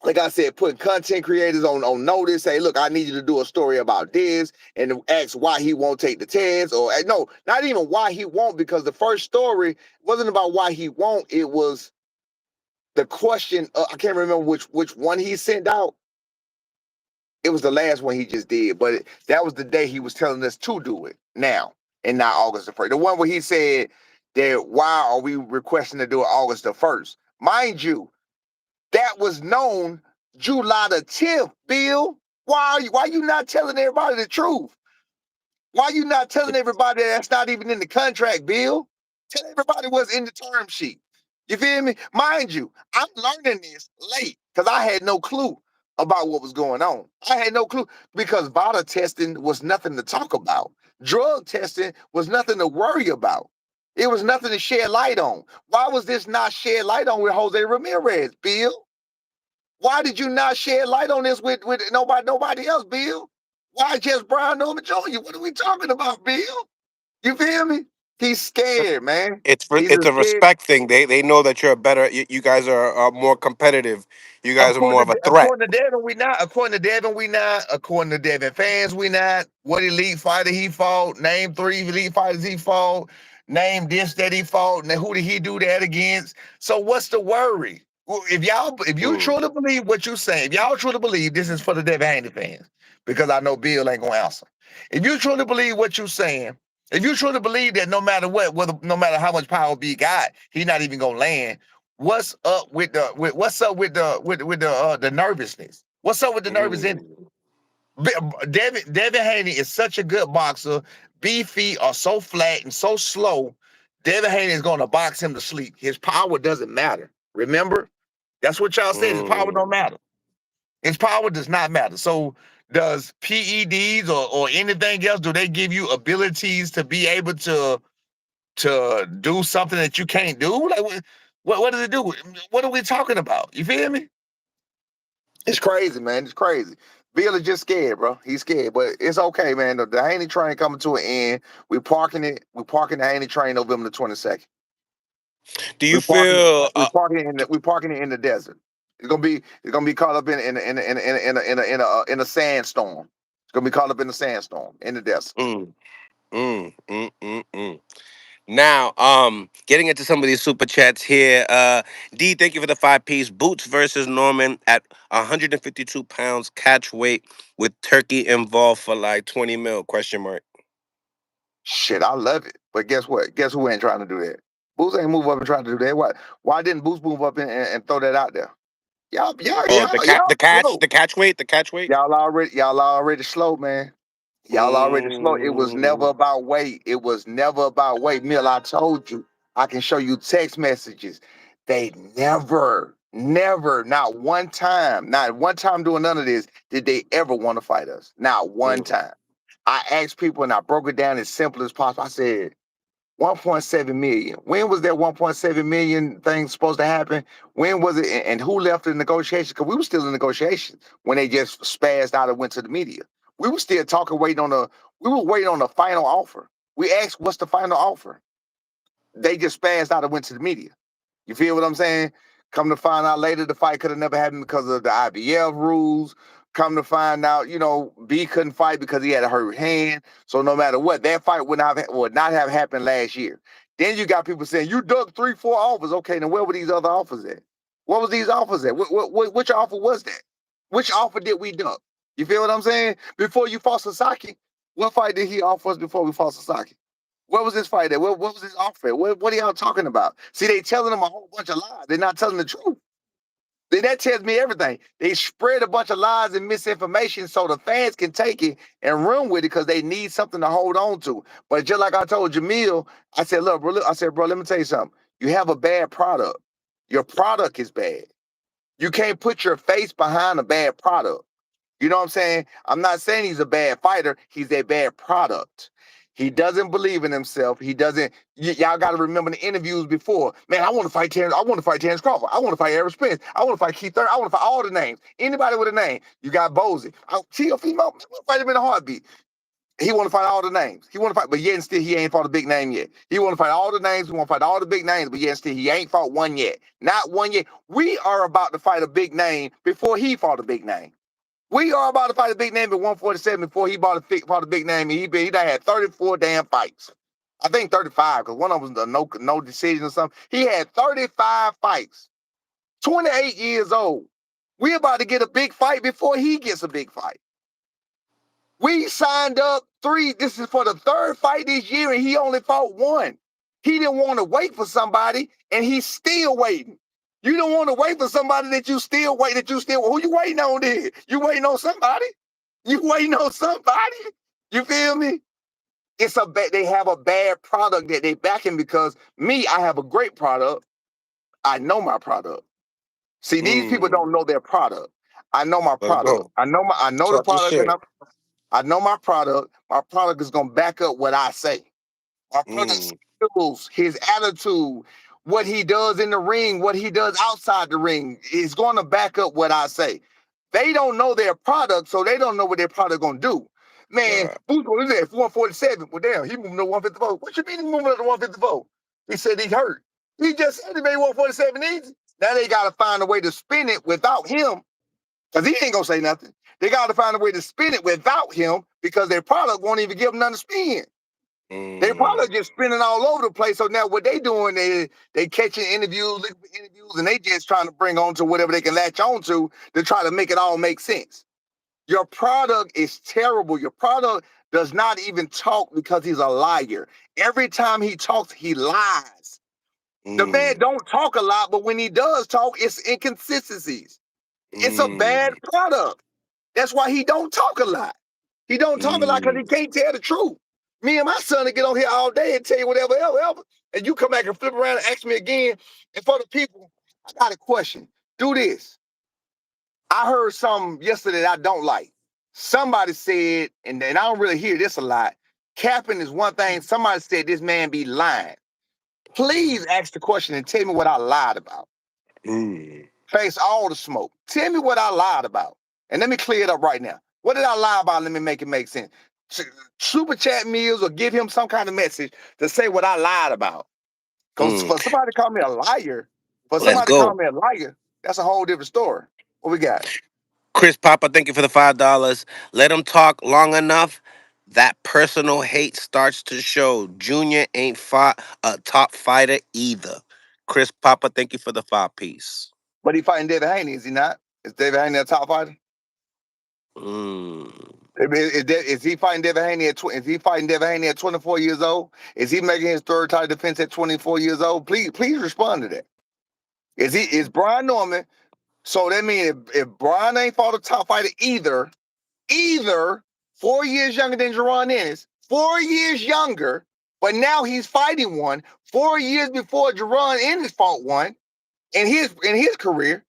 like I said, putting content creators on notice. Say, look, I need you to do a story about this, and ask why he won't take the test. Or no, not even why he won't, because the first story wasn't about why he won't. It was the question. I can't remember which one he sent out. It was the last one he just did, but that was the day he was telling us to do it now, and not August the 1st. The one where he said that why are we requesting to do it August the 1st? Mind you, that was known July the 10th, Bill. Why you not telling everybody the truth? Why you not telling everybody that's not even in the contract, Bill? Tell everybody what's in the term sheet. You feel me? Mind you, I'm learning this late because I had no clue about what was going on. I had no clue because VADA testing was nothing to talk about. Drug testing was nothing to worry about. It was nothing to shed light on. Why was this not shed light on with Jose Ramirez, Bill? Why did you not shed light on this with nobody else, Bill? Why just Brian Norman Jr.? What are we talking about, Bill? You feel me? He's scared, man. He's It's a a scared. respect thing. They know that you're a better. You guys are more competitive. You guys are more According of to a threat. according to Devin, we not. According to Devin, we not. According to Devin fans, we not. What elite fighter he fought? Name 3 elite fighters he fought. Name this that he fought. And who did he do that against? So what's the worry? Well, if you Mm. truly believe what you're saying, if y'all truly believe this is for the Devin Haney fans, because I know Bill ain't gonna answer. If you truly believe what you're saying, if you truly believe that no matter what, whether no matter how much power B got, he not even gonna land. What's up with the nervousness? What's up with the nervous energy? Mm. Devin Haney is such a good boxer. B feet are so flat and so slow. Devin Haney is going to box him to sleep. His power doesn't matter. Remember, that's what y'all said. His power don't Mm. matter. His power does not matter. So does PEDs or anything else? Do they give you abilities to be able to do something that you can't do? Like what does it do? What are we talking about? You feel me? It's crazy, man. It's crazy. Bill is just scared, bro. He's scared, but it's okay, man. The Haney train coming to an end. We're parking it. We're parking the Haney train November the 22nd. Do you We're parking it. feel? We're parking it in the desert. It's gonna be caught up in a sandstorm. It's gonna be caught up in a sandstorm in the desert. Mm, mm. Now, getting into some of these super chats here. D, thank you for the 5 piece. Boots versus Norman at 152 pounds catch weight with turkey involved for like 20 mil? Question mark. Shit, I love it. But guess what? Guess who ain't trying to do that? Boots ain't move up and try to do that. Why didn't Boots move up and throw that out there? Oh, Y'all slow. the catch weight, the catch weight. Y'all already slow, man. Y'all already slow. It was never Mm. about weight. It was never about weight. Mill, I told you. I can show you text messages. They never, not one time doing none of this, did they ever want to fight us. Not one Mm. time. I asked people and I broke it down as simple as possible. I said, 1.7 million. When was that 1.7 million thing supposed to happen? When was it? And who left the negotiations? Because we were still in negotiations when they just spazzed out and went to the media. We were still talking, we were waiting on the final offer. We asked, what's the final offer? They just spazzed out and went to the media. You feel what I'm saying? Come to find out later, the fight could have never happened because of the IBF rules. Come to find out, B couldn't fight because he had a hurt hand. So no matter what, that fight would not have happened last year. Then you got people saying, you dug 3-4 offers. Okay, now where were these other offers at? What was these offers at? Which offer was that? Which offer did we duck? You feel what I'm saying? Before you fought Sasaki, what fight did he offer us before we fought Sasaki? What was this fight at? What was this offer at? What are y'all talking about? See, they telling them a whole bunch of lies. They're not telling the truth. Then that tells me everything. They spread a bunch of lies and misinformation so the fans can take it and run with it because they need something to hold on to. But just like I told Jamil, I said, look, bro, let me tell you something. You have a bad product. Your product is bad. You can't put your face behind a bad product. You know what I'm saying? I'm not saying he's a bad fighter. He's a bad product. He doesn't believe in himself. He doesn't. Y'all got to remember the interviews before. Man, I want to fight Terrence. I want to fight Terrence Crawford. I want to fight Eric Spence. I want to fight Keith Thurman. I want to fight all the names. Anybody with a name. You got Bozy. See a female. I want to fight him in a heartbeat. He want to fight all the names. He want to fight, but yet and still he ain't fought a big name yet. He want to fight all the names. He want to fight all the big names, but yet and still he ain't fought one yet. Not one yet. We are about to fight a big name before he fought a big name. We are about to fight a big name at 147 before he fought a big name. And he done had 34 damn fights. I think 35, because one of them was no decision or something. He had 35 fights. 28 years old. We about to get a big fight before he gets a big fight. We signed up this is for the third fight this year, and he only fought one. He didn't want to wait for somebody, and he's still waiting. You don't want to wait for somebody who you waiting on then? You waiting on somebody? You waiting on somebody? You feel me? They have a bad product that they backing because me, I have a great product. I know my product. See, these people don't know their product. I know my Let's product. go. I know the Talk your product, shit. and I know my product. My product is gonna back up what I say. My product skills, his attitude, what he does in the ring, what he does outside the ring is going to back up what I say. They don't know their product, so they don't know what their product gonna do. Man, Right. who's going to do that? 147. Well, damn, he moving to 154. What you mean he moving up to 154? He said he hurt. He just said he made 147 easy. Now they got to find a way to spin it without him, because he ain't gonna say nothing. They got to find a way to spin it without him because their product won't even give them nothing to spin. They probably just spinning all over the place. So now what they doing is they catching interviews, and they just trying to bring on to whatever they can latch on to try to make it all make sense. Your product is terrible. Your product does not even talk because he's a liar. Every time he talks, he lies. The man don't talk a lot, but when he does talk, it's inconsistencies. It's a bad product. That's why he don't talk a lot. He don't talk a lot because he can't tell the truth. Me and my son will get on here all day and tell you whatever, ever. And you come back and flip around and ask me again. And for the people, I got a question. Do this. I heard something yesterday that I don't like. Somebody said, and I don't really hear this a lot, capping is one thing. Somebody said this man be lying. Please ask the question and tell me what I lied about. Face all the smoke. Tell me what I lied about. And let me clear it up right now. What did I lie about? Let me make it make sense. Super chat meals or give him some kind of message to say what I lied about. Because for somebody to call me a liar, Let's go. that's a whole different story. What we got? Chris Papa, thank you for the $5. Let him talk long enough. That personal hate starts to show. Junior ain't fought a top fighter either. Chris Papa, thank you for the 5-piece. But he fighting Devin Haney, is he not? Is Devin Haney a top fighter? Is he fighting Devin Haney is he fighting Devin Haney at 24 years old? Is he making his third title defense at 24 years old? Please respond to that. Is Brian Norman So that means if Brian ain't fought a top fighter either 4 years younger than Jaron Ennis, 4 years younger, but now he's fighting one 4 years before Jaron Ennis fought one in his career.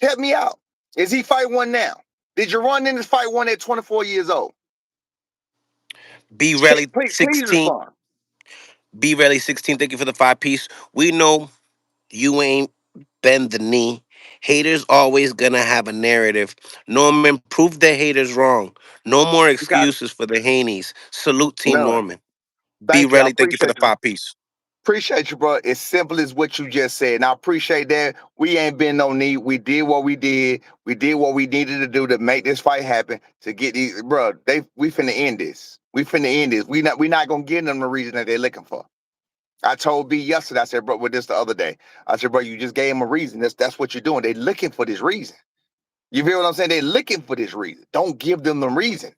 Help me out. Is he fight one now? Did Jaron Ennis fight one at 24 years old? B Relly Please 16. respond. B Relly 16. Thank you for the 5 piece. We know you ain't bend the knee. Haters always gonna have a narrative. Norman, prove the haters wrong. No more You got it. excuses for the Haneys. Salute Team None. Norman. B Thank you. I Relly, thank you for appreciate the you. 5 piece. Appreciate you, bro. It's simple as what you just said. And I appreciate that. We ain't been no need. We did what we did. We did what we needed to do to make this fight happen. To get these, bro. We finna end this. We finna end this. We not gonna give them the reason that they're looking for. I told B yesterday. I said, bro, with this the other day. I said, bro, you just gave them a reason. That's what you're doing. They looking for this reason. You feel what I'm saying? They looking for this reason. Don't give them the reason.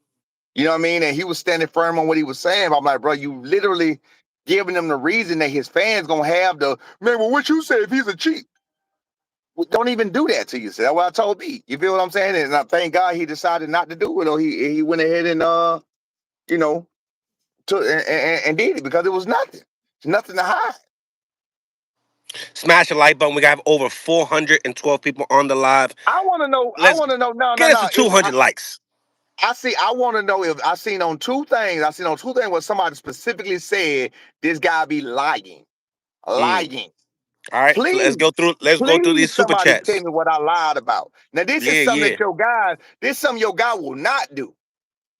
You know what I mean? And he was standing firm on what he was saying. But I'm like, bro, you literally giving him the reason that his fans gonna have the man. Well, what you say if he's a cheat? Well, don't even do that to yourself. That's what I told B. You feel what I'm saying? And I thank God he decided not to do it, or he went ahead and you know, and did it because it was nothing. It's nothing to hide. Smash the like button. We got over 412 people on the live. I want to know. I Let's want to know. No, no, get us to no. If 200 likes. I see, I want to know if I seen on two things. I seen on two things where somebody specifically said this guy be lying, Mm. lying. All right, let's Please, go through. Let's go through please, these super somebody tell chats. me what I lied about. Now, this is Yeah, something yeah. that this is something your guy will not do.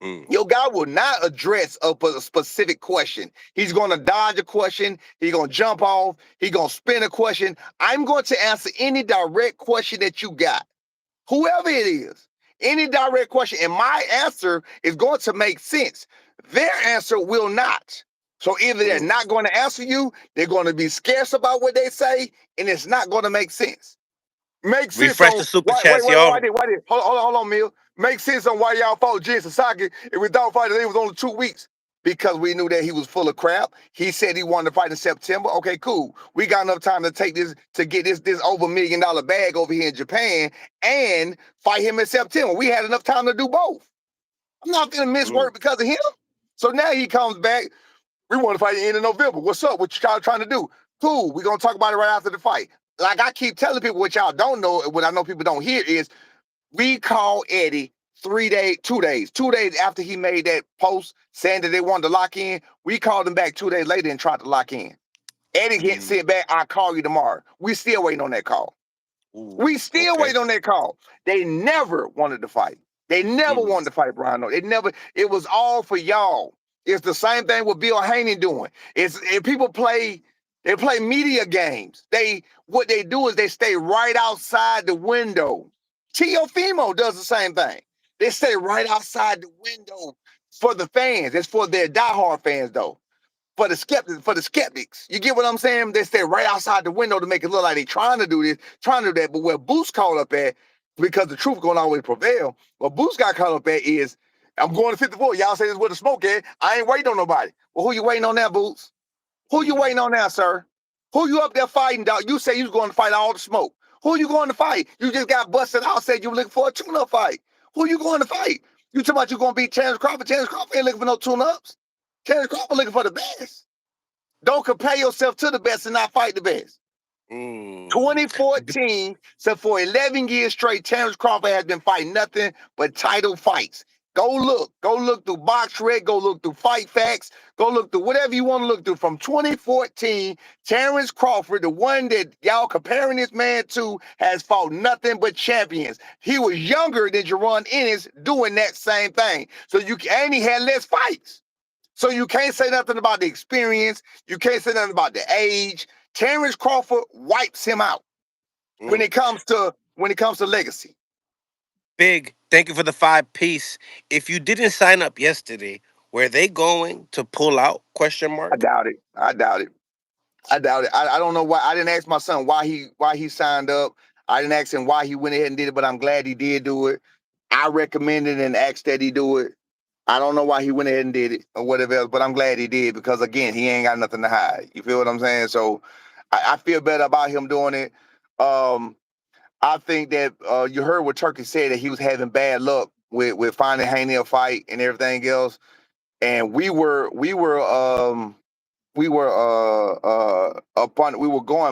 Mm. Your guy will not address a specific question. He's going to dodge a question. He's going to jump off. He's going to spin a question. I'm going to answer any direct question that you got, whoever it is, any direct question, and my answer is going to make sense. Their answer will not. So either they're Mm. not going to answer you, they're going to be scarce about what they say, and it's not going to make sense. Make sense Refresh on the super why, wait, chats, wait, y'all. why did, hold on, Mill. Make sense on why y'all fought Jin Sasaki and without fighting, it was only 2 weeks. Because we knew that he was full of crap. He said he wanted to fight in September. Okay, cool. We got enough time to take this to get this over $1 million bag over here in Japan and fight him in September. We had enough time to do both. I'm not gonna miss Mm. work because of him. So now he comes back. We want to fight at the end of November. What's up? What y'all trying to do? Cool. We're gonna talk about it right after the fight. Like I keep telling people, what y'all don't know, what I know people don't hear is we called Eddie 2 days after he made that post saying that they wanted to lock in. We called him back 2 days later and tried to lock in. Eddie can't Mm. sit back. I'll call you tomorrow. We still waiting on that call. Ooh, We still okay. wait on that call. They never wanted to fight. They never Mm. wanted to fight Brian. They never. It was all for y'all. It's the same thing with Bill Haney doing. It's if people play, they play media games. What they do is they stay right outside the window. Teofimo does the same thing. They stay right outside the window for the fans. It's for their diehard fans though, for the skeptics. You get what I'm saying? They stay right outside the window to make it look like they trying to do this, trying to do that. But where Boost caught up at, because the truth gonna always prevail, what Boost got caught up at is, I'm going to 54. Y'all say this where the smoke at. I ain't waiting on nobody. Well, who you waiting on now, Boost? Who you Mm. waiting on now, sir? Who you up there fighting, dog? You say you was going to fight all the smoke. Who you going to fight? You just got busted out, said you were looking for a tune-up fight. Who you going to fight? You talking about you going to beat Terrence Crawford? Terrence Crawford ain't looking for no tune-ups. Terrence Crawford looking for the best. Don't compare yourself to the best and not fight the best. Mm. 2014, so for 11 years straight, Terrence Crawford has been fighting nothing but title fights. Go look through BoxRec, go look through Fight Facts, go look through whatever you want to look through. From 2014, Terrence Crawford, the one that y'all comparing this man to, has fought nothing but champions. He was younger than Jaron Ennis doing that same thing. And he had less fights. So you can't say nothing about the experience. You can't say nothing about the age. Terrence Crawford wipes him out when Mm. it comes to legacy. Big, thank you for the 5 piece. If you didn't sign up yesterday, were they going to pull out? Question I mark. doubt it. I doubt it. I doubt it. I don't know why. I didn't ask my son why he signed up. I didn't ask him why he went ahead and did it, but I'm glad he did do it. I recommended and asked that he do it. I don't know why he went ahead and did it or whatever else, but I'm glad he did because again, he ain't got nothing to hide. You feel what I'm saying? So I feel better about him doing it. Um, I think that you heard what Turkey said, that he was having bad luck with finding Haney a fight and everything else. And we were going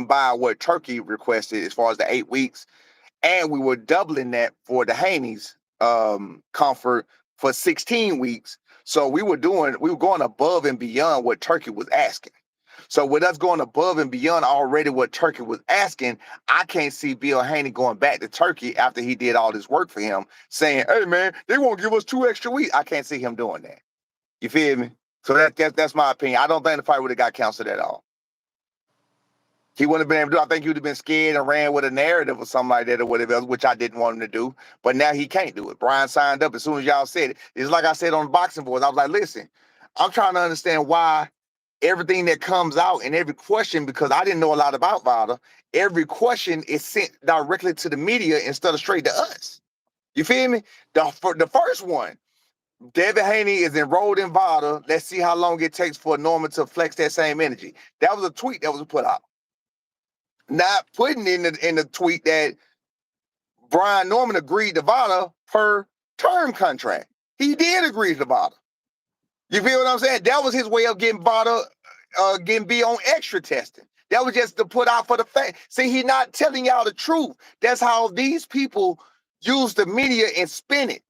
by what Turkey requested as far as the 8 weeks, and we were doubling that for the Haney's comfort for 16 weeks. So we were going above and beyond what Turkey was asking. So with us going above and beyond already what Turkey was asking, I can't see Bill Haney going back to Turkey after he did all this work for him, saying, "Hey man, they won't give us 2 extra weeks." I can't see him doing that. You feel me? So that's my opinion. I don't think the fight would have got canceled at all. He wouldn't have been able to do. I think he would have been scared and ran with a narrative or something like that or whatever else, which I didn't want him to do. But now he can't do it. Brian signed up as soon as y'all said it. It's like I said on the boxing boards. I was like, listen, I'm trying to understand why everything that comes out and every question, because I didn't know a lot about Vada, every question is sent directly to the media instead of straight to us. You feel me? The first one, Devin Haney is enrolled in VADA. Let's see how long it takes for Norman to flex that same energy. That was a tweet that was put out. Not putting in the tweet that Brian Norman agreed to VADA per term contract. He did agree to VADA. You feel what I'm saying? That was his way of getting VADA, getting B on extra testing. That was just to put out for the fact. See, he's not telling y'all the truth. That's how these people use the media and spin it.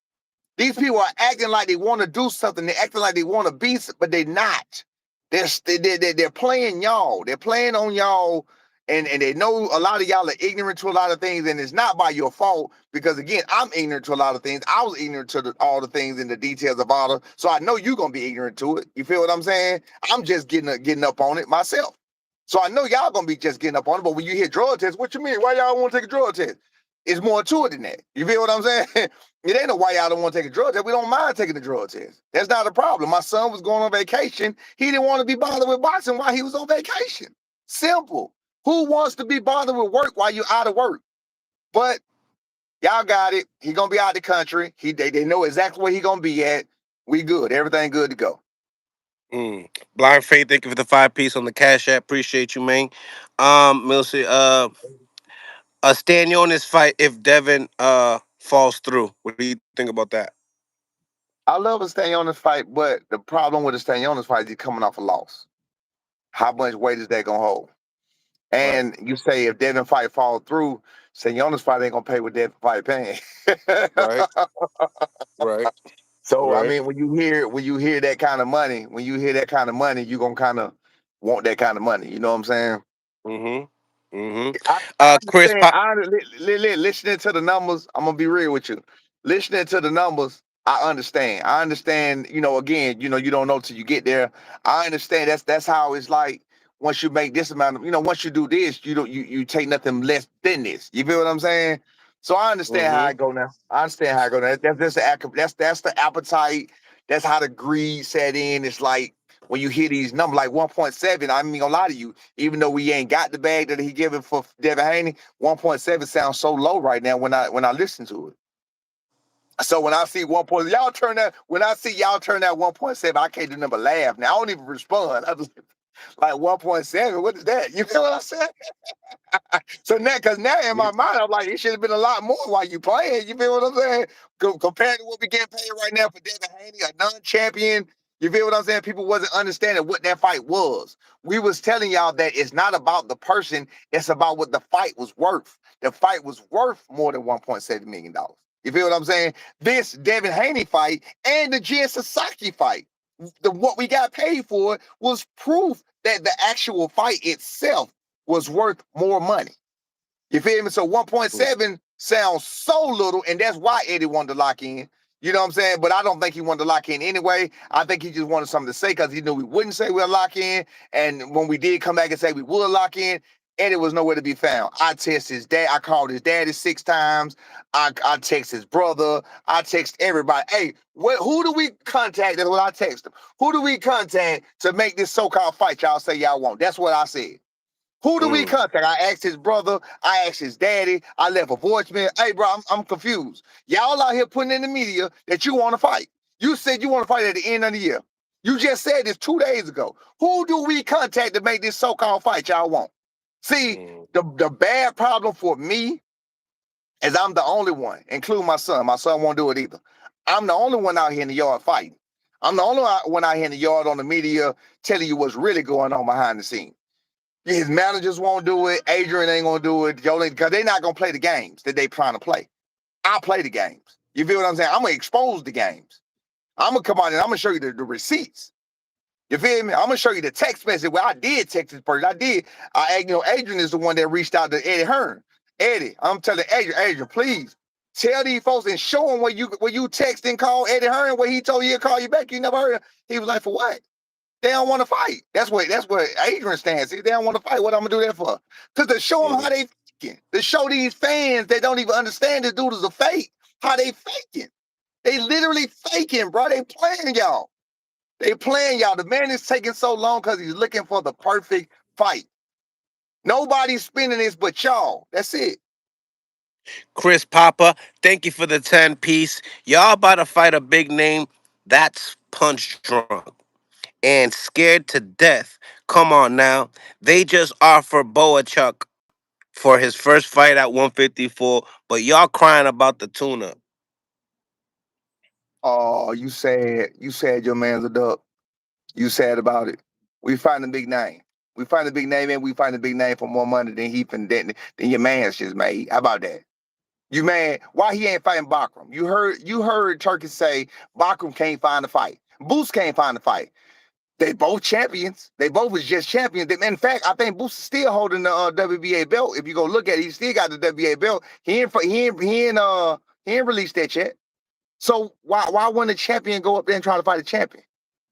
These people are acting like they want to do something. They're acting like they want to be, but they're not. They're playing y'all. They're playing on y'all, and they know a lot of y'all are ignorant to a lot of things, and it's not by your fault, because, again, I'm ignorant to a lot of things. I was ignorant to all the things and the details of all, so I know you're going to be ignorant to it. You feel what I'm saying? I'm just getting up on it myself. So I know y'all going to be just getting up on it, but when you hear drug tests, what you mean? Why y'all want to take a drug test? It's more to it than that. You feel what I'm saying? It ain't no why y'all don't want to take a drug test. We don't mind taking the drug test. That's not a problem. My son was going on vacation. He didn't want to be bothered with boxing while he was on vacation. Simple. Who wants to be bothered with work while you're out of work? But y'all got it. He gonna be out the country. They know exactly where he gonna be at. We good. Everything good to go. Blind Faith, thank you for the 5 piece on the Cash App. Appreciate you, man. Milsey, stand on this fight if Devin falls through. What do you think about that? I love a stay on this fight, but the problem with the stay on this fight is he's coming off a loss. How much weight is that gonna hold? Right, And you say if Devin fight fall through, Senyona's fight ain't gonna pay what Devin fight paying. right, right, So I right. mean, when you hear that kind of money, you're gonna kind of want that kind of money. You know what I'm saying? Mm-hmm. Mm-hmm. I Chris understand. Pop. Listening to the numbers, I'm gonna be real with you. Listening to the numbers, I understand. I understand. Again, you don't know till you get there. I understand. That's how it's like. Once you make this amount of, once you do this, you take nothing less than this. You feel what I'm saying? So I understand how Mm-hmm. I go now. I understand how I go now. That's the appetite. That's how the greed set in. It's like when you hear these numbers like 1.7. I ain't gonna lie to you. Even though we ain't got the bag that he giving for Devin Haney, 1.7 sounds so low right now when I listen to it. So when I see 1. Y'all turn that when I see y'all turn that 1.7, I can't do nothing but laugh. Now I don't even respond. I just like 1.7. What is that? You feel what I'm saying? So now, because now in my mind, I'm like, it should have been a lot more while you playing. You feel what I'm saying? Compared to what we getting paid right now for Devin Haney, a non-champion. You feel what I'm saying? People wasn't understanding what that fight was. We was telling y'all that it's not about the person, it's about what the fight was worth. The fight was worth more than $1.7 million. You feel what I'm saying? This Devin Haney fight and the Jin Sasaki fight, what we got paid for was proof that the actual fight itself was worth more money. You feel me? So 1.7 sounds so little, and that's why Eddie wanted to lock in. You know what I'm saying? But I don't think he wanted to lock in anyway. I think he just wanted something to say because he knew we wouldn't say we'll lock in. And when we did come back and say we would lock in, Eddie was nowhere to be found. I text his dad. I called his daddy 6 times. I text his brother. I text everybody. Hey, who do we contact? That's what I text him. Who do we contact to make this so-called fight y'all say y'all want? That's what I said. Who do we contact? I asked his brother. I asked his daddy. I left a voicemail. Hey, bro, I'm confused. Y'all out here putting in the media that you want to fight. You said you want to fight at the end of the year. You just said this 2 days ago. Who do we contact to make this so-called fight y'all want? See, the bad problem for me as I'm the only one, including my son. My son won't do it either. I'm the only one out here in the yard fighting. I'm the only one out here in the yard on the media telling you what's really going on behind the scenes. His managers won't do it. Adrian ain't gonna do it. Because they're not gonna play the games that they trying to play. I play the games. You feel what I'm saying? I'm gonna expose the games. I'm gonna come out and I'm gonna show you the receipts. You feel me? I'm gonna show you the text message where I did text this person. Adrian is the one that reached out to Eddie Hearn. Eddie, I'm telling Adrian, please tell these folks and show them where you text and call Eddie Hearn where he told you to call you back. You never heard him. He was like, for what? They don't want to fight. That's what Adrian stands. They don't want to fight. What I'm gonna do that for? Because to show them how they faking. To show these fans that don't even understand this dude is a fake. How they faking. They literally faking, bro. They playing y'all. They playing y'all. The man is taking so long because he's looking for the perfect fight. Nobody's spinning this but y'all. That's it. Chris Papa, thank you for the 10-piece. Y'all about to fight a big name that's punch drunk and scared to death. Come on now. They just offered Boachuk for his first fight at 154, but y'all crying about the tuna. Oh, you said your man's a duck. You sad about it. We find a big name. We find a big name and we find a big name for more money than your man's just made. How about that? You man, why he ain't fighting Bakram? You heard Turkey say Bakram can't find a fight. Boots can't find a fight. They both champions. They both was just champions. In fact, I think Boots is still holding the WBA belt. If you go look at it, he still got the WBA belt. He ain't released that yet. So why wouldn't a champion go up there and try to fight a champion?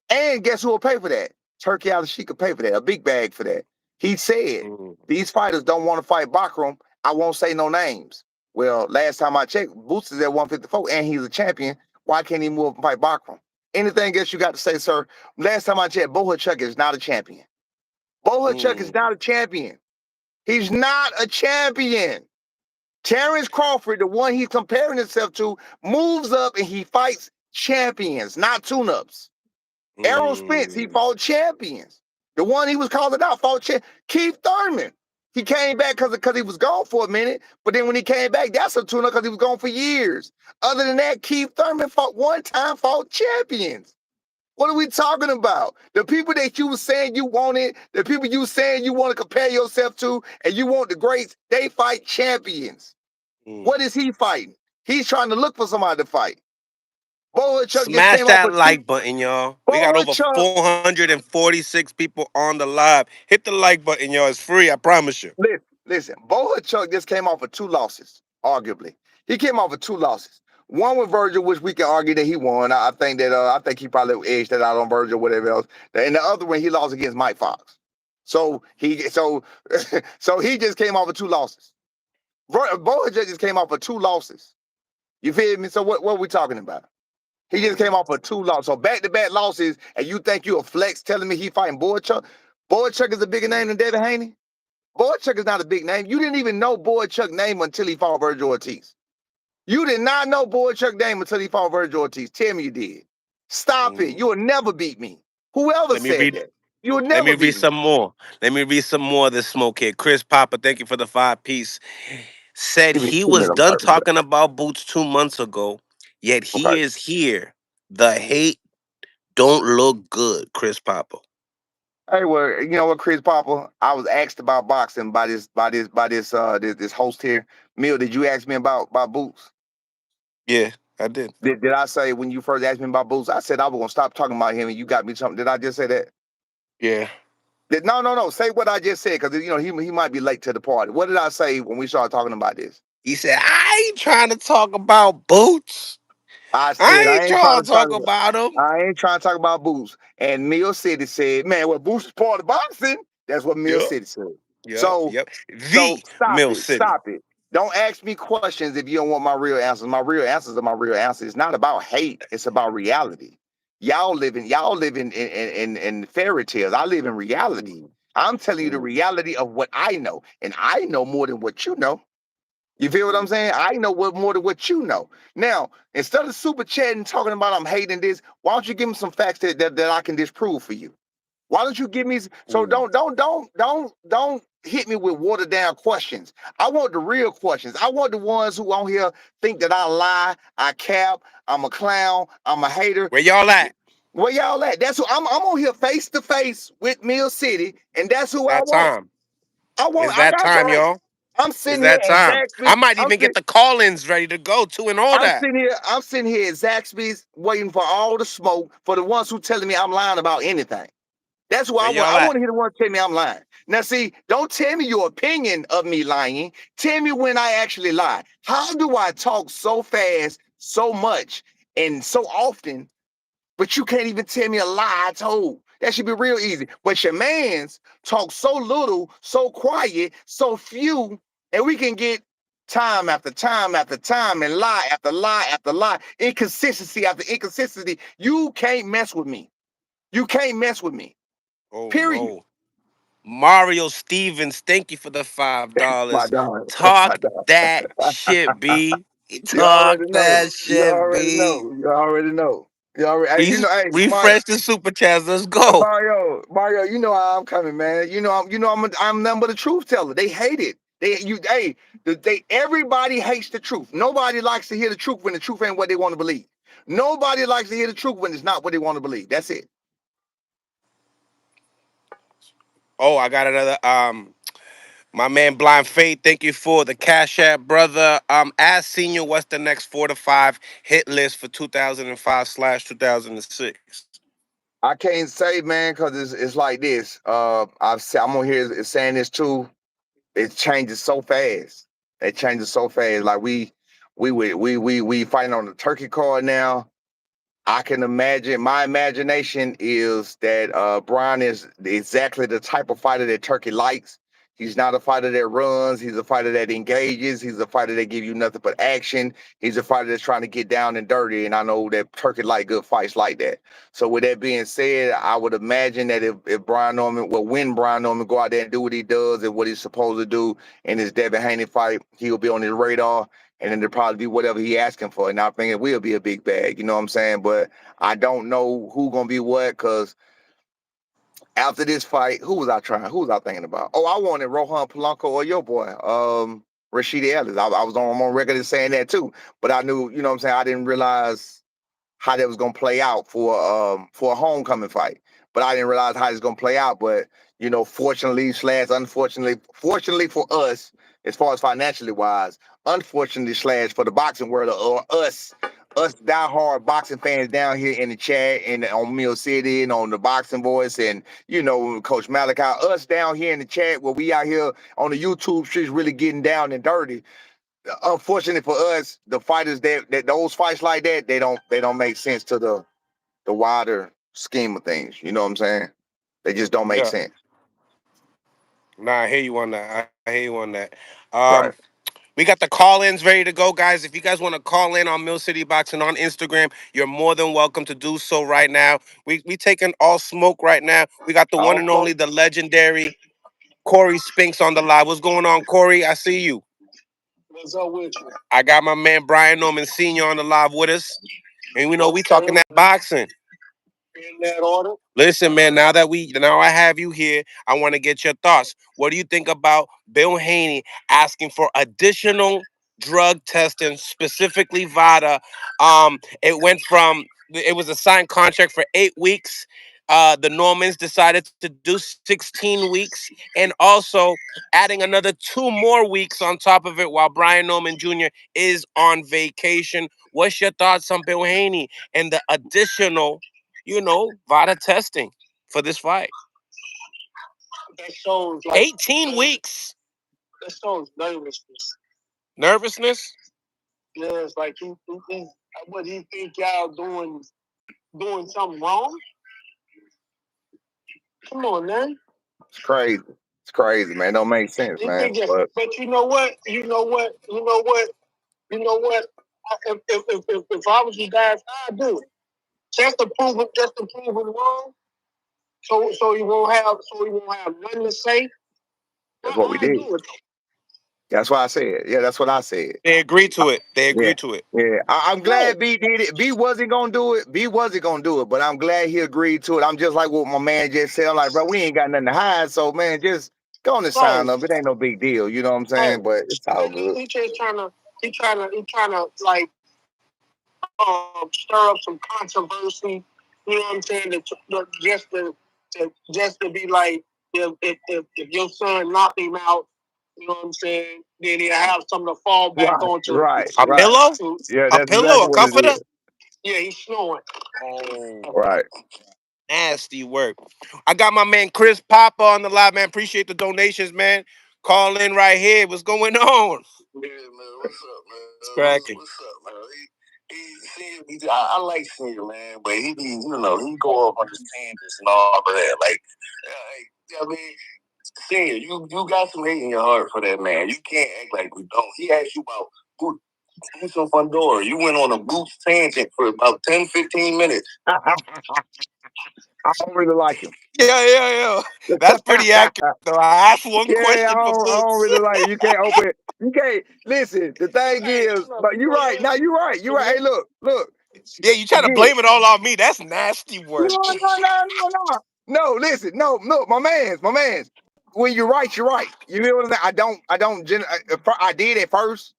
And guess who will pay for that? Turkey out of she could pay for that, a big bag for that. He said, these fighters don't want to fight Bakram. I won't say no names. Well, last time I checked, Boots is at 154 and he's a champion. Why can't he move up and fight Bakram? Anything else you got to say, sir? Last time I checked, Bohachuk is not a champion. Bohachuk is not a champion. He's not a champion. Terrence Crawford, the one he's comparing himself to, moves up and he fights champions, not tune-ups. Errol Spence, he fought champions. The one he was calling out fought Keith Thurman. He came back because he was gone for a minute, but then when he came back, that's a tune-up because he was gone for years. Other than that, Keith Thurman fought champions. What are we talking about? The people that you were saying you wanted, the people you saying you want to compare yourself to, and you want the greats, they fight champions. What is he fighting? He's trying to look for somebody to fight. Bohachuk just Smash came off that a like button, y'all. We got over Bohachuk. 446 people on the live. Hit the like button, y'all. It's free, I promise you. Listen. Bohachuk just came off of 2 losses, arguably. He came off of 2 losses. One with Virgil, which we can argue that he won. I think he probably edged that out on Virgil, whatever else. And the other one, he lost against Mike Fox. So he just came off of 2 losses. Bohachuk just came off of 2 losses. You feel me? So what are we talking about? He just came off of 2 losses. So back-to-back losses, and you think you a flex telling me he fighting Bohachuk? Bohachuk is a bigger name than Devin Haney? Bohachuk is not a big name. You didn't even know Bohachuk's name until he fought Virgil Ortiz. You did not know Bohachuk's name until he fought Virgil Ortiz. Tell me you did. Stop it. You will never beat me. Whoever said that. You will Let me never read beat me. some more. Let me read some more of this smoke here. Chris Papa, thank you for the 5-piece. Said Give me he 2 was minutes. I'm done typing it talking about Boots 2 months ago, yet up. he Okay. is here. The hate don't look good, Chris Papa. Hey, well, you know what, Chris Papa? I was asked about boxing by this host here. Mill, did you ask me about Boots? Yeah, I did. Did I say when you first asked me about Boots, I said I was gonna stop talking about him and you got me something. Did I just say that? Yeah. No. Say what I just said, because he might be late to the party. What did I say when we started talking about this? He said, I ain't trying to talk about Boots. I said I I ain't ain't trying trying to to talk talk about about him. I ain't trying to talk about Boots. And Mill City said, man, well, Boots is part of boxing. That's what Mill Yep. City said. Yep. So Yep. so The stop Mill it. City. Stop it. Don't ask me questions if you don't want my real answers. My real answers are my real answers. It's not about hate. It's about reality. Y'all live in fairy tales. I live in reality. I'm telling you the reality of what I know. And I know more than what you know. You feel what I'm saying? I know more than what you know. Now, instead of super chatting, talking about I'm hating this, why don't you give me some facts that I can disprove for you? Why don't you give me so don't hit me with watered down questions. I want the real questions. I want the ones who on here think that I lie, I cap, I'm a clown, I'm a hater. Where y'all at? Where y'all at? That's who I'm on here face to face with Mill City, and that's It's who I that want. time. It's I that got time, time. y'all. I'm It's sitting here that at time. I Zaxby's. might even get the call-ins ready to go too and all that. I'm sitting here at Zaxby's waiting for all the smoke for the ones who telling me I'm lying about anything. That's what Where I want. y'all I at? want to hear the one tell me I'm lying. Now, see, don't tell me your opinion of me lying. Tell me when I actually lie. How do I talk so fast, so much, and so often, but you can't even tell me a lie I told? That should be real easy. But your man's talk so little, so quiet, so few, and we can get time after time after time and lie after lie after lie, inconsistency after inconsistency. You can't mess with me. You can't mess with me. Oh Period. no. Mario Stevens, thank you for the My $5. dog. That's my Talk dog. that shit, B. You Talk already know. that You shit, already B. know. You already know. You already. Hey, hey, Refresh the super chats. Let's go. Mario. You know how I'm coming, man. I'm nothing but a truth teller. They hate it. Everybody hates the truth. Nobody likes to hear the truth when the truth ain't what they want to believe. Nobody likes to hear the truth when it's not what they want to believe. That's it. Oh, I got another. My man Blind Faith, thank you for the Cash App, brother. Ask Senior what's the next 4 to 5 hit list for 2005/2006. I can't say, man, because it's like this. I'm on here saying this too. It changes so fast. It changes so fast. Like we fighting on the turkey card now. I can imagine. My imagination is that Brian is exactly the type of fighter that Turkey likes. He's not a fighter that runs. He's a fighter that engages. He's a fighter that gives you nothing but action. He's a fighter that's trying to get down and dirty. And I know that Turkey like good fights like that. So with that being said, I would imagine that if Brian Norman, well, when Brian Norman go out there and do what he does and what he's supposed to do in his Devin Haney fight, he'll be on his radar, and then there'll probably be whatever he asking for. And I think it will be a big bag, you know what I'm saying? But I don't know who gonna be what, because after this fight, who was I trying? Who was I thinking about? Oh, I wanted Rohan Polanco or your boy, Rashid Ellis. I'm on record as saying that too. But I knew, you know what I'm saying, I didn't realize how that was gonna play out for a homecoming fight. But I didn't realize how it's gonna play out. But fortunately slash unfortunately, fortunately for us, as far as financially wise, unfortunately slash for the boxing world, or us diehard boxing fans down here in the chat and on Mill City and on the Boxing Voice and Coach Malachi, us down here in the chat where we out here on the YouTube streets really getting down and dirty. Unfortunately for us, the fighters that those fights like that, they don't make sense to the wider scheme of things. You know what I'm saying? They just don't make Yeah. sense. Nah, I hear you on that. I hear you on that. Right. We got the call-ins ready to go, guys. If you guys want to call in on Mill City Boxing on Instagram, you're more than welcome to do so right now. We taking all smoke right now. We got the one and Also, only, the legendary Corey Spinks on the live. What's going on, Corey? I see you. What's up with you? I got my man Brian Norman Sr. on the live with us. And we know we talking that boxing. In that order. Listen, man, now I have you here, I want to get your thoughts. What do you think about Bill Haney asking for additional drug testing, specifically VADA? It was a signed contract for 8 weeks. The Normans decided to do 16 weeks and also adding another 2 more weeks on top of it while Brian Norman Jr. is on vacation. What's your thoughts on Bill Haney and the additional VADA testing for this fight? That shows 18 weeks. That shows nervousness. Nervousness? Yeah, it's like what he think y'all doing something wrong? Come on, man. it's crazy. It's crazy, man. Don't make sense, man. But you know what? You know what? You know what? You know what? If I was you guys, I'd do it. Just to prove him wrong. So he won't have nothing to say. That's what we I did. do it. That's why I said. Yeah, that's what I said. They agreed to it. They Yeah, agreed to it. yeah. I'm glad B did it. B wasn't gonna do it. B wasn't gonna do it, but I'm glad he agreed to it. I'm just like what my man just said. I'm like, bro, we ain't got nothing to hide. So man, just Go on and sign up. It ain't no big deal. You know what I'm saying? But it's all good. He just he trying to like stir up some controversy. You know what I'm saying? Just to be like, if your son knocked him out, you know what I'm saying? Then he'll have something to fall back onto. Right. A pillow? Yeah, A that's pillow? exactly A what it comforter? is. Yeah, he's snoring. Oh, Right. nasty work. I got my man Chris Papa on the live, man. Appreciate the donations, man. Call in right here. What's going on? Yeah, man. What's up, man? It's cracking. What's up, man? I like Senior, man, but he be, he go off on his tangents and all of that. Like, I mean, Senior, you got some hate in your heart for that man. You can't act like we don't. He asked you about Boots on Fundora. You went on a Boots tangent for about 10, 15 minutes. I don't really like him. Yeah. That's pretty accurate, though. I asked one question for I don't Boots. really like it. You can't open it. You can't listen. The thing is, but you're right. Now you're right. You're right. Hey, look. Yeah, you trying to Again. blame it all on me. That's nasty work. No. No, listen. No, look, my man's. When you're right, you're right. You know what I'm saying? I did at first.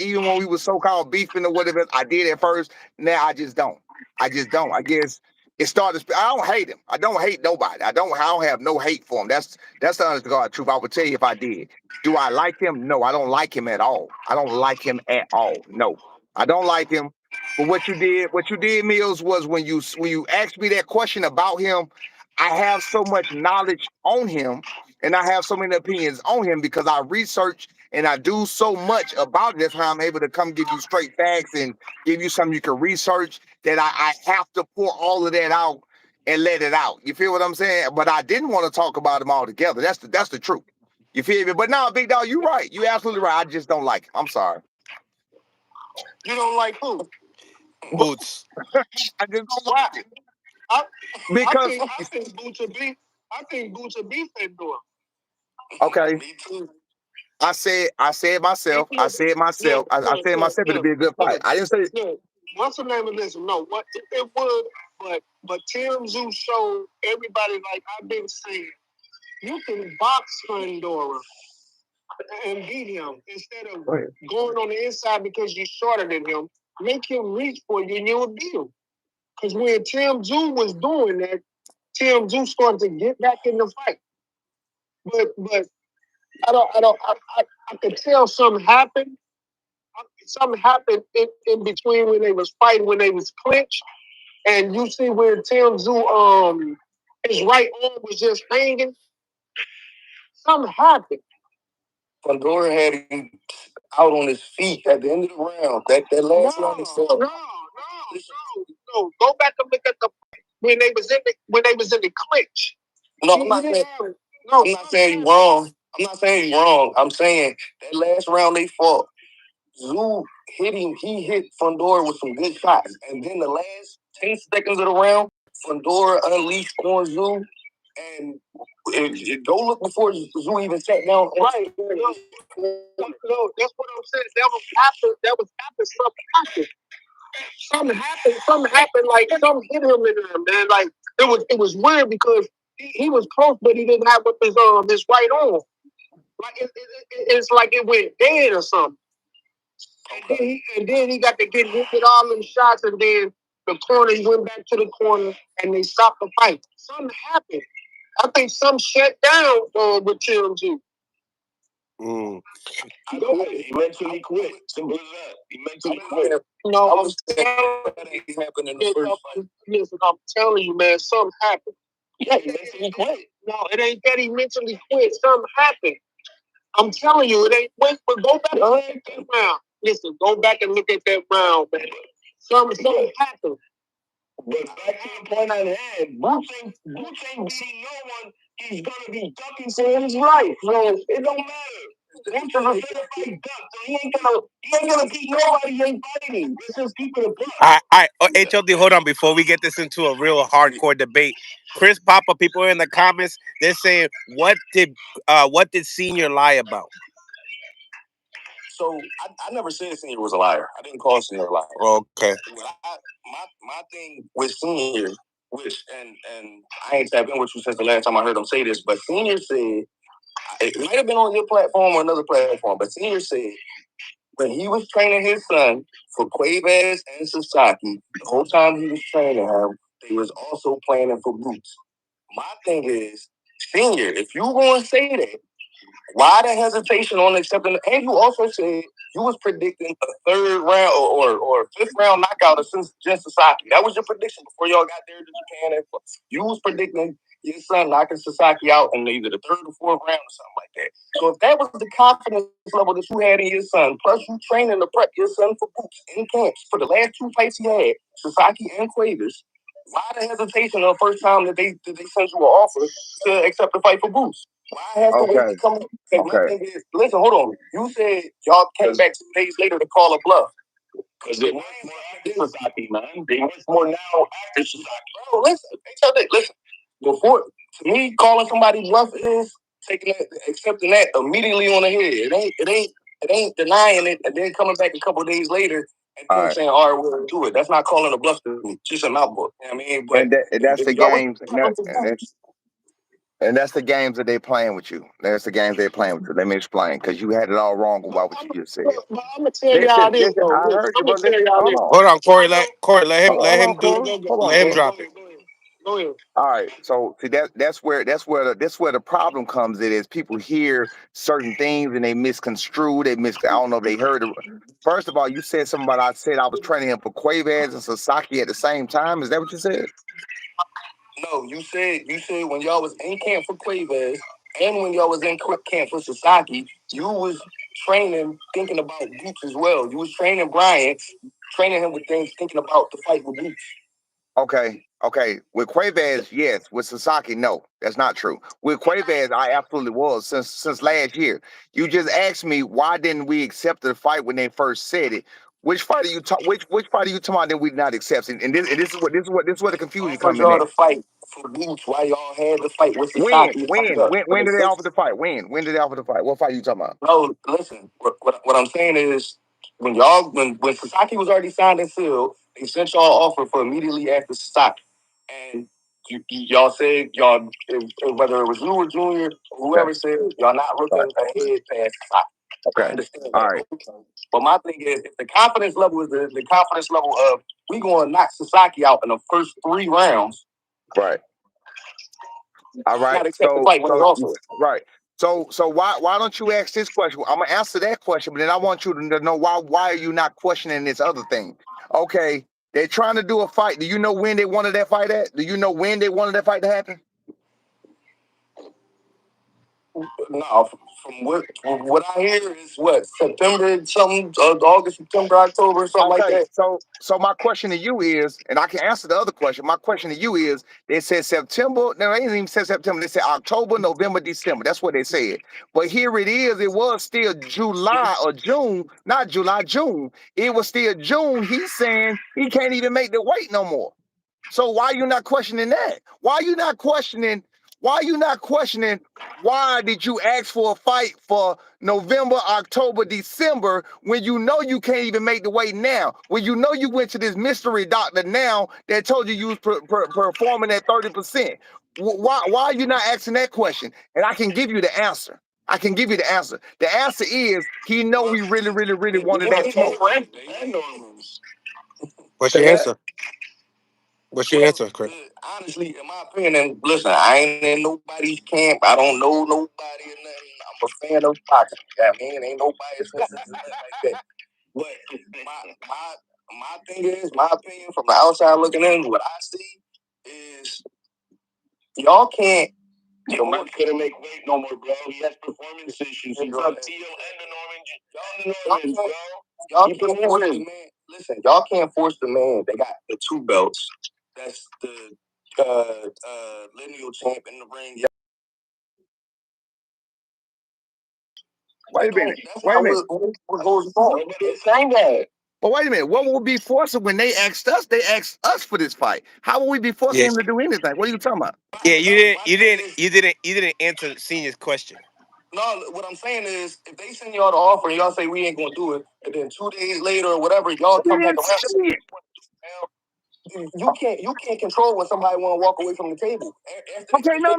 Even when we was so-called beefing or whatever. I did at first. Now I just don't. I guess it started. I don't hate him. I don't hate nobody. I don't have no hate for him. That's the honest to God truth. I would tell you if I did. Do I like him? No, I don't like him at all. I don't like him at all. No, I don't like him. But what you did, Mills, was when you asked me that question about him, I have so much knowledge on him and I have so many opinions on him because I research and I do so much about it. That's how I'm able to come give you straight facts and give you something you can research that I have to pour all of that out and let it out. You feel what I'm saying? But I didn't want to talk about him all together. That's the truth. You feel me? But now, big dog, you're right. You're absolutely right. I just don't like him. I'm sorry. You don't like who? Boots. I just don't like it. Because I think Boots will be Fundora. Okay. Me too. I said myself. I said myself it'd be a good fight. I didn't say. What's the name of this? No, what it would, but Tim Zoo showed everybody, like I've been saying, you can box Fundora and beat him instead of going on the inside because you're shorter than him. Make him reach for you and you'll beat him. Because when Tim Zoo was doing that, Tim Zoo started to get back in the fight. But I could tell something happened. Something happened in between when they was fighting, when they was clinched. And you see where Tim Zoo, his right arm was just hanging. Something happened. Fundora had him out on his feet at the end of the round. That last round he fought. No. Go back and look at the when they was in the clinch. No, I'm not saying you're wrong. I'm not saying you're wrong. I'm saying that last round they fought, Zoo hit him. He hit Fundora with some good shots, and then the last 10 seconds of the round, Fundora unleashed on Zoo, and go look before Zoo even sat down. Right. No, that's what I'm saying. That was after something happened. Something happened. Like something hit him in there, man. Like it was weird because he was close, but he didn't have his right arm. Like it's like it went dead or something. And then he got to get hit with all them shots, and then the corner, he went back to the corner, and they stopped the fight. Something happened. I think some shut down with Tim Zoo. He mentally quit. Simple as that. He mentally quit. No, I'm telling you, man, something happened. Yeah, he mentally quit. No, it ain't that he mentally quit. Something happened. I'm telling you, it ain't. Wait, but go back and look at that round. Listen, go back and look at that round, man. Something happened. But back to the point at hand, Boots ain't beating no one. He's gonna be ducking for his life. So it don't matter. Boots is a certified duck. So he ain't gonna beat nobody. He ain't fighting. Let's just keep it a buck. All right. HLD, hold on. Before we get this into a real hardcore debate, Chris Papa, people in the comments, they're saying, what did Senior lie about? So I never said Senior was a liar. I didn't call Senior a liar. Okay. My thing with Senior, which and I ain't tapped in with you since the last time I heard him say this, but Senior said, it might have been on your platform or another platform, but Senior said when he was training his son for Cuevas and Sasaki, the whole time he was training him, they was also planning for Boots. My thing is, Senior, if you going to say that, why the hesitation on accepting? And you also said you was predicting a third round or fifth round knockout of Jen Sasaki. That was your prediction before y'all got there to Japan. And you was predicting your son knocking Sasaki out in either the third or fourth round or something like that. So if that was the confidence level that you had in your son, plus you training to prep your son for Boots in camps for the last two fights he had, Sasaki and Cuevas, why the hesitation the first time that they sent you an offer to accept the fight for Boots? Why has to wait to come? My thing is, listen, hold on. You said y'all came back 2 days later to call a bluff. Because it was more after Sasaki, man. They much more now after Sasaki. Bro, listen. Before, to me, calling somebody bluff is accepting that immediately on the head. It ain't denying it and then coming back a couple of days later and then saying, all right, we'll do it. That's not calling a bluff to me. Just an outbook. You know what I mean? But and that's the games. And that's the games that they playing with you. That's the games they're playing with you. Let me explain, because you had it all wrong about what you just said. I'm gonna tell y'all this though. I heard you, I'm gonna but tell listen, y'all hold this. on. Hold on, Corey. Let him do. Hold on, Let him Corey. drop it. Go ahead. All right, so see that's where the problem comes in is people hear certain things and they misconstrue. I don't know if they heard it. First of all, you said something about I said I was training him for Cuevas and Sasaki at the same time. Is that what you said? No, you said when y'all was in camp for Cuevas and when y'all was in camp for Sasaki, you was training, thinking about Boots as well. You was training Brian, training him with things, thinking about the fight with Boots. Okay. With Cuevas, yes. With Sasaki, no, that's not true. With Cuevas, I absolutely was since last year. You just asked me why didn't we accept the fight when they first said it. Which fight are you which fight are you talking about that we not accepting? And this is where the confusion comes in. Y'all to fight for Boots. Why y'all had the fight with When Sasaki? when did they offer the fight? When did they offer the fight? What fight are you talking about? No, listen. What I'm saying is when Sasaki was already signed and sealed, they sent y'all offer for immediately after Sasaki, and y'all said whether it was you or Junior or whoever said y'all not looking ahead past Sasaki. Okay. I understand that. All right. But my thing is, if the confidence level is the confidence level of we going to knock Sasaki out in the first 3 rounds, right? All right. Right. So why don't you ask this question? I'm gonna answer that question, but then I want you to know why are you not questioning this other thing? Okay, they're trying to do a fight. Do you know when they wanted that fight at? Do you know when they wanted that fight to happen? No, from what I hear is September, something, August, September, October, something like that. So my question to you is, and I can answer the other question. My question to you is, they said September. No, they didn't even say September. They said October, November, December. That's what they said. But here it is. It was still July or June, not July, June. It was still June. He's saying he can't even make the weight no more. So why are you not questioning that? Why are you not questioning? Why did you ask for a fight for November, October, December when you know you can't even make the weight now? When you know you went to this mystery doctor now that told you was performing at 30%. Why are you not asking that question? And I can give you the answer. The answer is he know he really, really, really wanted that smoke. What's your answer? What's your answer, Chris? Honestly, in my opinion, and listen, I ain't in nobody's camp. I don't know nobody or nothing. I'm a fan of boxing. I mean, ain't no bias like that. But my thing is, my opinion from the outside looking in, what I see is y'all can't. Lamont couldn't make weight no more, bro. He has performance issues. He's on Tszyu and the Normans, bro. Y'all can't force the man. Listen, y'all can't force the man. They got the 2 belts. That's the lineal champ in the ring. Wait a minute. What goes on? But wait a minute. What would be forcing when they asked us? They asked us for this fight. How would we be forcing him to do anything? What are you talking about? Yeah, you didn't answer Senior's question. No, what I'm saying is, if they send y'all the offer and y'all say we ain't gonna do it, and then 2 days later or whatever, y'all come back around. You can't control when somebody want to walk away from the table. Okay, no.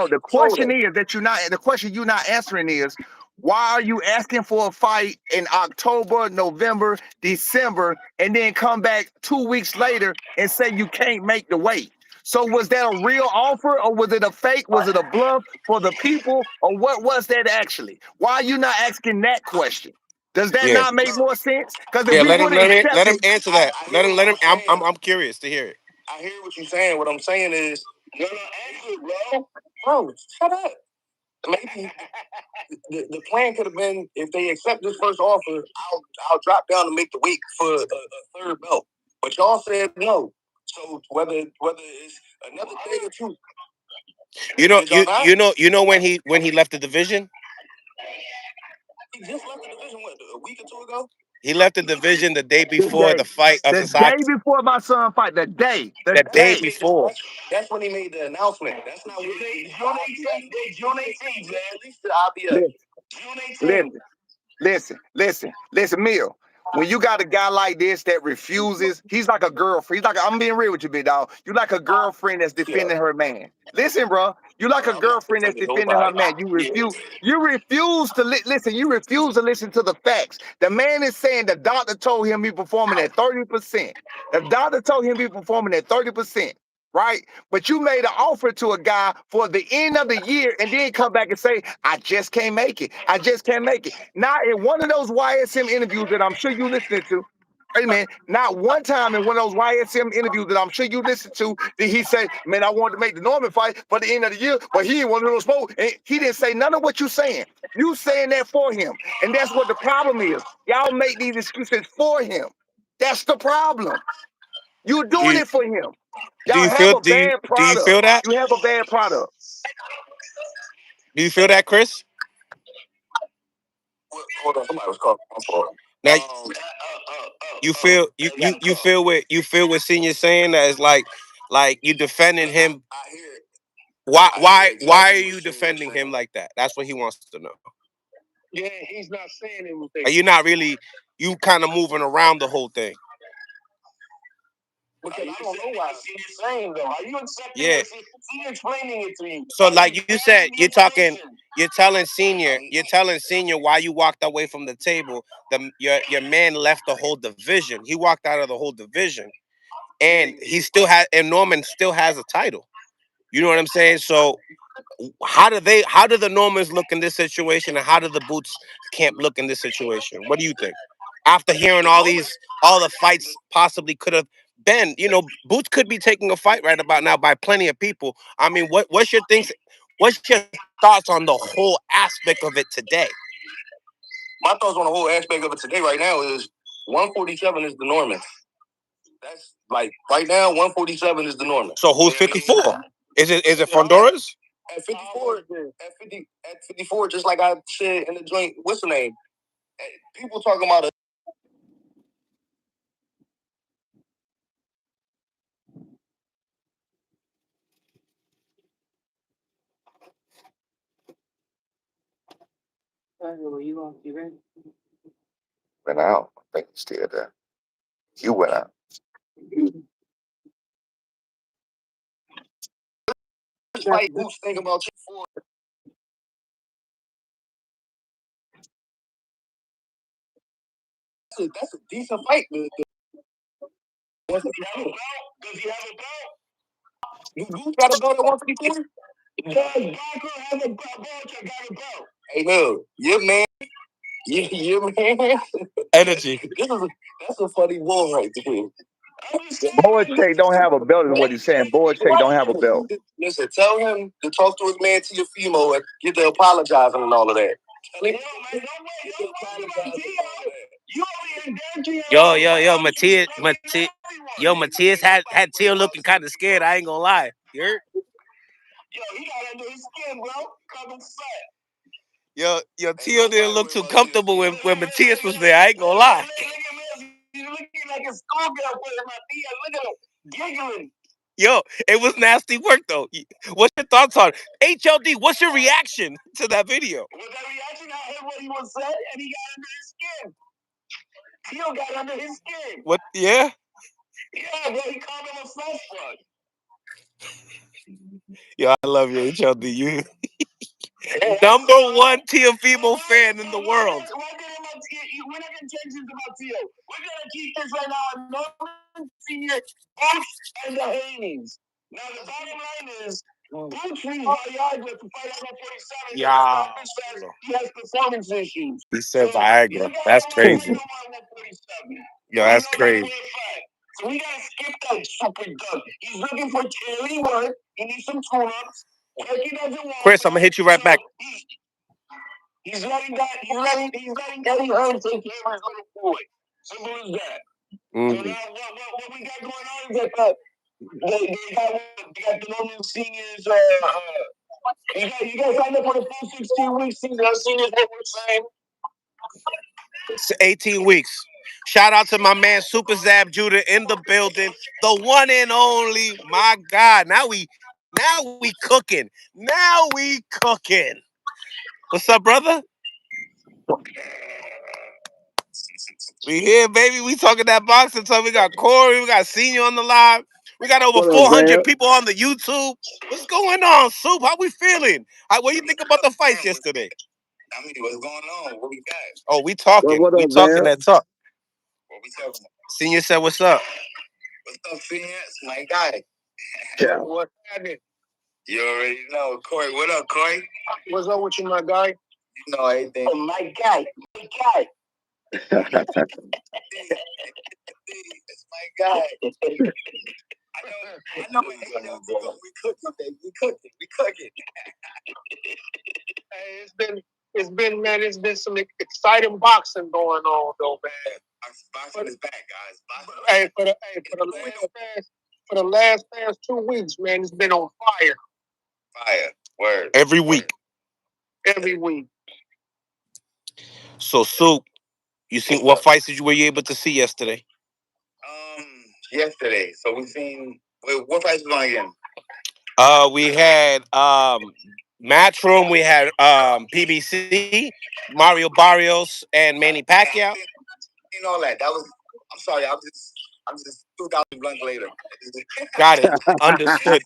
The question is that the question you're not answering is, why are you asking for a fight in October, November, December, and then come back 2 weeks later and say you can't make the weight? So was that a real offer, or was it a fake? Was it a bluff for the people, or what was that actually? Why are you not asking that question? Does that Yeah. not make more sense? Because if Yeah, we let him would have let him accepted, answer that. Let him I'm curious to hear it. I hear what you're saying. What I'm saying is, no, answer it, bro. Bro, shut up. Maybe the plan could have been, if they accept this first offer, I'll drop down and make the weight for a third belt. But y'all said no. So whether it's another day or two, You know when he left the division? he just left the division what, a week or two ago. He left the division the day the before the day, fight of the day Sasaki. before my son fight, the day. The day before. That's when he made the announcement. That's not June 18th, man. At least the IBF. Listen, listen, Mill. When you got a guy like this that refuses, he's like a girlfriend. I'm being real with you, big dog. You like a girlfriend that's defending her man. Listen, bro. You like a girlfriend that's defending her man. You refuse to listen. You refuse to listen to the facts. The man is saying the doctor told him he performing at 30%. The doctor told him he performing at 30%. Right? But you made an offer to a guy for the end of the year and then come back and say, I just can't make it. I just can't make it. Now, in one of those YSM interviews that I'm sure you listening to, hey man, not one time in one of those YSM interviews that I'm sure you listen to, did he say, man, I wanted to make the Norman fight for the end of the year, but he didn't want to smoke. And he didn't say none of what you saying. You saying that for him. And that's what the problem is. Y'all make these excuses for him. That's the problem. You're doing it for him. Do Y'all you have feel a bad do you product. feel that? You have a bad product. Do you feel that, Chris? Hold on, somebody was calling. I'm sorry. Now you feel what Senior's saying, that it's like you defending him. I hear it. Why are you defending him like that? That's what he wants to know. Yeah, he's not saying anything. Are you not really, you kind of moving around the whole thing? Because I don't know why Senior's saying though. Are you accepting Yeah. this? Senior explaining it to you. So like you said, you're telling Senior why you walked away from the table. Your man left the whole division. He walked out of the whole division, and and Norman still has a title. You know what I'm saying? So how do the Normans look in this situation, and how do the Boots camp look in this situation? What do you think? After hearing all the fights possibly could have been, Boots could be taking a fight right about now by plenty of people. I mean, what's your thoughts on the whole aspect of it today? My thoughts on the whole aspect of it today right now is 147 is the Norman. That's like right now 147 is the Norman. So who's 54? Is it Fundora's? At 54, just like I said in the joint, what's the name? People talking about Went out. I think he's still there. You went out. like Boots think about you for. That's a decent fight. Does he have a belt? Boots got a belt at 154? Does Barker have a belt? Got a belt. Hey, look, your man. Energy. That's a funny bull right there. Boychek don't have a belt, is what he's saying. Boychek don't have a belt. Listen, tell him to talk to his man Tszyu and get to apologizing and all of that. Tell him, Yo, Matias had Teal looking kind of scared. I ain't gonna lie. You heard? Yo, he got under his skin, bro. Coming fat. Yo, Teal didn't look too comfortable when Matias was there. I ain't gonna lie. He's looking like a schoolgirl putting my knee. Look at him giggling. Yo, it was nasty work though. What's your thoughts on HLD? What's your reaction to that video? Was that reaction? I heard what he was said, and he got under his skin. Teal got under his skin. What? Yeah. Yeah, bro, he called him a flesh fuck. Yo, I love you, HLD. You number one Teofimo fan in the world. We're not gonna change this about Tio. We're gonna keep this right now. Norman Senior, Boots, and the Haneys. Now the bottom line is Boots leaves Viagra to fight at 147. Yeah. He has performance issues. He said Viagra. That's crazy. Yo, that's crazy. So we gotta skip that super duck. He's looking for chili work. He needs some tune-ups. Turkey doesn't want Chris, I'm gonna hit you right back. He's letting Eddie Hearn take care of his little boy. Simple as that. So now what we got going on is that they got the Norman Seniors. You guys signed up for the full 16 weeks season. I've seen this what we're saying. It's 18 weeks. Shout out to my man Super Zab Judah in the building, the one and only. My God, now we cooking. Now we cooking. What's up, brother? We here, baby. We talking that boxing talk. We got Corey. We got Senior on the live. We got over 400 people on the YouTube. What's going on, Soup? How we feeling? What do you think about the fights yesterday? I mean, what's going on? What we got? Oh, we talking. What up, we talking man? that talk. What we talking about? Senior said, "What's up?" What's up, Senior? It's my guy. Yeah. What's happening? You already know, Corey. What up, Corey? What's up with you, my guy? You know everything. Oh, my guy. My guy. It's my guy. I know. We cooking, baby. We cooking. Hey, it's been some exciting boxing going on though, man. Boxing is back, guys. Hey, for the last 2 weeks, man, it's been on fire. Fire. Word. Every week. Every week. So, Soup, you seen what fights were you able to see yesterday? Yesterday. So we seen. Wait, what fights was on again? We had Matchroom. We had PBC, Mario Barrios, and Manny Pacquiao. You know that. That was. I'm sorry. I'm just 2,000 blunts later. Got it. Understood.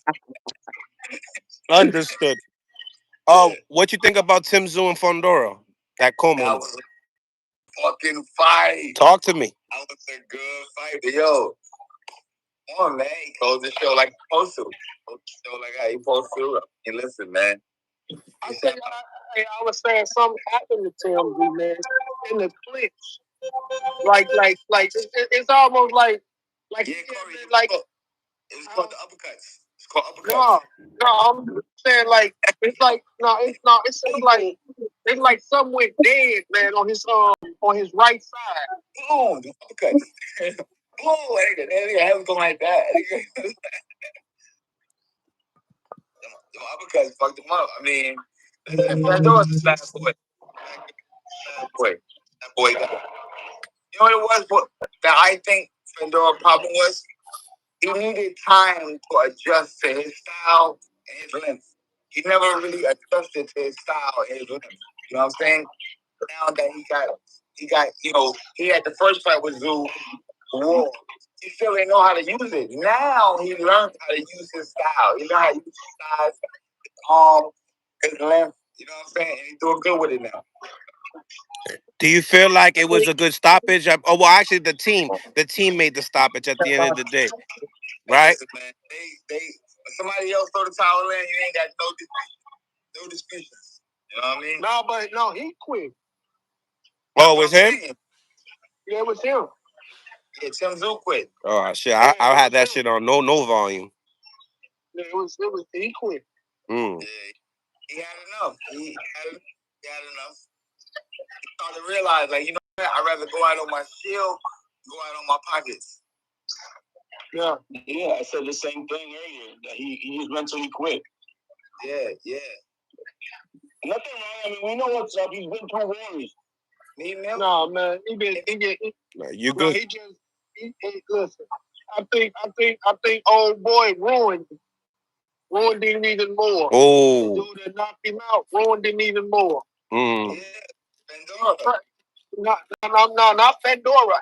Understood. What you think about Tszyu and Fundora? That Coleman. That was a fucking fight. Talk to me. That was a good fight. Yo, come on, man. He closed the show like he supposed to. Show like how he supposed to. Hey, listen, man. I was saying something happened to Tim, man, in the clinch. Like it's almost like yeah, Corey, like it's called the uppercuts. It's called No, uppercuts. I'm saying like it's like something went dead, man, on his right side. Boom, the uppercuts. Boom, nigga, have going like that. The uppercuts fucked him up. I mean, Fundora's a bad boy. That boy got. You know what it was? That I think Fundora's problem was he needed time to adjust to his style and his length. He never really adjusted to his style and his length. You know what I'm saying? Now that he got, he had the first fight with Tszyu, War. He still didn't know how to use it. Now he learned how to use his style. He learned how to use his size, his arm, his length. You know what I'm saying? And he's doing good with it now. Do you feel like it was a good stoppage? Actually, the team made the stoppage at the end of the day, right? Listen, man, they somebody else throw the towel in, you ain't got no disputes. You know what I mean? No, he quit. Oh, it was him? Yeah, it was him. Yeah, Tszyu quit. Oh shit! I had that shit on no volume. Yeah, it was he quit. Yeah, he had enough. He had enough. He started to realize, like, you know what? I'd rather go out on my shield, go out on my pockets. Yeah, I said the same thing earlier. That he just mentally quit. Yeah. Nothing wrong. I mean, we know what's up. He's been through wars. No, man. You good. Listen. I think old boy ruined him even more. Oh. The dude that knocked him out ruined him even more. Yeah, Fundora. No, not Fundora.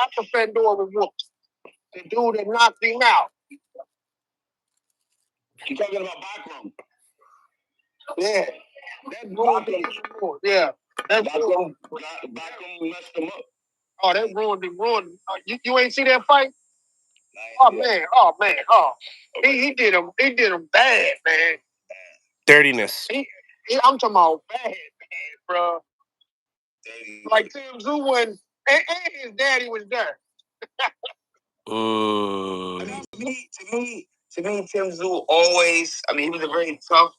After Fundora whooped. The dude that knocked him out. You talking about Backward? Yeah. That dude. Yeah. Backward messed him up. Oh, that ruined him. You ain't see that fight? Oh man. Oh. He did him bad, man. Dirtiness. I'm talking about bad, bro. Like Tszyu when and his daddy was there. To me, Tszyu always. I mean, he was a very tough,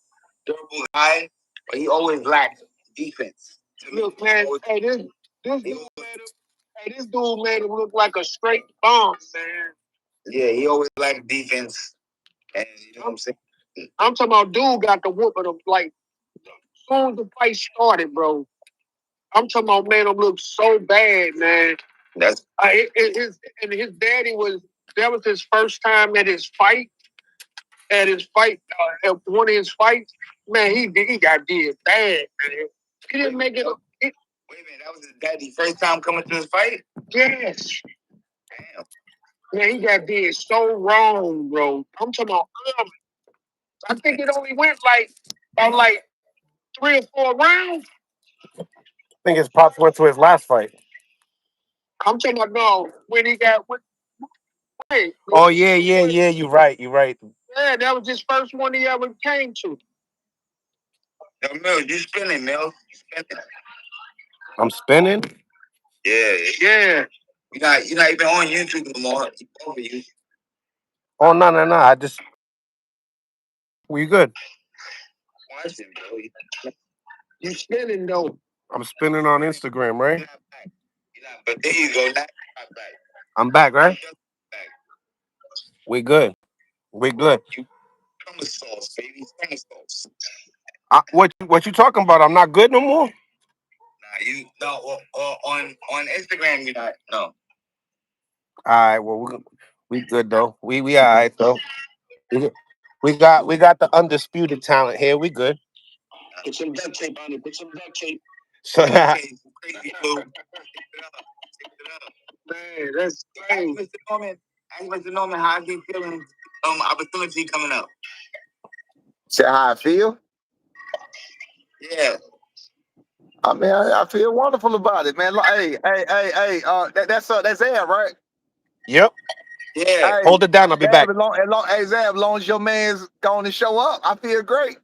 durable guy, but he always lacked defense. Look, man. This dude made him look like a straight bomb, man. Yeah, he always lacked defense, and you know what I'm saying. I'm talking about dude got the whooping him like as soon as the fight started, bro. I'm talking about made him look so bad, man. That's his daddy that was his first time at his fight. At one of his fights, man, he got did bad, man. He didn't make it. Wait a minute, that was his daddy's first time coming to his fight? Yes. Damn. Man, he got did so wrong, bro. I'm talking about I think it only went like 3 or 4 rounds. I think his pops went to his last fight. I'm talking about no, when he got Oh yeah. You're right. Yeah, that was his first one he ever came to. Yo, Mills, you spinning, Mills. You spinning. I'm spinning. Yeah. You're not even on YouTube no more. It's over you. Oh no. I just we good. Watching, bro. You spinning though. I'm spinning on Instagram, right? You're not, but there you go. Now you're not back. I'm back, right? Back. We good. You summer sauce, baby. Summer sauce. What you talking about? I'm not good no more. Nah, on Instagram you're not. No. All right. Well, we good though. We all right though. We got the undisputed talent here. We good. Put some duct tape on it. Put some duct tape. So Okay, crazy fool. Take it up. Man, that's crazy. Ask Mr. Norman how he feeling. Opportunity coming up. Say how I feel. Yeah. I mean, I feel wonderful about it, man. Hey. That's Ed, right? yep. Yeah. Hey, Hold it down. I'll be back. hey, Zab, as long as your man's going to show up, I feel great.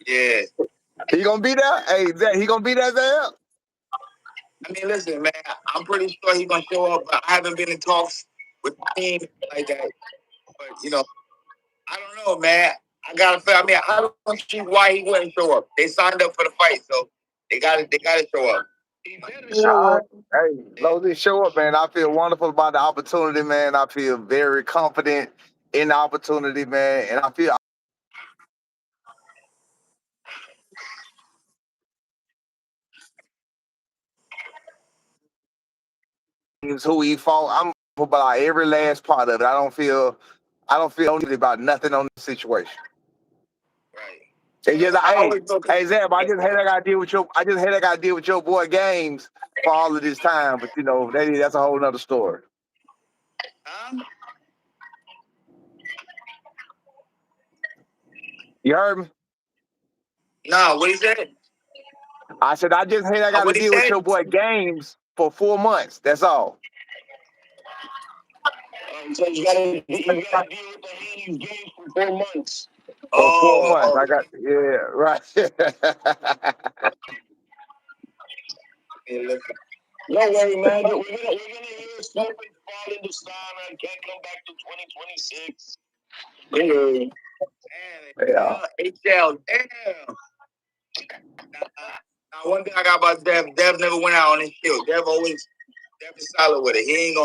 Yeah. He gonna be there? Hey, Zab, he gonna be there, Zab? I mean, listen, man. I'm pretty sure he's gonna show up. But I haven't been in talks with the team like that. But I don't know, man. I gotta feel. I mean, I don't see why he wouldn't show up. They signed up for the fight, so they gotta show up. He better show up. Hey, long as he show up, man, I feel wonderful about the opportunity, man. I feel very confident in the opportunity, man, and I feel who he fought. I'm about every last part of it. I don't feel only about nothing on the situation. Right. It's just hey Zab, I just hate I gotta deal with your boy Games for all of this time, but that's a whole nother story. You heard me? No, what he said? I said I just hate I gotta deal with your boy Games for 4 months. That's all. So you gotta deal with the Haney's games for 4 months. For 4 months. I got right. Don't worry, man. We're gonna hear something fall into style. I can't come back to 2026. Yeah. HL, damn. Now, one thing I got about Dev never went out on his shield. Dev is solid with it. He's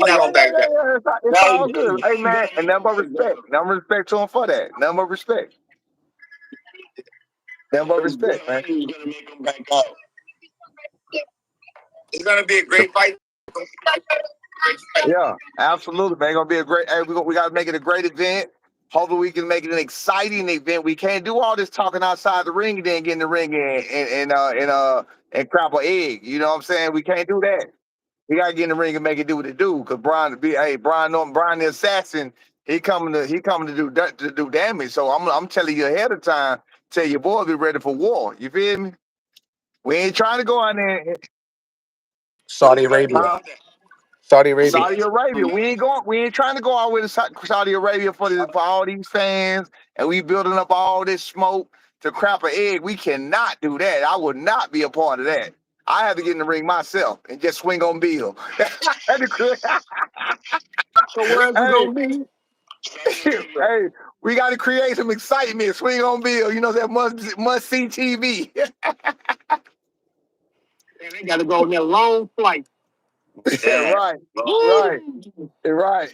not gonna back down. It's all good. Hey man, and nothing but respect. Nothing but respect to him for that. Nothing but respect. Nothing but respect, man. He's gonna make him back out. It's gonna be a great fight. Yeah, absolutely, man. Gonna be a great. Hey, we gotta make it a great event. Hopefully, we can make it an exciting event. We can't do all this talking outside the ring and then get in the ring and crap an egg. You know what I'm saying? We can't do that. He got to get in the ring and make it do what it do. Cause Brian the assassin. He coming to do damage. So I'm telling you ahead of time. Tell your boy be ready for war. You feel me? We ain't trying to go out there. Saudi Arabia. Huh? Saudi Arabia. Saudi Arabia. We ain't trying to go out with Saudi Arabia for all these fans, and we building up all this smoke to crap an egg. We cannot do that. I would not be a part of that. I have to get in the ring myself and just swing on Bill. So where's it Hey, gonna be? hey, we got to create some excitement. Swing on Bill. You know that must see TV. And they gotta go on that long flight. Right, right, right.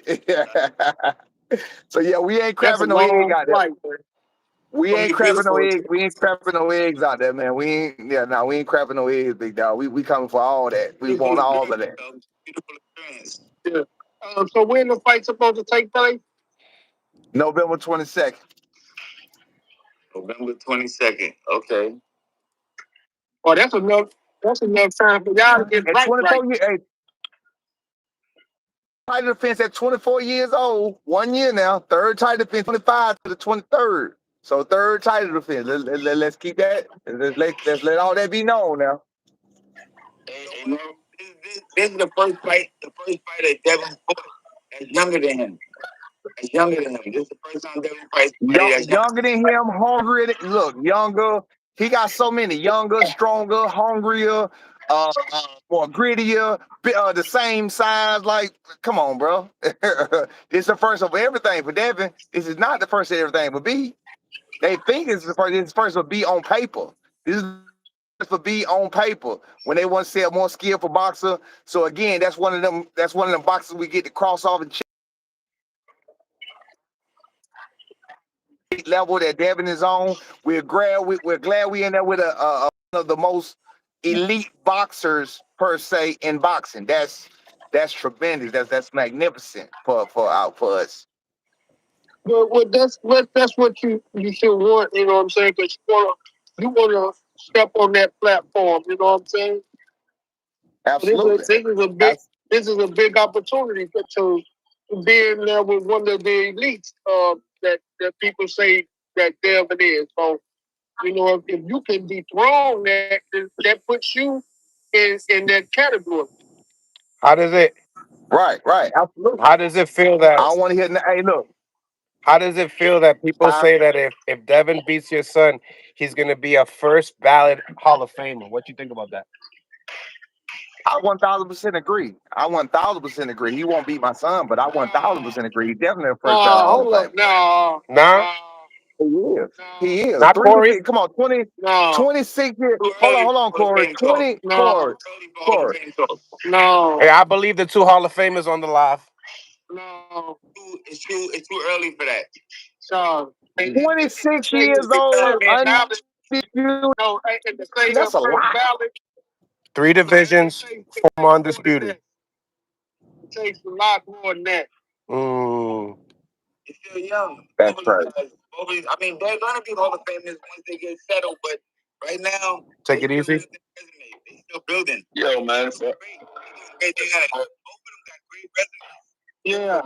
So yeah, we ain't That's a crapping no egg long out there. flight, man. We ain't Be crapping no beautiful. eggs. We ain't crapping no eggs out there, man. We ain't crapping no eggs, big dog. We coming for all that. We want all of that. Beautiful experience. Yeah. So when the fight's supposed to take place? November 22nd. November 22nd. Okay. Oh, that's enough. That's enough time for y'all to get At right. 24 years, hey, title defense at 24 years old. 1 year now. Third title defense, 25 to the 23rd. So third title defense. Let's keep that. Let's let all that be known now. Hey, no, this is the first fight. The first fight that Devin fought that's younger than him. That's younger than him. This is the first time Devin fights somebody that's Younger than him, hungrier. Look, younger. He got so many. Younger, stronger, hungrier, more grittier, the same size. Like, come on, bro. This is the first of everything for Devin. This is not the first of everything for B. They think it's the first. It's first for B on paper. This is for B on paper when they want to say a more skillful boxer. So again, that's one of them. That's one of them boxers we get to cross off and level that Devin is on. We're glad we in there with one of the most elite boxers per se in boxing. That's tremendous. That's magnificent for us. But that's what you should want. You know what I'm saying? Because you wanna step on that platform. You know what I'm saying? Absolutely. This is a big opportunity to be in there with one of the elites that people say that Devin is. So, you know, if you can dethrone that, that puts you in that category. How does it? Right. Absolutely. How does it feel I that? don't want to hear. Hey, look. How does it feel that people say that if Devin beats your son, he's going to be a first ballot Hall of Famer? What do you think about that? I 1,000% agree. I 1,000% agree. He won't beat my son, but I 1,000% agree. He's definitely a first ballot Hall of Fame. Nah, He is. He is. not Corey. Come on, 26 years. Hold on, Corey. Corey. No. Hey, I believe the two Hall of Famers on the live. No. It's too early for that. So 26 years old, undisputed. No, and to say That's a first lot. ballot, 3 divisions, former undisputed. it takes a lot more than that. It's still young. That's right. I mean, they're gonna be Hall of Famers once they get settled, but right now, Take it easy. They still building. Yo, man. Both of them got great resumes. Yeah.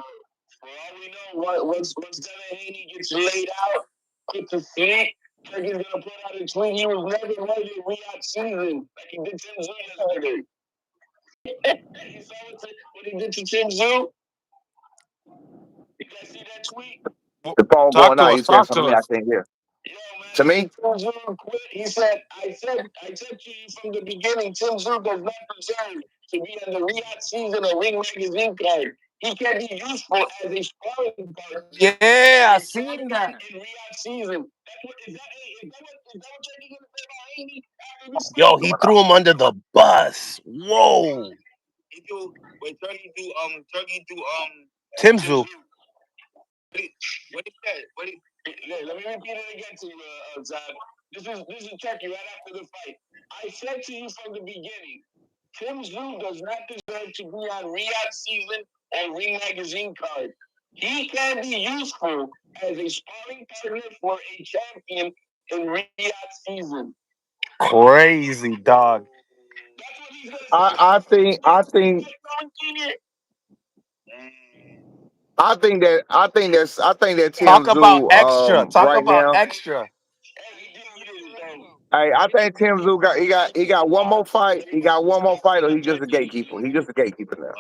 For all we know, once Devin Haney gets laid out, put to sleep, Turkey's gonna put out a tweet. He was never ready to re-out season like he did to Tszyu yesterday. You saw what he did to Tszyu? You guys see that tweet? The phone Talk going to out. us. You said Talk to something I us. can't hear. Yo, man, To me? Tszyu quit. He said, I said to you from the beginning, Tszyu does not deserve to be on the re-out season or Ring Magazine card. He can be useful as a sparring partner. Yeah, I seen that. In re-out season. Is that what Turkey gonna say about Haney? Yo, he threw him under the bus. Whoa. He do when Turkey do Tszyu. What he said? Let me repeat it again to you, Zab. This is Turkey right after the fight. I said to you from the beginning, Tszyu does not deserve to be on re-out season or Ring Magazine card. He can be useful as a sparring partner for a champion in re-out season. Crazy, dog. I think I think that Tim Talk about Tszyu extra. Talk right about now. extra. Hey, I think Tim Tszyu got one more fight. He got one more fight, or he just a gatekeeper. He just a gatekeeper now.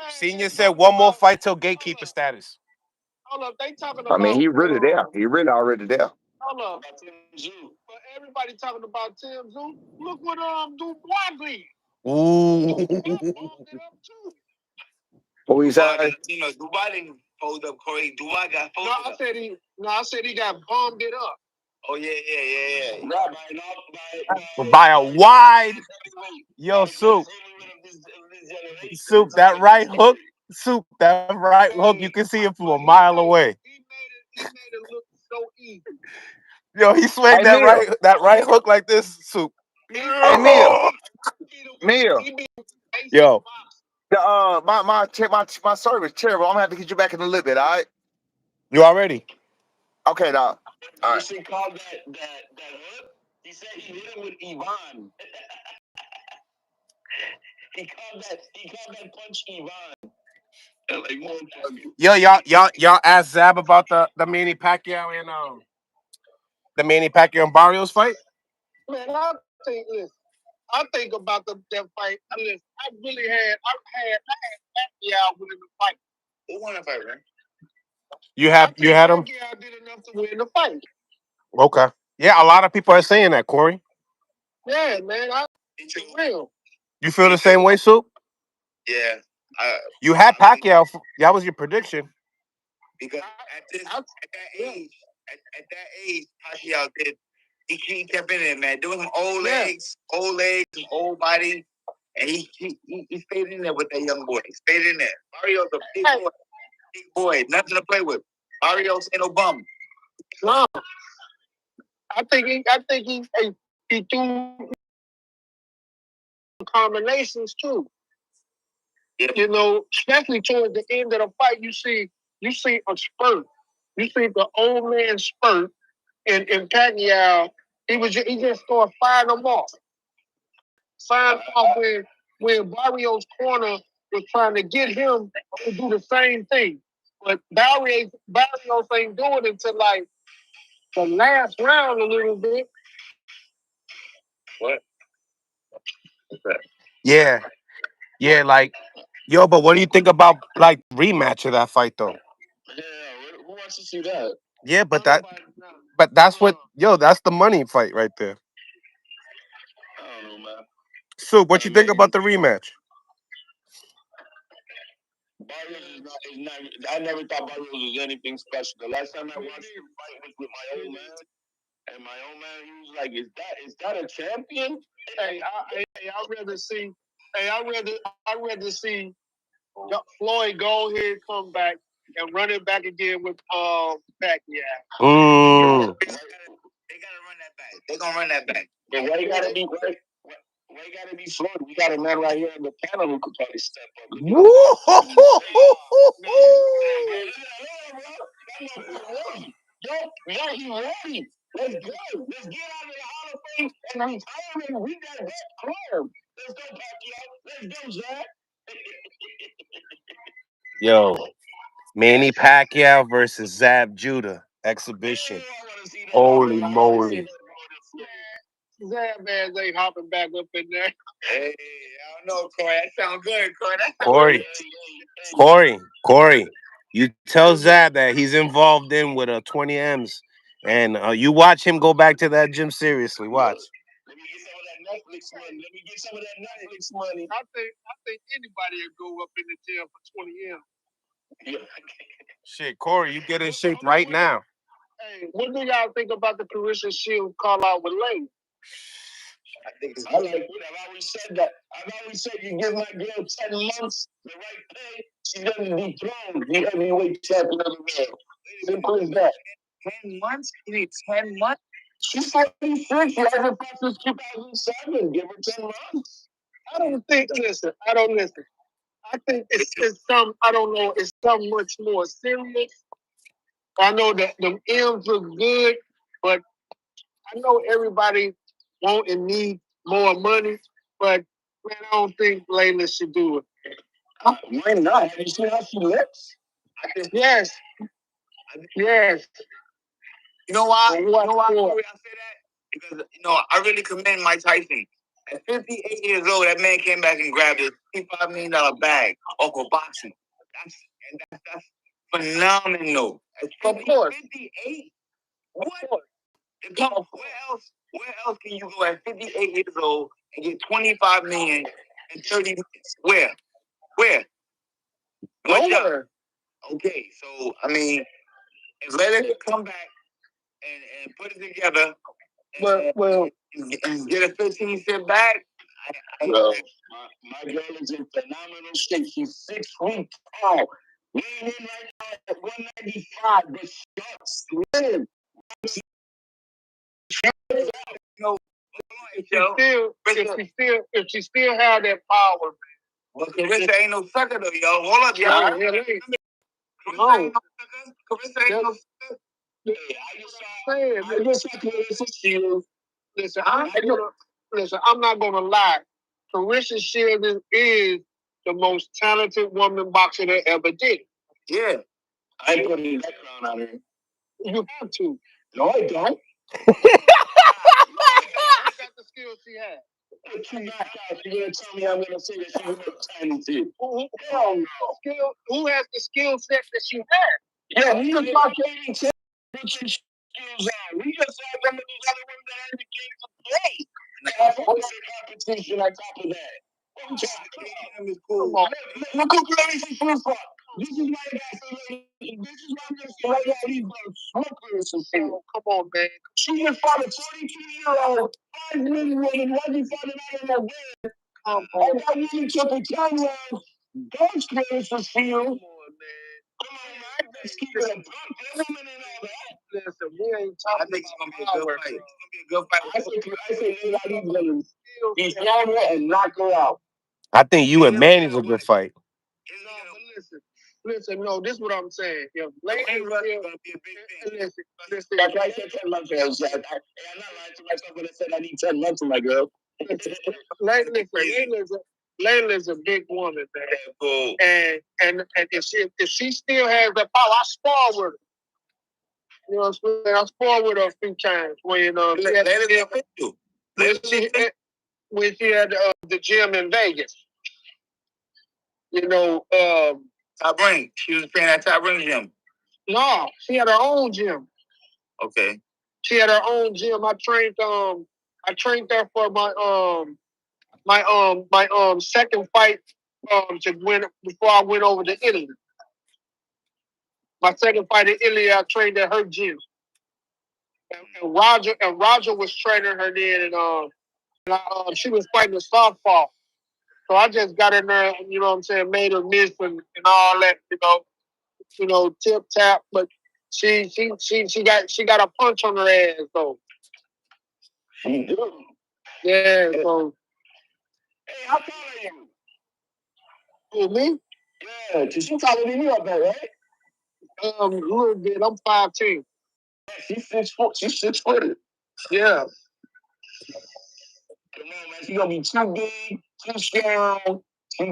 Senior said one more fight till gatekeeper status. Hold up, they talking I mean, about. he really there. He really already there. Hold up, but everybody talking about Tim Tszyu. Look what Dubois did. Ooh. Dubois bombed it up too. What we say? Dubai didn't fold up, Corey. Dubai got folded up. I said he got bombed it up. Oh, yeah. By a wide. Yo, Soup. Soup, that right hook. Soup, that right hook. You can see it from a mile away. He made it look so easy. Yo, he swung Hey, that right hook like this. Soup. Hey, Neil. Yo. My service terrible. I'm gonna have to get you back in a little bit. All right. You already? Okay, dog. All right. Usyk called that hook. He said he hit him with Ivan. he called that punch Ivan. Yo, y'all asked Zab about the Manny Pacquiao and the Manny Pacquiao and Barrios fight? Man, I think about that fight. I really had Pacquiao winning the fight. Who won the fight, man? You had him? Pacquiao did enough to win the fight. Okay. Yeah, a lot of people are saying that, Corey. Yeah, man. It's real. You feel the same way, Soup? Yeah. You had Pacquiao. That was your prediction. Because at that age, Pacquiao did. He kept in there, man. Doing some old legs, some old body, and he stayed in there with that young boy. He stayed in there. Barrios a big boy, nothing to play with. Barrios ain't no bum. No, I think he threw combinations too. Yeah. You know, especially towards the end of the fight, you see a spurt. You see the old man spurt in Pacquiao. He just started firing them off. Firing off when Barrios' corner was trying to get him to do the same thing. But Barrios ain't doing it until like the last round a little bit. What? What's that? Yeah. Yeah, like, yo, but what do you think about like rematch of that fight though? Yeah, who wants to see that? Yeah, but that's what that's the money fight right there. I don't know, man. Soup, what you think about the rematch? Barrios is not. I never thought Barrios was anything special. The last time I watched him fight was with my old man, and my old man, he was like, "Is that a champion?" I'd rather see Floyd go ahead, come back, and run it back again with Pacquiao. They gotta run that back. They're gonna run that back. But why you gotta be Floyd? We got a man right here on the panel who could probably step up. Woo! Yo, he ready. Let's go. Let's get out of the Hall of Fame and retirement. We got that clear. Let's go, Pacquiao. Let's go, Zach. Yo, Manny Pacquiao versus Zab Judah exhibition. Holy moly. Zab man ain't hopping back up in there. Hey, I don't know, Corey. That sounds good, Corey. Corey, you tell Zab that he's involved in with 20 M's, and you watch him go back to that gym seriously. Watch. Let me get some of that Netflix money. I think anybody will go up in the gym for 20 M. Yeah. Shit, Corey, you get in shape right now. Hey, what do y'all think about the Carissa Shields call out with Lane? I like it. I've always said that. I've always said you give my girl 10 months, the right pay, she's going to dethrone the heavyweight champion of the world. Simple as that. 10 months? You need 10 months? She's 46. She hasn't fought since 2007. Give her 10 months. I don't listen. I think it's some, I don't know, it's something much more serious. I know that the M's look good, but I know everybody want and need more money. But Man, I don't think Layla should do it. Why not? Have you seen how she looks? Yes. Yes. You know why? You know why I say that? Because I really commend Mike Tyson. At 58 years old, that man came back and grabbed a $25 million bag off of boxing. That's phenomenal. Of course. 58? What? Where else can you go at 58 years old and get 25 million in 30 minutes? Where? Nowhere. Okay, so I mean, if Layla could come back and put it together and get a 15-cent bag. Well, my girl is in phenomenal shape. She's 6 feet tall. Weighing in right now at 195, but slim. If she still had that power. But Carissa ain't no sucker though, y'all. Hold up, y'all. Carissa ain't no sucker. I just saw Carissa Shields. Listen, I'm not gonna lie. Carissa Shields is the most talented woman boxer that ever did. Yeah. I ain't putting that crown on her. You have to. No, I don't. Look at the skills she has. If you knock out, you're gonna tell me I'm gonna say that she's not talented. Hell no. Who has the skill set that she has? Yeah, we just not getting to put your skills on. We just have some of these other women that have the game to play. That's what competition on top of that. Cool. Look who Grace is from. This is why I say, this is why I'm saying right now, these smokers and shit. Come on, man. She just fought a 42-year-old, 5 million woman, wasn't fighting out in her bed. And that woman took a 10 rounds. Those players for Shield. Come on, man. Come on, man. Let's keep it a buck. That woman and all that. Listen, we ain't talking. I think it's gonna be a good fight. It's gonna be a good fight. I think Leilani's gonna be stronger and knock her out. I think you and Manny's a good fight. No, but listen, no, this is what I'm saying. If Layla's gonna be a big thing. Listen. That's why I said 10 months ago. I'm not lying to myself when I said I need 10 months for my girl. Layla's a big woman, man. Cool. And if she still has that power, I spar with her. You know what I'm saying? I spar with her a few times when she had the gym in Vegas. Top Ring. She was playing at Top Ring gym. No, she had her own gym. Okay. She had her own gym. I trained her for my second fight to win before I went over to Italy. My second fight in Italy, I trained at her gym. And Roger was training her then, and she was fighting the softball. So I just got in there, you know what I'm saying, made her miss and all that, tip tap. But she got a punch on her ass though. She do. Yeah. So. Hey, how tall are you? Who, me? Yeah, because she's taller than you up there, right? A little bit. I'm 5'10". She's 6 foot. She's 6 footed. Yeah. Come on, man. She's gonna be too big, too strong. I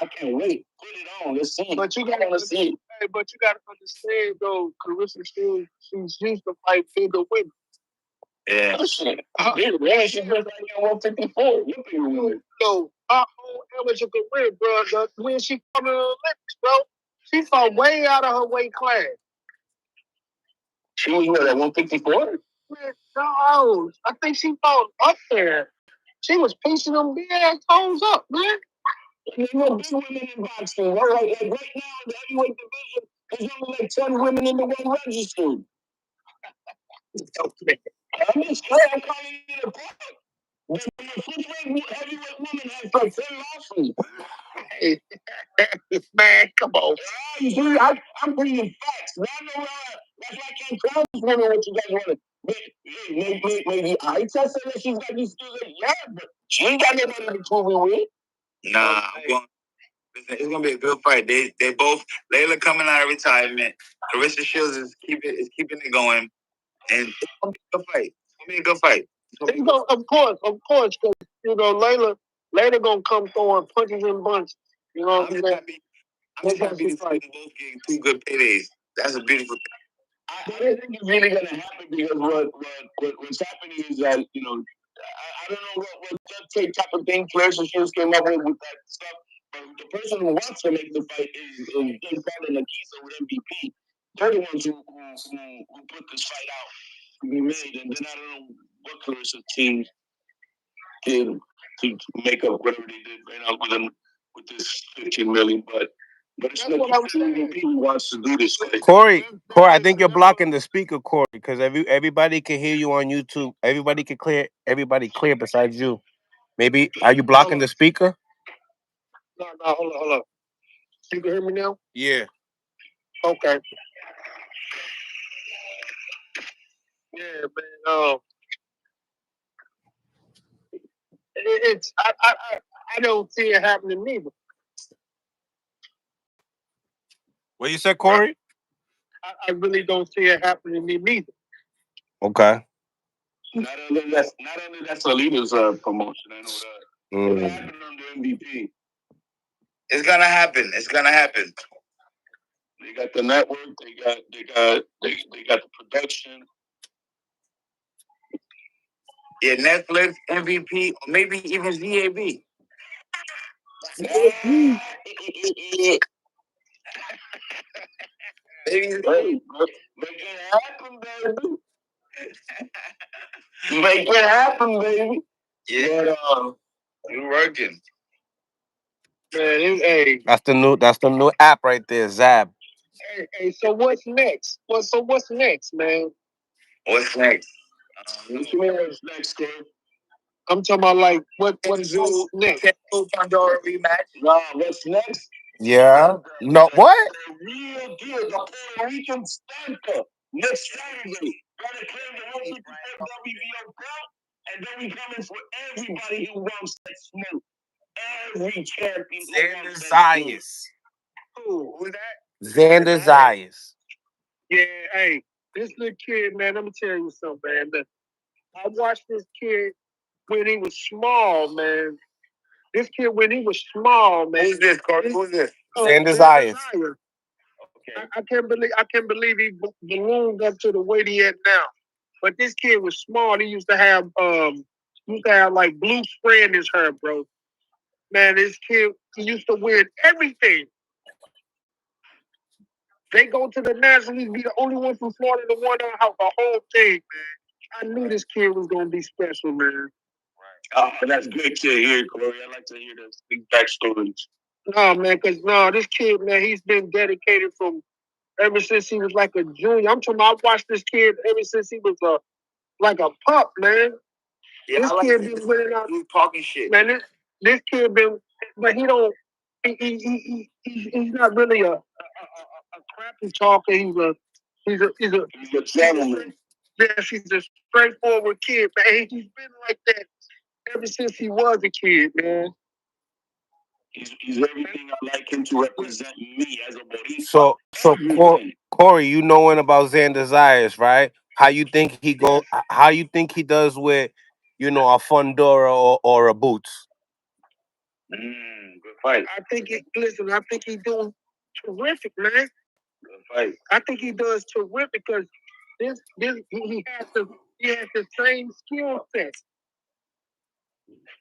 can't wait. Put it on. Let's see. But you gotta see. Hey, but you gotta understand though, Carissa Shields, she's used to fight bigger women. Yeah. Shit. Yeah, she's just like 154. You bigger women. So her whole amateur career, bro, when she fought in the Olympics, bro, she fought way out of her weight class. She was what, at 154? No, I think she fought up there. She was piecing them big ass toes up, man. There's no big women in boxing. Right now, in the heavyweight division, there's only like 10 women in the one register. I'm just saying, I'm calling it a point. The flyweight heavyweight woman has like 10 losses. Hey, man, come on. You see, I'm bringing facts. That's why I can't tell this woman what you guys want to. Maybe I test her that she's got these skills. Yeah, but she ain't got nobody to prove it with. Nah, it's gonna be a good fight. They both Layla coming out of retirement. Carissa Shields is keeping it going, and it's gonna be a good fight. It's gonna be a good fight. Of course, because Layla Later gonna come throwing punches and bunches. You know what I'm saying? I'm just happy to see them both getting 2 good paydays. That's a beautiful thing. I think it's really going to happen because what's happening is that, you know, I don't know what type of thing players and shoes came up with that stuff. But the person who wants to make the fight is Jim Paul and Nakisa with MVP. They're the ones who put this fight out to be made. And then I don't know what coercive teams did to make up whatever they did right now with this $15 million. But it's not MVP who wants to do this fight. Corey, I think you're blocking the speaker, Corey, because everybody can hear you on YouTube. Everybody clear besides you. Maybe are you blocking the speaker? No, hold on. You can hear me now? Yeah. Okay. Yeah, man. I don't see it happening neither. What you said, Corey? I really don't see it happening neither. Okay. Not only that's Alita's promotion. I know that. It'll happen under MVP. It's gonna happen. They got the network. They got the production. Yeah, Netflix, MVP, or maybe even ZAB. Make it happen, baby. Make it happen, baby. Yeah, but, you're working. Man, that's the new app right there, Zab. Hey, so what's next? What's next, man? What's next? What you mean what's next, Corey? I'm talking about like what's next? Fundora rematch. No, what's next? Yeah. No, what? The real deal, the Puerto Rican stunter. Next Saturday, gotta claim the 154 WBO belt, and then we coming for everybody who wants that smoke. Every champion. Xander Zayas. Who's that? Xander Zayas. Yeah, hey, this little kid, man, let me tell you something, man. I watched this kid when he was small, man. This kid when he was small, man. Who's this, Carter? Who's this? Xander Zayas. Okay. I can't believe he ballooned up to the weight he at now. But this kid was small. He used to have like blue spray in his hair, bro. Man, this kid, he used to win everything. They go to the Nationals, be the only one from Florida to win out the whole thing, man. I knew this kid was gonna be special, man. Oh, that's great to hear, Corey. I like to hear these backstories. No, man, because this kid, man, he's been dedicated from ever since he was like a junior. I'm talking about, I watched this kid ever since he was like a pup, man. Yeah, this kid been winning out. He's talking shit. Man, this kid been, but he don't, he's not really a crappy talker. He's a gentleman. Yes, he's a straightforward kid, man. He's been like that ever since he was a kid, man. He's everything I like him to represent me as a Boricua. So Corey, you knowing about Xander Zayas, right? How you think he go? How you think he does with, a Fundora or a Boots? Good fight. I think he's doing terrific, man. Good fight. I think he does terrific because he has the same skill set.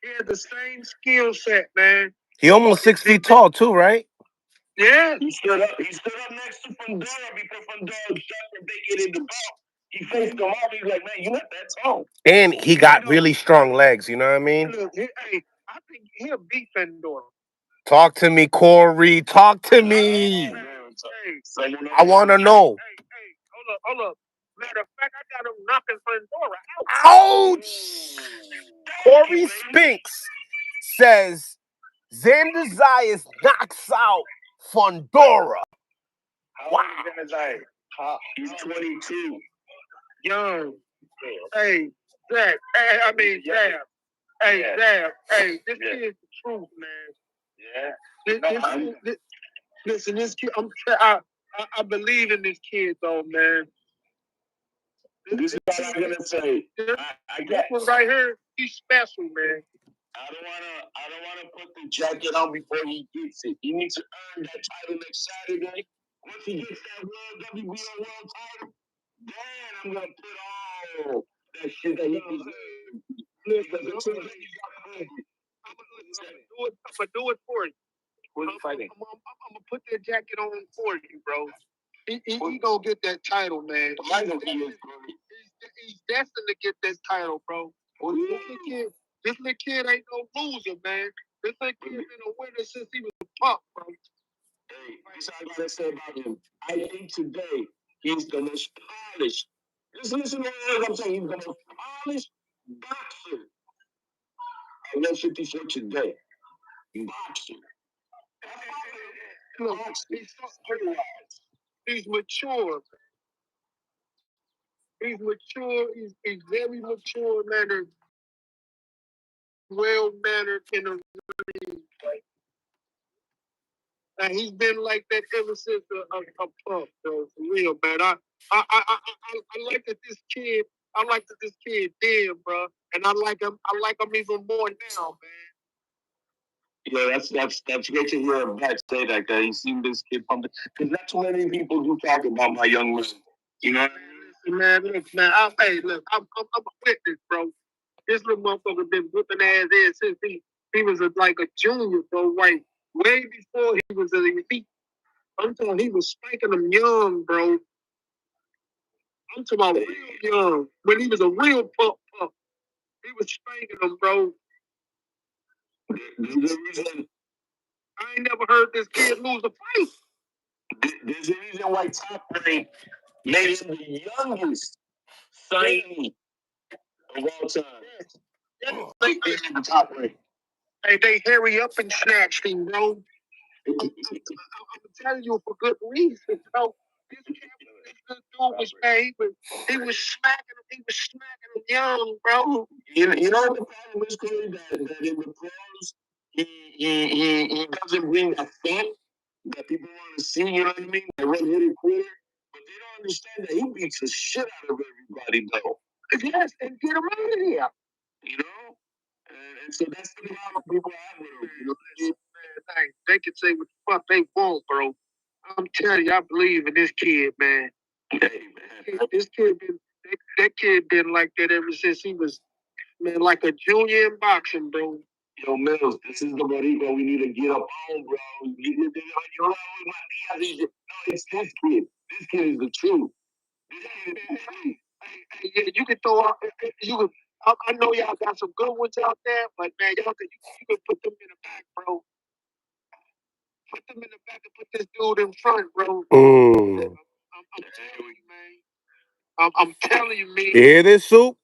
He has the same skill set, man. He almost 6 feet tall too, right? Yeah. He stood up next to Fundora before Fundora shot and vacated the belt. He faced him off. He's like, man, you're not that tall. And he got really strong legs. You know what I mean? Look, hey, I think he'll beat Fundora. Talk to me, Corey. Talk to me. I want to know. Hey, hold up. Matter of fact, I got him knocking Fundora out. Ouch! Corey Spinks says Xander Zayas knocks out Fundora. Wow. He's 22. Young. Hey, Zach. Hey, I mean, Zab. Hey, Zab. Hey, this kid's the truth, man. Yeah. Listen, this kid, I believe in this kid, though, man. This is what I'm going to say. This one right here, he's special, man. I don't wanna put the jacket on before he gets it. He needs to earn that title next Saturday. Once he gets that WBO world title, then I'm gonna put all that shit that he deserves. Because until then, you gotta prove it. I'm gonna do it for you. Who's fighting? I'm gonna put that jacket on for you, bro. He gonna get that title, man. He's destined to get that title, bro. This little kid ain't no loser, man. This little kid been a winner since he was a pup, bro. Hey, this is what I gotta say about him. I think today he's the most polished. Just listen to what I'm saying. He's the most polished boxer at 154 today. Boxer. Look, he's mature. He's mature. He's very mature mannered, well mannered in the ring. And he's been like that ever since a pup, bro. For real, man. I like that this kid. I like that this kid did, bro. And I like him. I like him even more now, man. Yeah, that's great to hear Pat say that. That he seen this kid from the because not too many people do talk about my young man. You know. Man, look, man. Look, I'm a witness, bro. This little motherfucker been whipping ass in since he was like a junior, bro. Like way before he was an elite. I'm talking, he was spanking them young, bro. I'm talking about real young. When he was a real pup. He was spanking them, bro. I ain't never heard this kid lose a fight. There's a reason why Top Rank made him the youngest signing of all time. Yes. Top Rank. Hey, they hurry up and snatched him, bro. I'm telling you for good reason, bro. This dude was, man, he was smacking him young, bro. You know the problem is, Corey, that in the pros, he doesn't bring that fun that people want to see, you know what I mean? The red-headed quitter. But they don't understand that he beats the shit out of everybody, though. Yes, and get him out of here. You know? And so that's the problem people have with him. You know what I mean? Man, they can say what the fuck they want, bro. I'm telling you, I believe in this kid, man. Hey, man. This kid been that kid been like that ever since he was, man, like a junior in boxing, bro. Yo, Mills, this is the Boricua we need to get up on, bro. You know, it's this kid. This kid is the truth. This kid is the truth. Hey, you can throw out, you can. I know y'all got some good ones out there, but man, you can put them in the back, bro. Put them in the back and put this dude in front, bro. I'm telling you, man. I'm telling you, man. You hear this, Soup?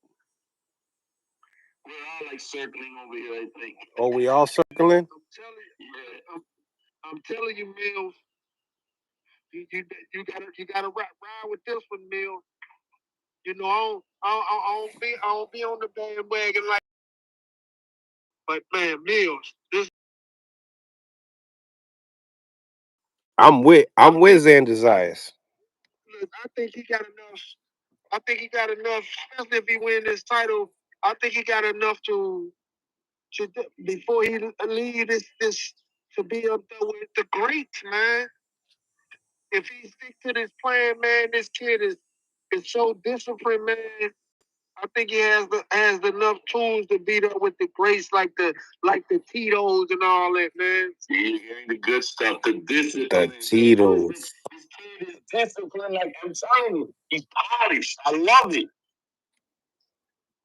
We're all like circling over here, I think. Oh, we all circling? I'm telling you, Mills. You gotta ride with this one, Mills. You know, I don't be on the bandwagon like. But man, Mills, this. I'm with Xander Zayas. I think he got enough. I think he got enough, especially if he win this title. I think he got enough to before he leave this to be up there with the greats, man. If he stick to this plan, man, this kid is so disciplined, man. I think he has enough tools to beat up with the greats like the Tito's and all that, man. He's getting the good stuff, the discipline. The Tito's. This kid is disciplined, like I'm telling you. He's polished. I love it.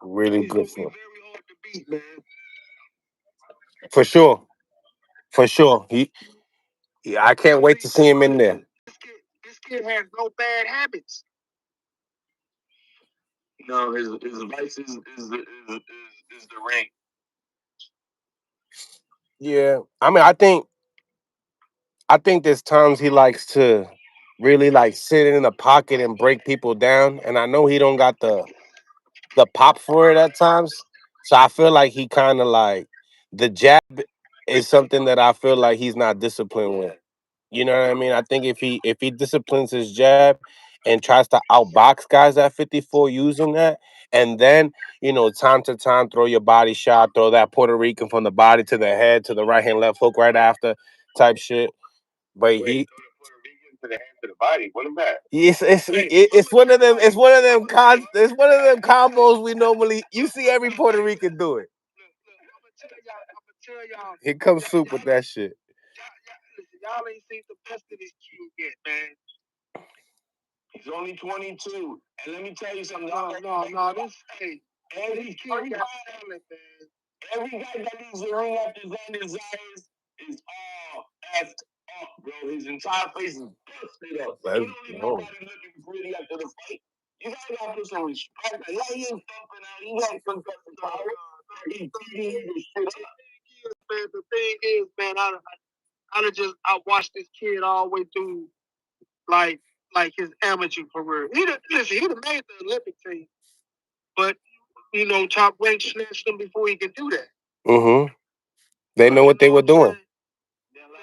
Really good for him. Very hard to beat, man. For sure. For sure. I can't wait to see him in there. This kid has no bad habits. No, his vice is the ring. Yeah. I mean, I think there's times he likes to really like sit in the pocket and break people down. And I know he don't got the pop for it at times. So I feel like he kind of like the jab is something that I feel like he's not disciplined with. You know what I mean? I think if he disciplines his jab and tries to outbox guys at 54 using that, and then time to time throw your body shot, throw that Puerto Rican from the body to the head to the right hand left hook right after type shit. But he To the head to the body. What is that? it's one of them. It's one of them combos we normally you see every Puerto Rican do it. I'm gonna tell y'all. Here comes Soup with that shit. Y'all ain't seen the best of this kid yet, man. He's only 22. And let me tell you something. No. Every kid got talent, man. Every guy that needs a ring after Xander Zayas is all effed up, bro. His entire face is busted up. He don't leave nobody looking pretty after the fight. You gotta put some respect. Like, yeah, he ain't thumping out. He got some power. He's beating the shit up. The thing is, man, I watched this kid all the way through, like his amateur career. He'd have made the Olympic team, but Top Rank snatched him before he could do that. Mm-hmm. They know what they were doing.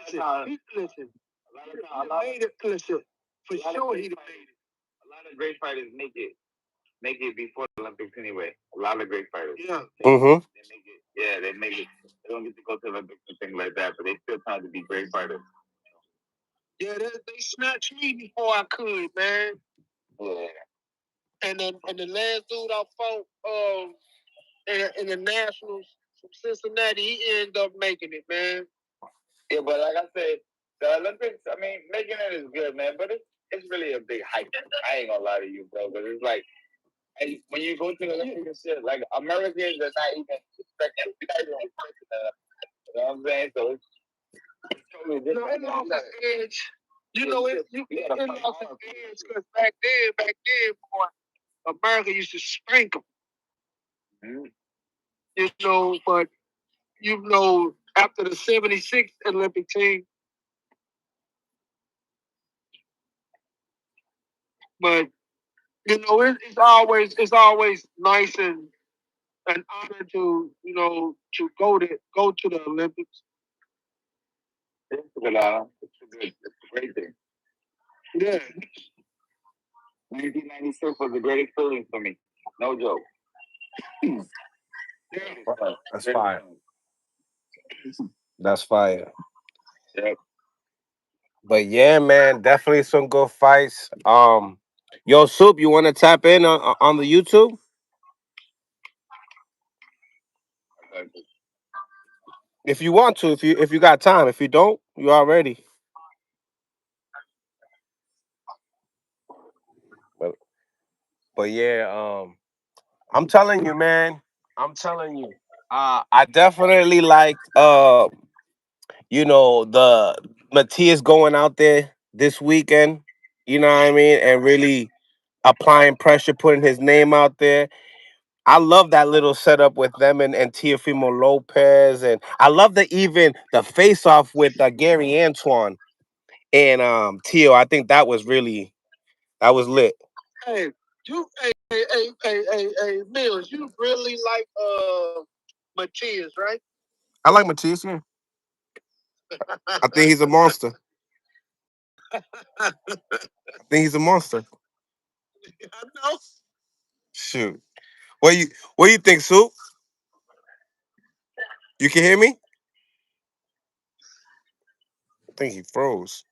Listen, made it. Listen, for sure he'd have made it. A lot of great fighters make it before the Olympics anyway. A lot of great fighters. Yeah. Mm-hmm. They make it. Yeah, they make it. They don't get to go to the Olympics and things like that, but they still trying to be great fighters. Yeah, they snatched me before I could, man. Yeah. And the last dude I fought in the Nationals from Cincinnati, he ended up making it, man. Yeah, but like I said, the Olympics, I mean, making it is good, man, but it's really a big hype. I ain't gonna lie to you, bro, but it's like, when you go to the Olympics and shit, like, Americans are not even expecting, you know what I'm saying? So it's totally different. It lost its edge. It lost its edge because back then, boy, America used to spank them. Mm-hmm. But after the '76 Olympic team, but it's always nice and an honor to to go to the Olympics. It's a good honor. It's a great thing. Yeah. 1996 was a great experience for me. No joke. Yeah. That's fire. That's fire. Yeah. But yeah, man, definitely some good fights. Yo, Soup, you want to tap in on the YouTube? If you want to, if you got time. If you don't, you already. But but yeah, I'm telling you, man. I'm telling you. I definitely like the Matias going out there this weekend. You know what I mean, and really applying pressure, putting his name out there. I love that little setup with them and Teofimo Lopez, and I love the face off with Gary Antoine and Teo. I think that was lit. Hey, Mills, you really like Matias, right? I like Matias. Yeah. I think he's a monster. I think he's a monster. I know. Shoot, what you think, Soup? You can hear me? I think he froze.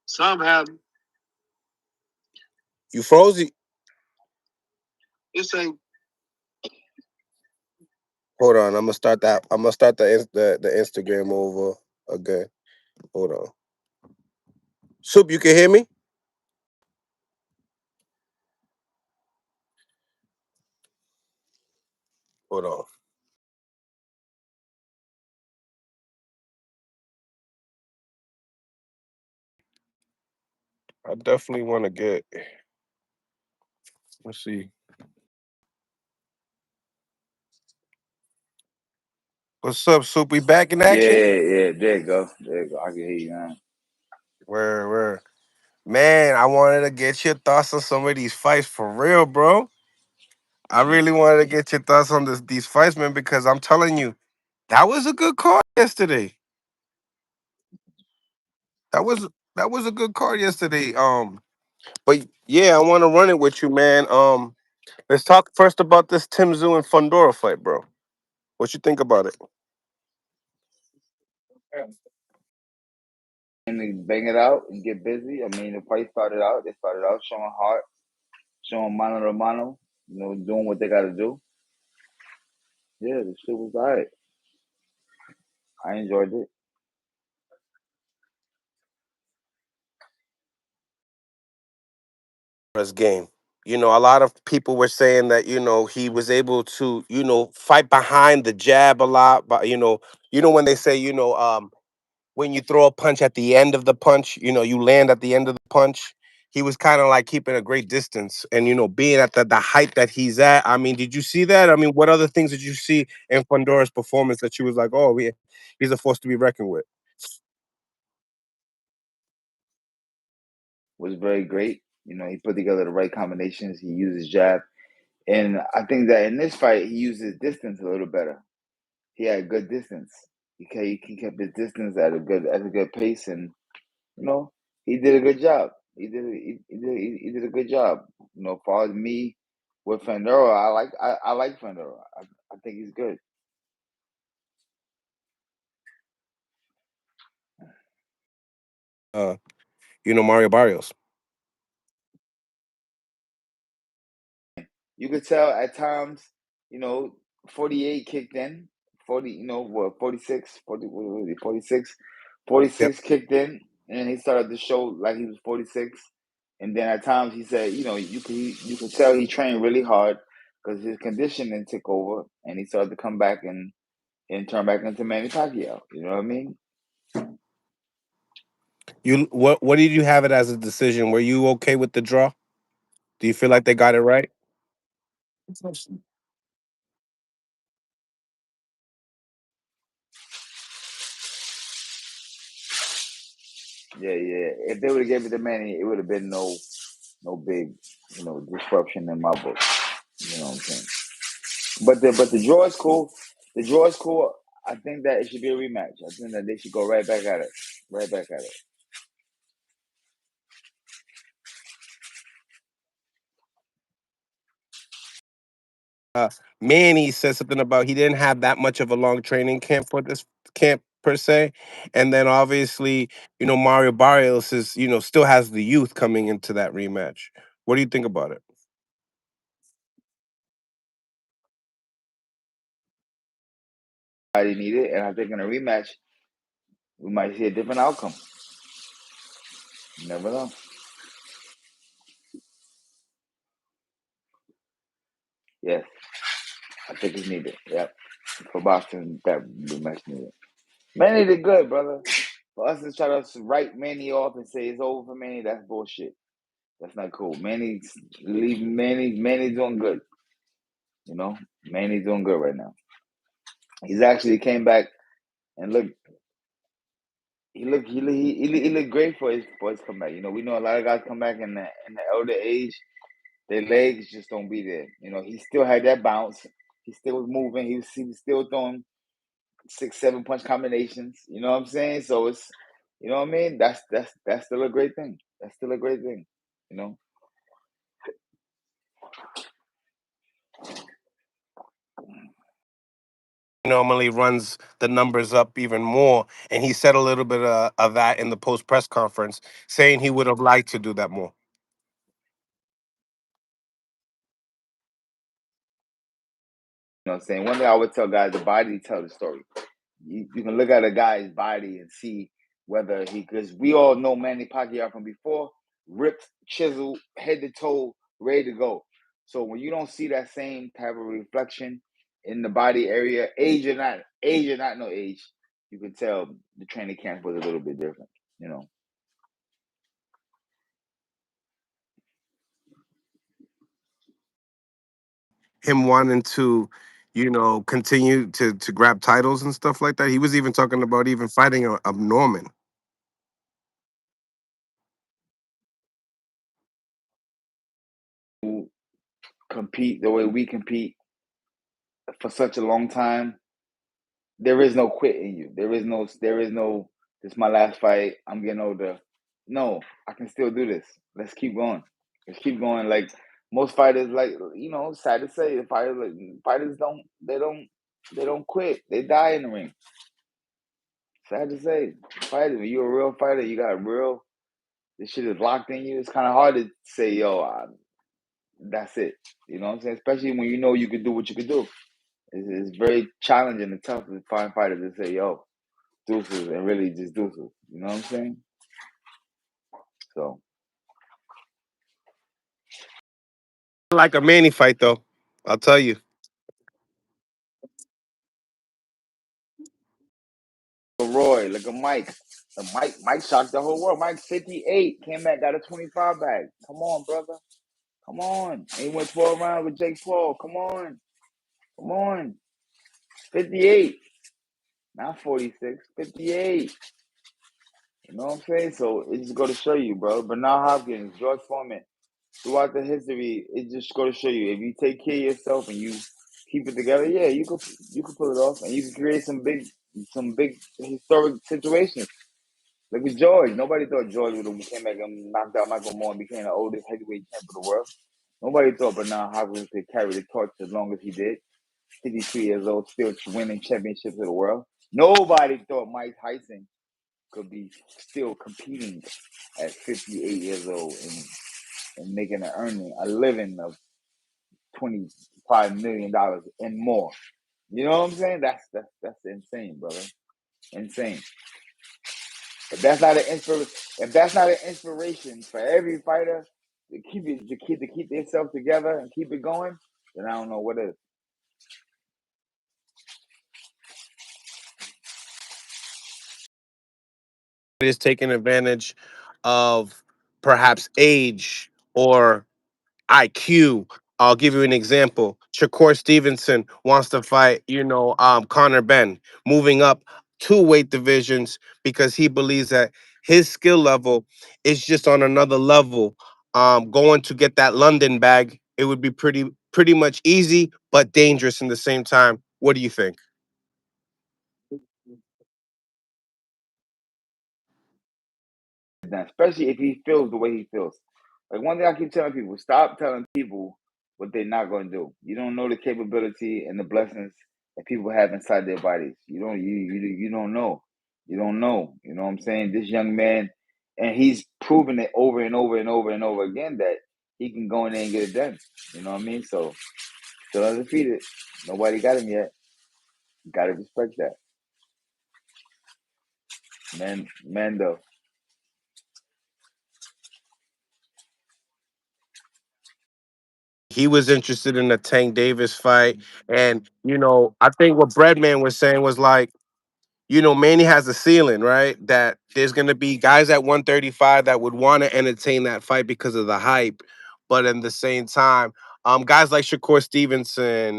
Somehow You froze? it's a Hold on, I'm gonna start that. I'm gonna start the Instagram over again. Hold on. Soup, you can hear me? Hold on. I definitely want to get. Let's see. What's up, Soup? We back in action? Yeah, there you go. There you go. I can hear you now. Where? Man, I wanted to get your thoughts on some of these fights for real, bro. I really wanted to get your thoughts on these fights, man, because I'm telling you, that was a good card yesterday. That was that was a good card yesterday. But yeah, I want to run it with you, man. Let's talk first about this Tszyu and Fundora fight, bro. What you think about it? And they bang it out and get busy. I mean, the fight started out. They started out showing heart, showing mano a mano. Doing what they got to do. Yeah, the shit was alright. I enjoyed it. His game. A lot of people were saying that he was able to fight behind the jab a lot, but when they say when you throw a punch at the end of the punch, you land at the end of the punch. He was kind of like keeping a great distance, and being at the height that he's at. I mean, did you see that? I mean, what other things did you see in Fundora's performance that you was like, oh, he's a force to be reckoned with? Was very great. He put together the right combinations. He used his jab. And I think that in this fight, he used his distance a little better. He had good distance. He kept his distance at a good pace, and he did a good job. He did a good job. As far as me with Fundora, I like Fundora. I think he's good. Uh, Mario Barrios. You could tell at times, you know, 48 kicked in, 40, 46, 40, what was it, 46? Yep. 46 kicked in, and he started to show like he was 46. And then at times he said, you could tell he trained really hard because his conditioning took over, and he started to come back and turn back into Manny Pacquiao. You know what I mean? What did you have it as a decision? Were you okay with the draw? Do you feel like they got it right? Yeah, yeah. If they would have gave it to Manny, it would have been no big, disruption in my book. You know what I'm saying? But the draw is cool. The draw is cool. I think that it should be a rematch. I think that they should go right back at it. Right back at it. uh, Manny said something about he didn't have that much of a long training camp for this camp per se, and then obviously Mario Barrios is still has the youth coming into that rematch. What do you think about it? I didn't need it, and I think in a rematch we might see a different outcome. You never know. Yes, I think it's needed. Yep. For boxing, that rematch needed. Manny did good, brother. For us to try to write Manny off and say it's over for Manny, that's bullshit. That's not cool. Manny's doing good. Manny's doing good right now. He's actually came back and he looked great for his comeback. We know a lot of guys come back in the elder age, their legs just don't be there. He still had that bounce. He still was moving. He was still throwing 6, 7 punch combinations. You know what I'm saying? So it's, you know what I mean. That's still a great thing. That's still a great thing. You know. Normally runs the numbers up even more, and he said a little bit of that in the post press conference, saying he would have liked to do that more. You know what I'm saying? One thing I would tell guys: the body tell the story. You can look at a guy's body and see whether because we all know Manny Pacquiao from before, ripped, chiseled, head to toe, ready to go. So when you don't see that same type of reflection in the body area, age or not no age, you can tell the training camp was a little bit different. You know. Him wanting to continue to grab titles and stuff like that. He was even talking about even fighting a Norman. Who compete the way we compete for such a long time, there is no quit in you. There is no this is my last fight. I'm getting older. No, I can still do this. Let's keep going. Let's keep going. Like most fighters, like, sad to say, fighters don't quit. They die in the ring. Sad to say, fighter. When you're a real fighter, you got real. This shit is locked in you. It's kind of hard to say, yo, that's it. You know what I'm saying? Especially when you know you can do what you can do. It's very challenging and tough to find fighters to say, yo, deuces, and really just deuces. You know what I'm saying? So, I like a Manny fight though. I'll tell you. Roy, look at Mike. Mike shocked the whole world. Mike 58 came back, got a 25 bag. Come on, brother. Come on. And he went 12 rounds with Jake Paul. Come on. Come on. 58. Not 46. 58. You know what I'm saying? So it just go to show you, bro. Bernard Hopkins, George Foreman, throughout the history, it just go to show you. If you take care of yourself and you keep it together, yeah, you could pull it off, and you can create some big historic situations. Look at George. Nobody thought George would have came back and knocked out Michael Moore and became the oldest heavyweight champ of the world. Nobody thought Bernard Hopkins could carry the torch as long as he did. 52 years old, still winning championships of the world. Nobody thought Mike Tyson could be still competing at 58 years old and making a living of $25 million and more. You know what I'm saying? That's insane, brother. Insane. If that's not an inspiration for every fighter to keep themselves together and keep it going, then I don't know what is. Is taking advantage of perhaps age or IQ. I'll give you an example. Shakur Stevenson wants to fight, Connor Ben, moving up two weight divisions because he believes that his skill level is just on another level. Going to get that London bag, it would be pretty much easy, but dangerous in the same time. What do you think? Now, especially if he feels the way he feels. Like one thing I keep telling people: stop telling people what they're not going to do. You don't know the capability and the blessings that people have inside their bodies. You don't know. You don't know. You know what I'm saying? This young man, and he's proven it over and over and over and over again that he can go in there and get it done. You know what I mean? So still undefeated. Nobody got him yet. Got to respect that, man. Mando. He was interested in the Tank Davis fight. And, I think what Breadman was saying was like, Manny has a ceiling, right? That there's going to be guys at 135 that would want to entertain that fight because of the hype. But at the same time, guys like Shakur Stevenson,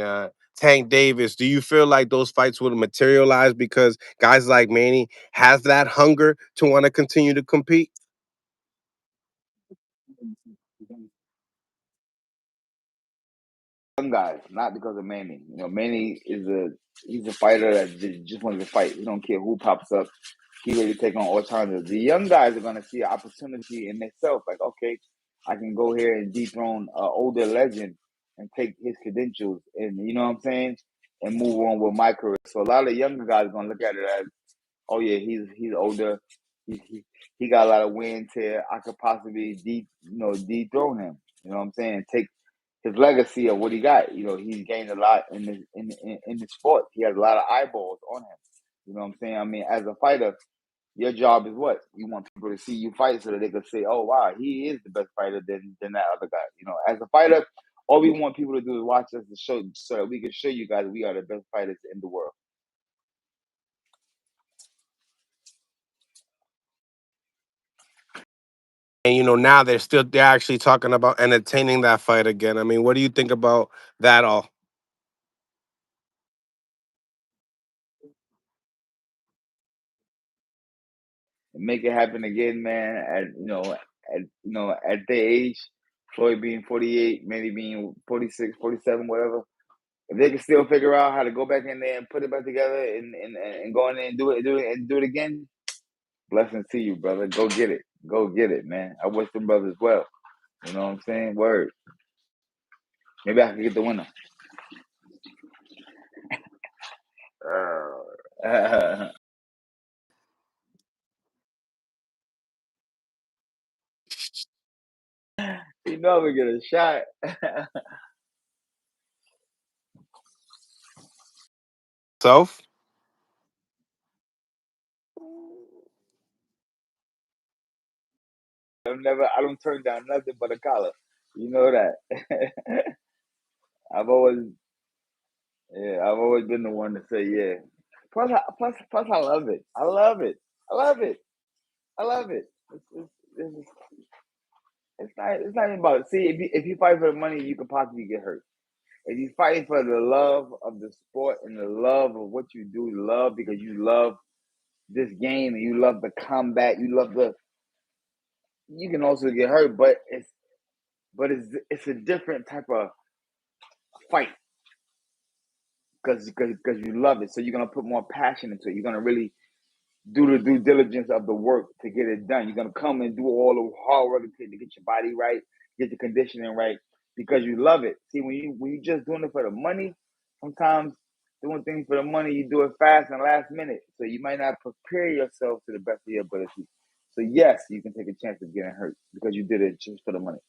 Tank Davis, do you feel like those fights would materialize because guys like Manny has that hunger to want to continue to compete? Young guys, not because of Manny. Manny he's a fighter that just wants to fight. He don't care who pops up. He ready to take on all challenges. The young guys are gonna see an opportunity in themselves. Like, okay, I can go here and dethrone an older legend and take his credentials, and you know what I'm saying, and move on with my career. So a lot of younger guys are gonna look at it as, oh yeah, he's older. He got a lot of wear and tear. I could possibly dethrone him. You know what I'm saying? Take his legacy of what he got. He's gained a lot in the sport. He has a lot of eyeballs on him. You know what I'm saying? I mean, as a fighter, your job is what? You want people to see you fight so that they can say, "Oh wow, he is the best fighter than that other guy." As a fighter, all we want people to do is watch us to show so that we can show you guys we are the best fighters in the world. And now they're actually talking about entertaining that fight again. I mean, what do you think about that all? And make it happen again, man. At their age, Floyd being 48, Manny being 46, 47, whatever. If they can still figure out how to go back in there and put it back together and go in there and do it again, blessings to you, brother. Go get it. Go get it, man. I wish them brothers well. You know what I'm saying? Word. Maybe I can get the winner. You know I'm gonna get a shot. Self? I don't turn down nothing but a collar. You know that. I've always, I've always been the one to say yeah. Plus, I love it. I love it. I love it. I love it. It's, it's not even about it. See, if you fight for the money, you can possibly get hurt. If you fighting for the love of the sport and the love of what you do, love because you love this game and you love the combat, you love the. You can also get hurt, but it's a different type of fight because you love it. So you're gonna put more passion into it. You're gonna really do the due diligence of the work to get it done. You're gonna come and do all the hard work to get your body right, get your conditioning right, because you love it. See, when you just doing it for the money, sometimes doing things for the money, you do it fast and last minute. So you might not prepare yourself to the best of your ability. So yes, you can take a chance of getting hurt because you did it just for the money.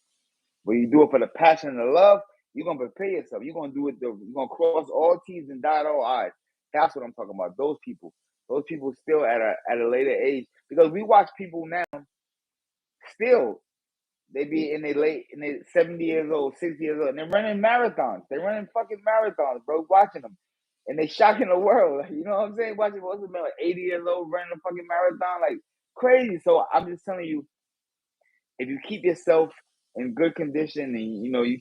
When you do it for the passion and the love, you're gonna prepare yourself. You're gonna do it. You're gonna cross all T's and dot all I's. That's what I'm talking about. Those people. Those people still at a later age because we watch people now. Still, they be in their 70 years old, 60 years old, and they're running marathons. They're running fucking marathons, bro. Watching them, and they shocking the world. You know what I'm saying? Watching what's it man like 80 years old running a fucking marathon, like crazy. So I'm just telling you, if you keep yourself in good condition and you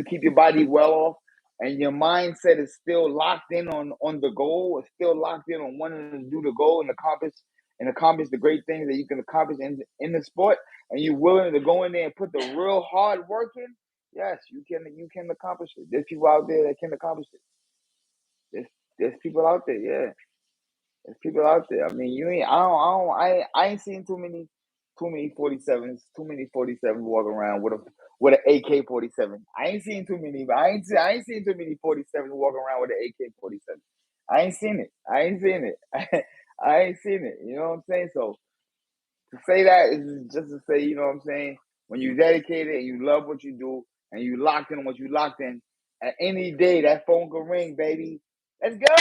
keep your body well off and your mindset is still locked in on the goal, it's still locked in on wanting to do the goal and accomplish the great things that you can accomplish in the sport, and you're willing to go in there and put the real hard work in, yes, you can accomplish it. There's people out there that can accomplish it. There's people out there, yeah. There's people out there. I mean, you ain't. I ain't seen too many 47s, too many 47s walking around with an AK-47. I ain't seen too many, but I ain't seen too many 47s walking around with an AK-47. I ain't seen it. I ain't seen it. I ain't seen it. You know what I'm saying? So to say that is just to say, you know what I'm saying? When you dedicated and you love what you do and you locked in on what you locked in, at any day that phone can ring, baby. Let's go.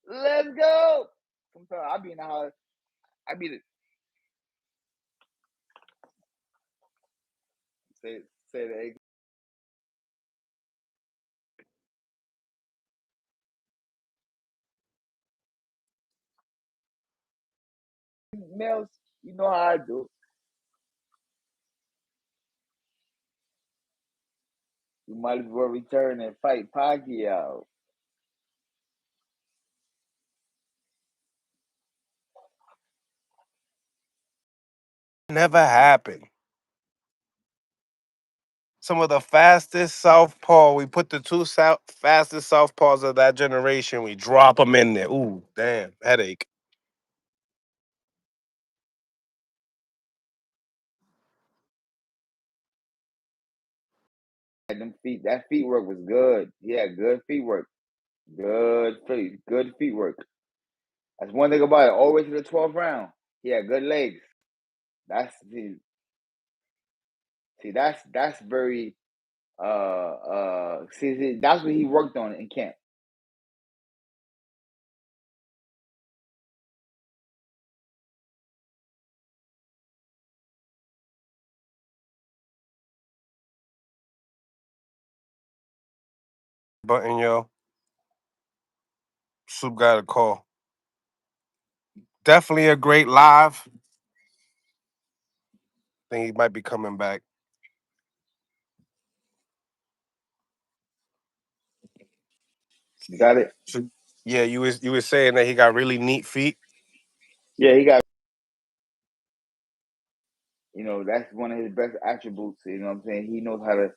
Let's go. Sometimes I be in the house. I be the say the males. You know how I do. You might as well return and fight Pacquiao. Never happened. Some of the fastest southpaw. We put the two fastest southpaws of that generation. We drop them in there. Ooh, damn, headache. Them feet. That feet work was good. Yeah, good feet work. Good feet work. That's one thing about it. All the way to the 12th round. Yeah, good legs. That's that's very see that's what he worked on in camp. Button, yo. Soup got a call. Definitely a great live. Think he might be coming back. You got it. So, yeah, you was saying that he got really neat feet. Yeah, he got. That's one of his best attributes. You know what I'm saying? He knows how to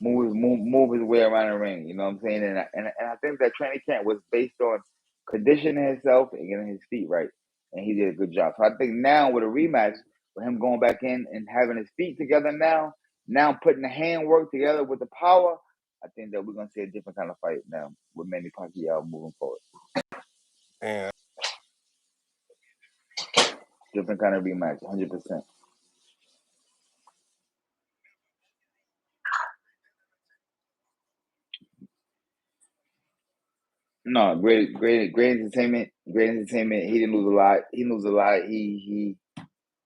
move his way around the ring. You know what I'm saying? And I think that training camp was based on conditioning himself and getting his feet right, and he did a good job. So I think now with a rematch, with him going back in and having his feet together now, Now putting the handwork together with the power, I think that we're gonna see a different kind of fight now with Manny Pacquiao moving forward. Yeah. Different kind of rematch, 100%. No, great entertainment. Great entertainment. He didn't lose a lot. He lose a lot. He,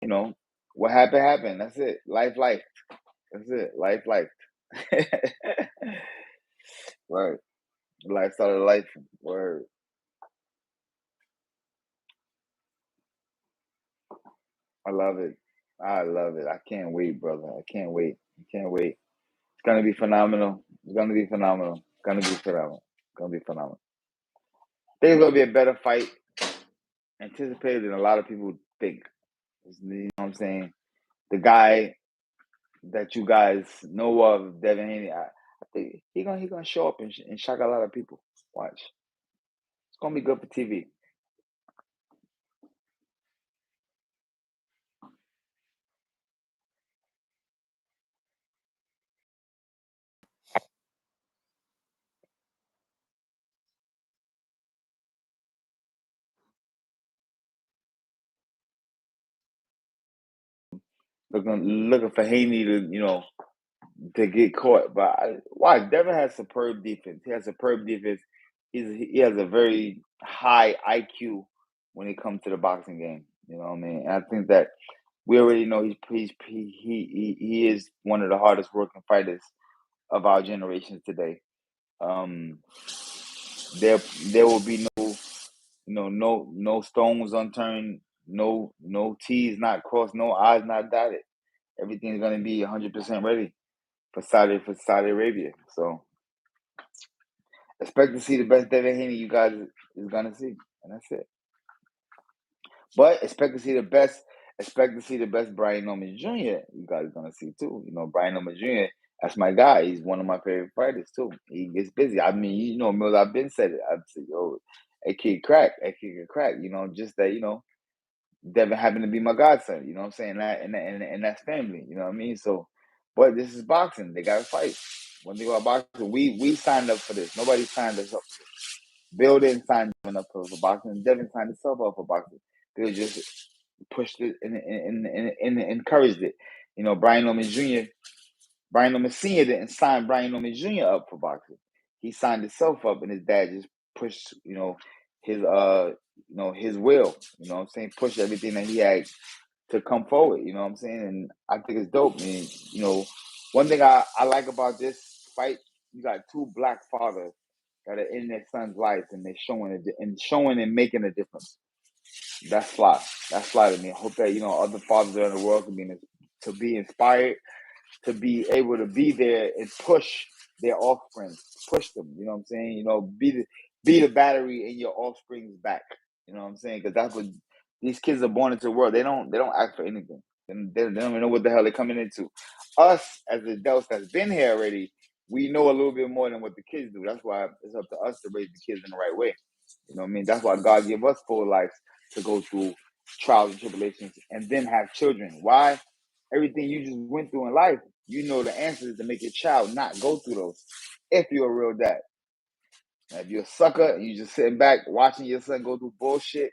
you know, what happened. That's it. Life. That's it. Life. Right. Life started life. Word. I love it. I can't wait, brother. I can't wait. It's gonna be phenomenal. It's gonna be phenomenal. It's gonna be phenomenal. It's gonna be phenomenal. I think it's gonna be a better fight anticipated than a lot of people think. You know what I'm saying? The guy that you guys know of, Devin Haney, I think he gonna show up and shock a lot of people. Watch. It's gonna be good for TV. Looking for Haney to get caught. But watch, Devin has superb defense. He has superb defense. He has a very high IQ when it comes to the boxing game. You know what I mean? And I think that we already know he is one of the hardest working fighters of our generation today. There will be no stones unturned, no T's not crossed, no I's not dotted. Everything's gonna be 100% ready for Saudi Arabia. So expect to see the best Devin Haney you guys is gonna see, and that's it. But expect to see the best. Expect to see the best Brian Norman Jr. You guys are gonna see too. Brian Norman Jr. That's my guy. He's one of my favorite fighters too. He gets busy. I mean, Mills. I've been said it. I've said, yo, that kid can crack. Just that. Devin happened to be my godson. You know what I'm saying? And that's family. You know what I mean? So, but this is boxing. They gotta fight. One thing about boxing, we signed up for this. Nobody signed us up for this. Bill didn't sign Devin up for boxing. Devin signed himself up for boxing. Bill just pushed it and encouraged it. Brian Norman Jr. Brian Norman Sr. didn't sign Brian Norman Jr. up for boxing. He signed himself up, and his dad just pushed, his will. You know what I'm saying? Pushed everything that he had to come forward. You know what I'm saying? And I think it's dope. And one thing I like about this fight, you got two black fathers that are in their son's life, and they're showing and making a difference. That's fly. That's fly to me. I hope that other fathers around the world to be inspired, to be able to be there and push their offspring, push them. You know what I'm saying? Be the battery in your offspring's back. You know what I'm saying? Because that's what these kids are born into the world. They don't ask for anything. They don't even know what the hell they're coming into. Us as adults that's been here already, we know a little bit more than what the kids do. That's why it's up to us to raise the kids in the right way. You know what I mean? That's why God gave us full lives to go through trials and tribulations and then have children. Why? Everything you just went through in life, you know the answers to make your child not go through those if you're a real dad. Now, if you're a sucker and you just sitting back watching your son go through bullshit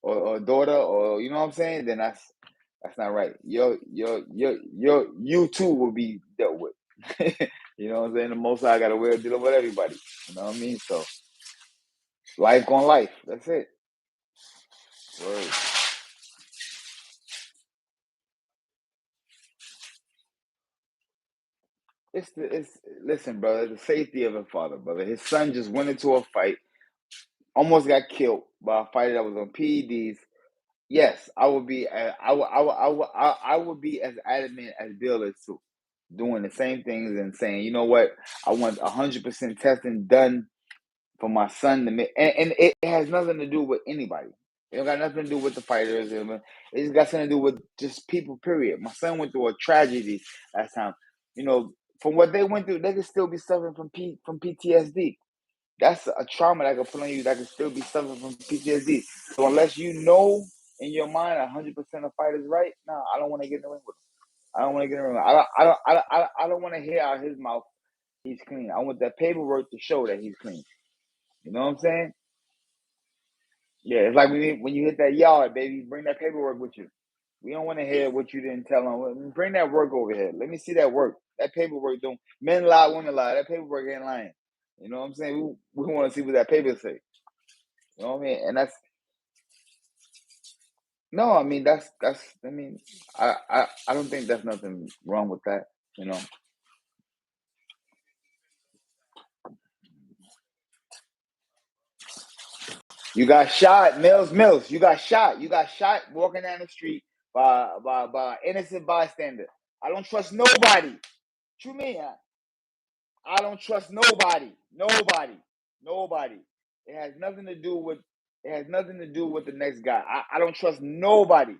or daughter or you know what I'm saying, then that's not right. You too will be dealt with. You know what I'm saying? The most I gotta wear dealing with everybody. You know what I mean? So life on life. That's it. Word. It's listen, brother. The safety of a father, brother. His son just went into a fight, almost got killed by a fighter that was on PEDs. Yes, I would be. I would be as adamant as Bill is too, doing the same things and saying, you know what, I want 100% testing done for my son to make, and it has nothing to do with anybody. It don't got nothing to do with the fighters. It just got something to do with just people. Period. My son went through a tragedy last time. From what they went through, they could still be suffering from PTSD. That's a trauma that can put on you that can still be suffering from PTSD. So unless you know in your mind 100% of fighters right, nah, I don't want to get in the ring with them. I don't want to get him. I don't want to hear out his mouth he's clean. I want that paperwork to show that he's clean. You know what I'm saying? Yeah, it's like when you hit that yard, baby, bring that paperwork with you. We don't want to hear what you didn't tell them. Bring that work over here. Let me see that work. That paperwork don't. Men lie, women lie. That paperwork ain't lying. You know what I'm saying? We want to see what that paper say. You know what I mean? And that's no. I mean that's. I mean, I don't think there's nothing wrong with that. You know. You got shot, Mills. You got shot. You got shot walking down the street by innocent bystander. I don't trust nobody. What you mean? I don't trust nobody. Nobody. It has nothing to do with. It has nothing to do with the next guy. I don't trust nobody.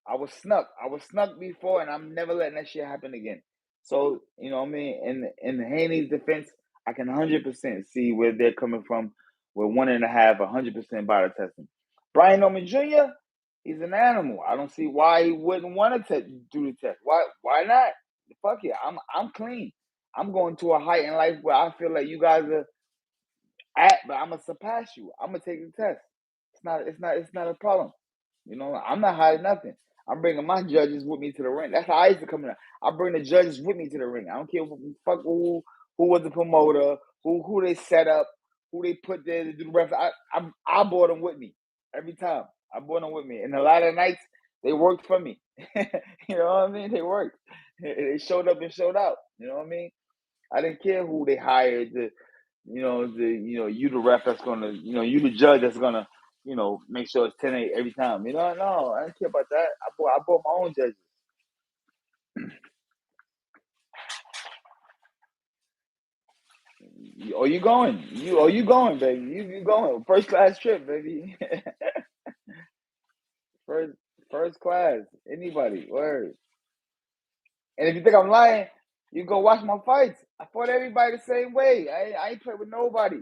I was snuck. I was snuck before, and I'm never letting that shit happen again. So you know what I mean. In Haney's defense, I can 100% see where they're coming from. With 1.5, 100% body testing. Brian Norman Jr. He's an animal. I don't see why he wouldn't want to do the test. Why not? Fuck it. I'm clean. I'm going to a height in life where I feel like you guys are at, but I'm gonna surpass you. I'm gonna take the test. It's not a problem. You know, I'm not hiding nothing. I'm bringing my judges with me to the ring. That's how I used to come in. I bring the judges with me to the ring. I don't care who was the promoter, who they set up, who they put there to do the ref. I brought them with me every time. I brought them with me, and a lot of nights they worked for me. You know what I mean? They worked. They showed up and showed out. You know what I mean? I didn't care who they hired to, you the ref that's gonna, you the judge that's gonna, make sure it's 10-8 every time. No, I didn't care about that. I bought my own judges. You going? You going, baby? You going? First class trip, baby. first first class. Anybody? Word. And if you think I'm lying, you go watch my fights. I fought everybody the same way. I ain't played with nobody,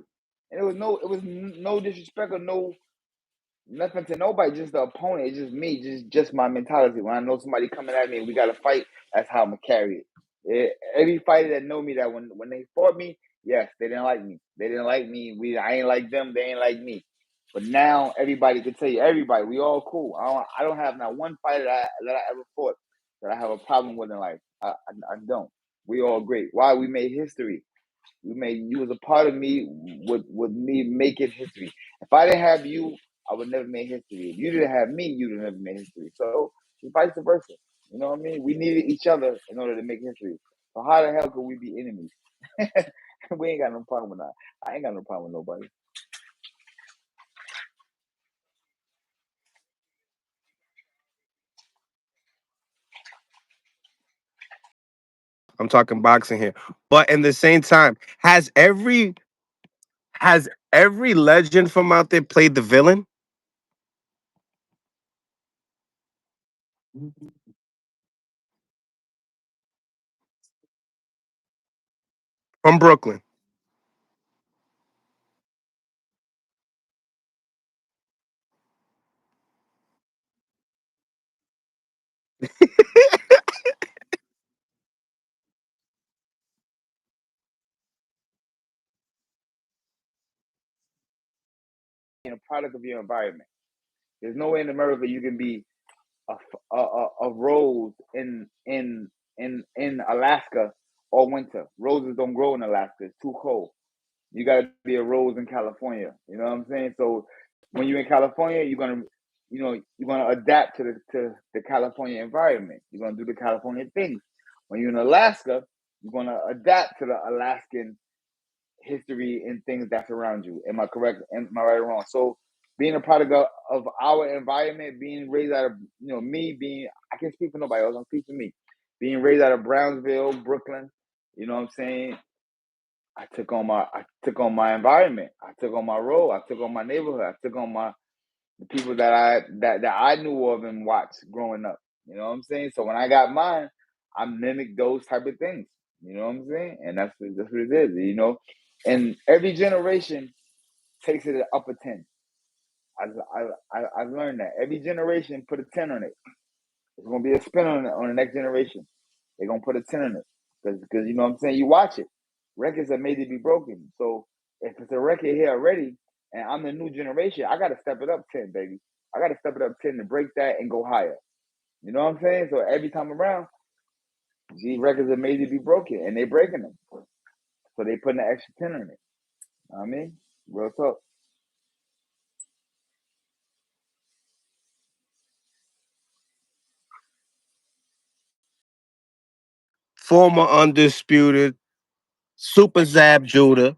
and it was no disrespect or no nothing to nobody, just the opponent. It's just me, just my mentality. When I know somebody coming at me and we got to fight, that's how I'm gonna carry it. Every fighter that know me, that when they fought me, yes, they didn't like me. They didn't like me. I ain't like them. They ain't like me. But now everybody can tell you, everybody, we all cool. I don't have not one fighter that I ever fought that I have a problem with in life. I don't. We all great. Why? We made history. You was a part of me with me making history. If I didn't have you, I would never make history. If you didn't have me, you'd have never made history. So it's vice versa. You know what I mean? We needed each other in order to make history. So how the hell could we be enemies? We ain't got no problem with that. I ain't got no problem with nobody. I'm talking boxing here. But in the same time, has every legend from out there played the villain from Brooklyn? Being a product of your environment. There's no way in America you can be a rose in Alaska all winter. Roses don't grow in Alaska. It's too cold. You got to be a rose in California. You know what I'm saying? So when you're in California, you're gonna adapt to the California environment. You're gonna do the California things. When you're in Alaska, you're gonna adapt to the Alaskan history and things that's around you. Am I correct? Am I right or wrong? So being a product of our environment, being raised out of me being, I can't speak for nobody else. I'm speaking for me. Being raised out of Brownsville, Brooklyn. You know what I'm saying? I took on my environment. I took on my role. I took on my neighborhood. I took on the people that I knew of and watched growing up. You know what I'm saying? So when I got mine, I mimicked those type of things. You know what I'm saying? And that's what it is. And every generation takes it up a 10. I've learned that every generation put a 10 on it. It's gonna be a spin on the next generation. they're gonna put a 10 in it because you know what I'm saying. You watch it. Records are made to be broken. So if it's a record here already, and I'm the new generation, I gotta step it up 10, baby. I gotta step it up 10 to break that and go higher. You know what I'm saying? So every time around, these records are made to be broken, and they're breaking them. So they putting an extra 10 in it. You know what I mean, real talk. Former undisputed Super Zab Judah.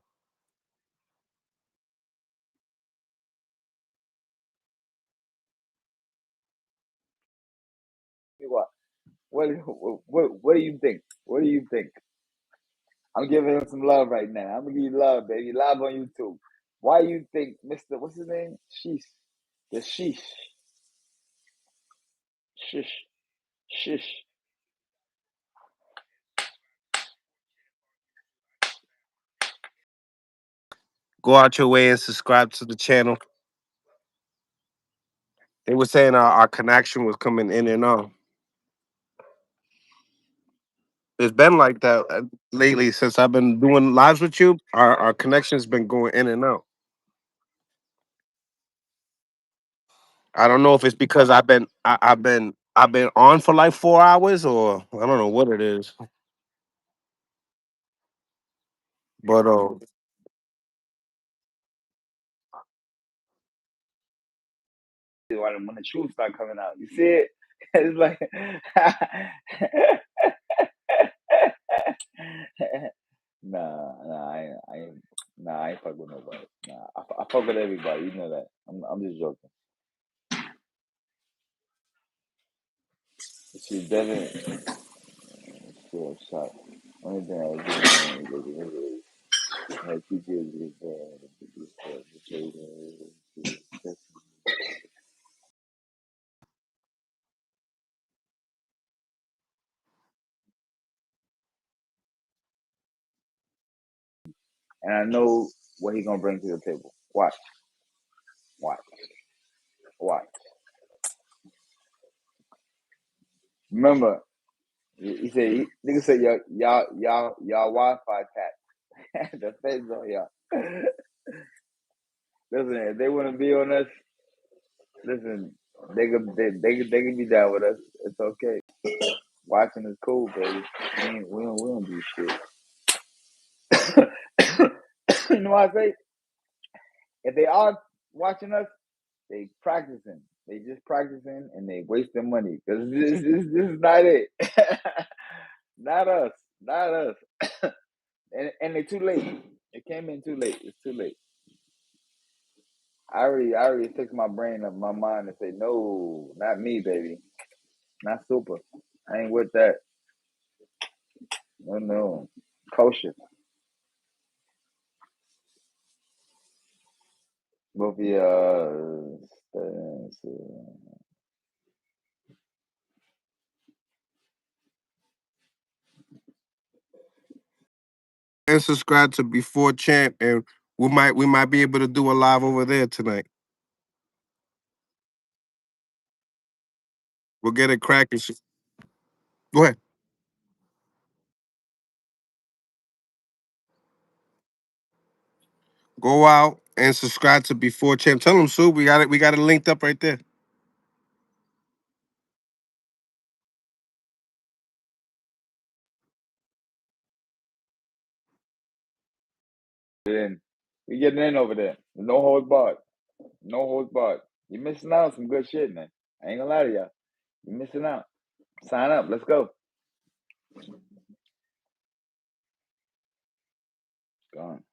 What? What do you think? What do you think? I'm giving him some love right now. I'm gonna give you love, baby. Live on YouTube. Why you think Mr. What's his name? Sheesh. The Sheesh. Shish. Shish. Go out your way and subscribe to the channel. They were saying our connection was coming in and out. It's been like that lately since I've been doing lives with you. Our connection's been going in and out. I don't know if it's because I've been on for like 4 hours or I don't know what it is. But When the truth start coming out. You see it? It's like I ain't fuck with nobody. I fuck with everybody. You know that. I'm just joking. See, Devin, still shot. Only thing I was doing had 2 kids and I know what he gonna bring to the table. Watch, watch, watch. Remember, he said, nigga said, y'all Wi-Fi tap. The feds on y'all. Listen, if they want to be on us, listen, they can be down with us. It's okay. Watching is cool, baby. We don't do shit. You know what I say? If they are watching us, they practicing. They just practicing and they wasting money because this is not it. Not us. Not us. And they're too late. It came in too late. It's too late. I already fixed my brain up, my mind, and say, no, not me, baby. Not super. I ain't with that. No. Kosher. Both of y'all. and subscribe to Before Champ, and we might be able to do a live over there tonight. We'll get it cracking. Go ahead. Go out and subscribe to Before Champ. Tell them, Sue, we got it. We got it linked up right there. We getting in over there. No holds barred. No holds barred. You're missing out on some good shit, man. I ain't gonna lie to y'all. You're missing out. Sign up. Let's go. Gone.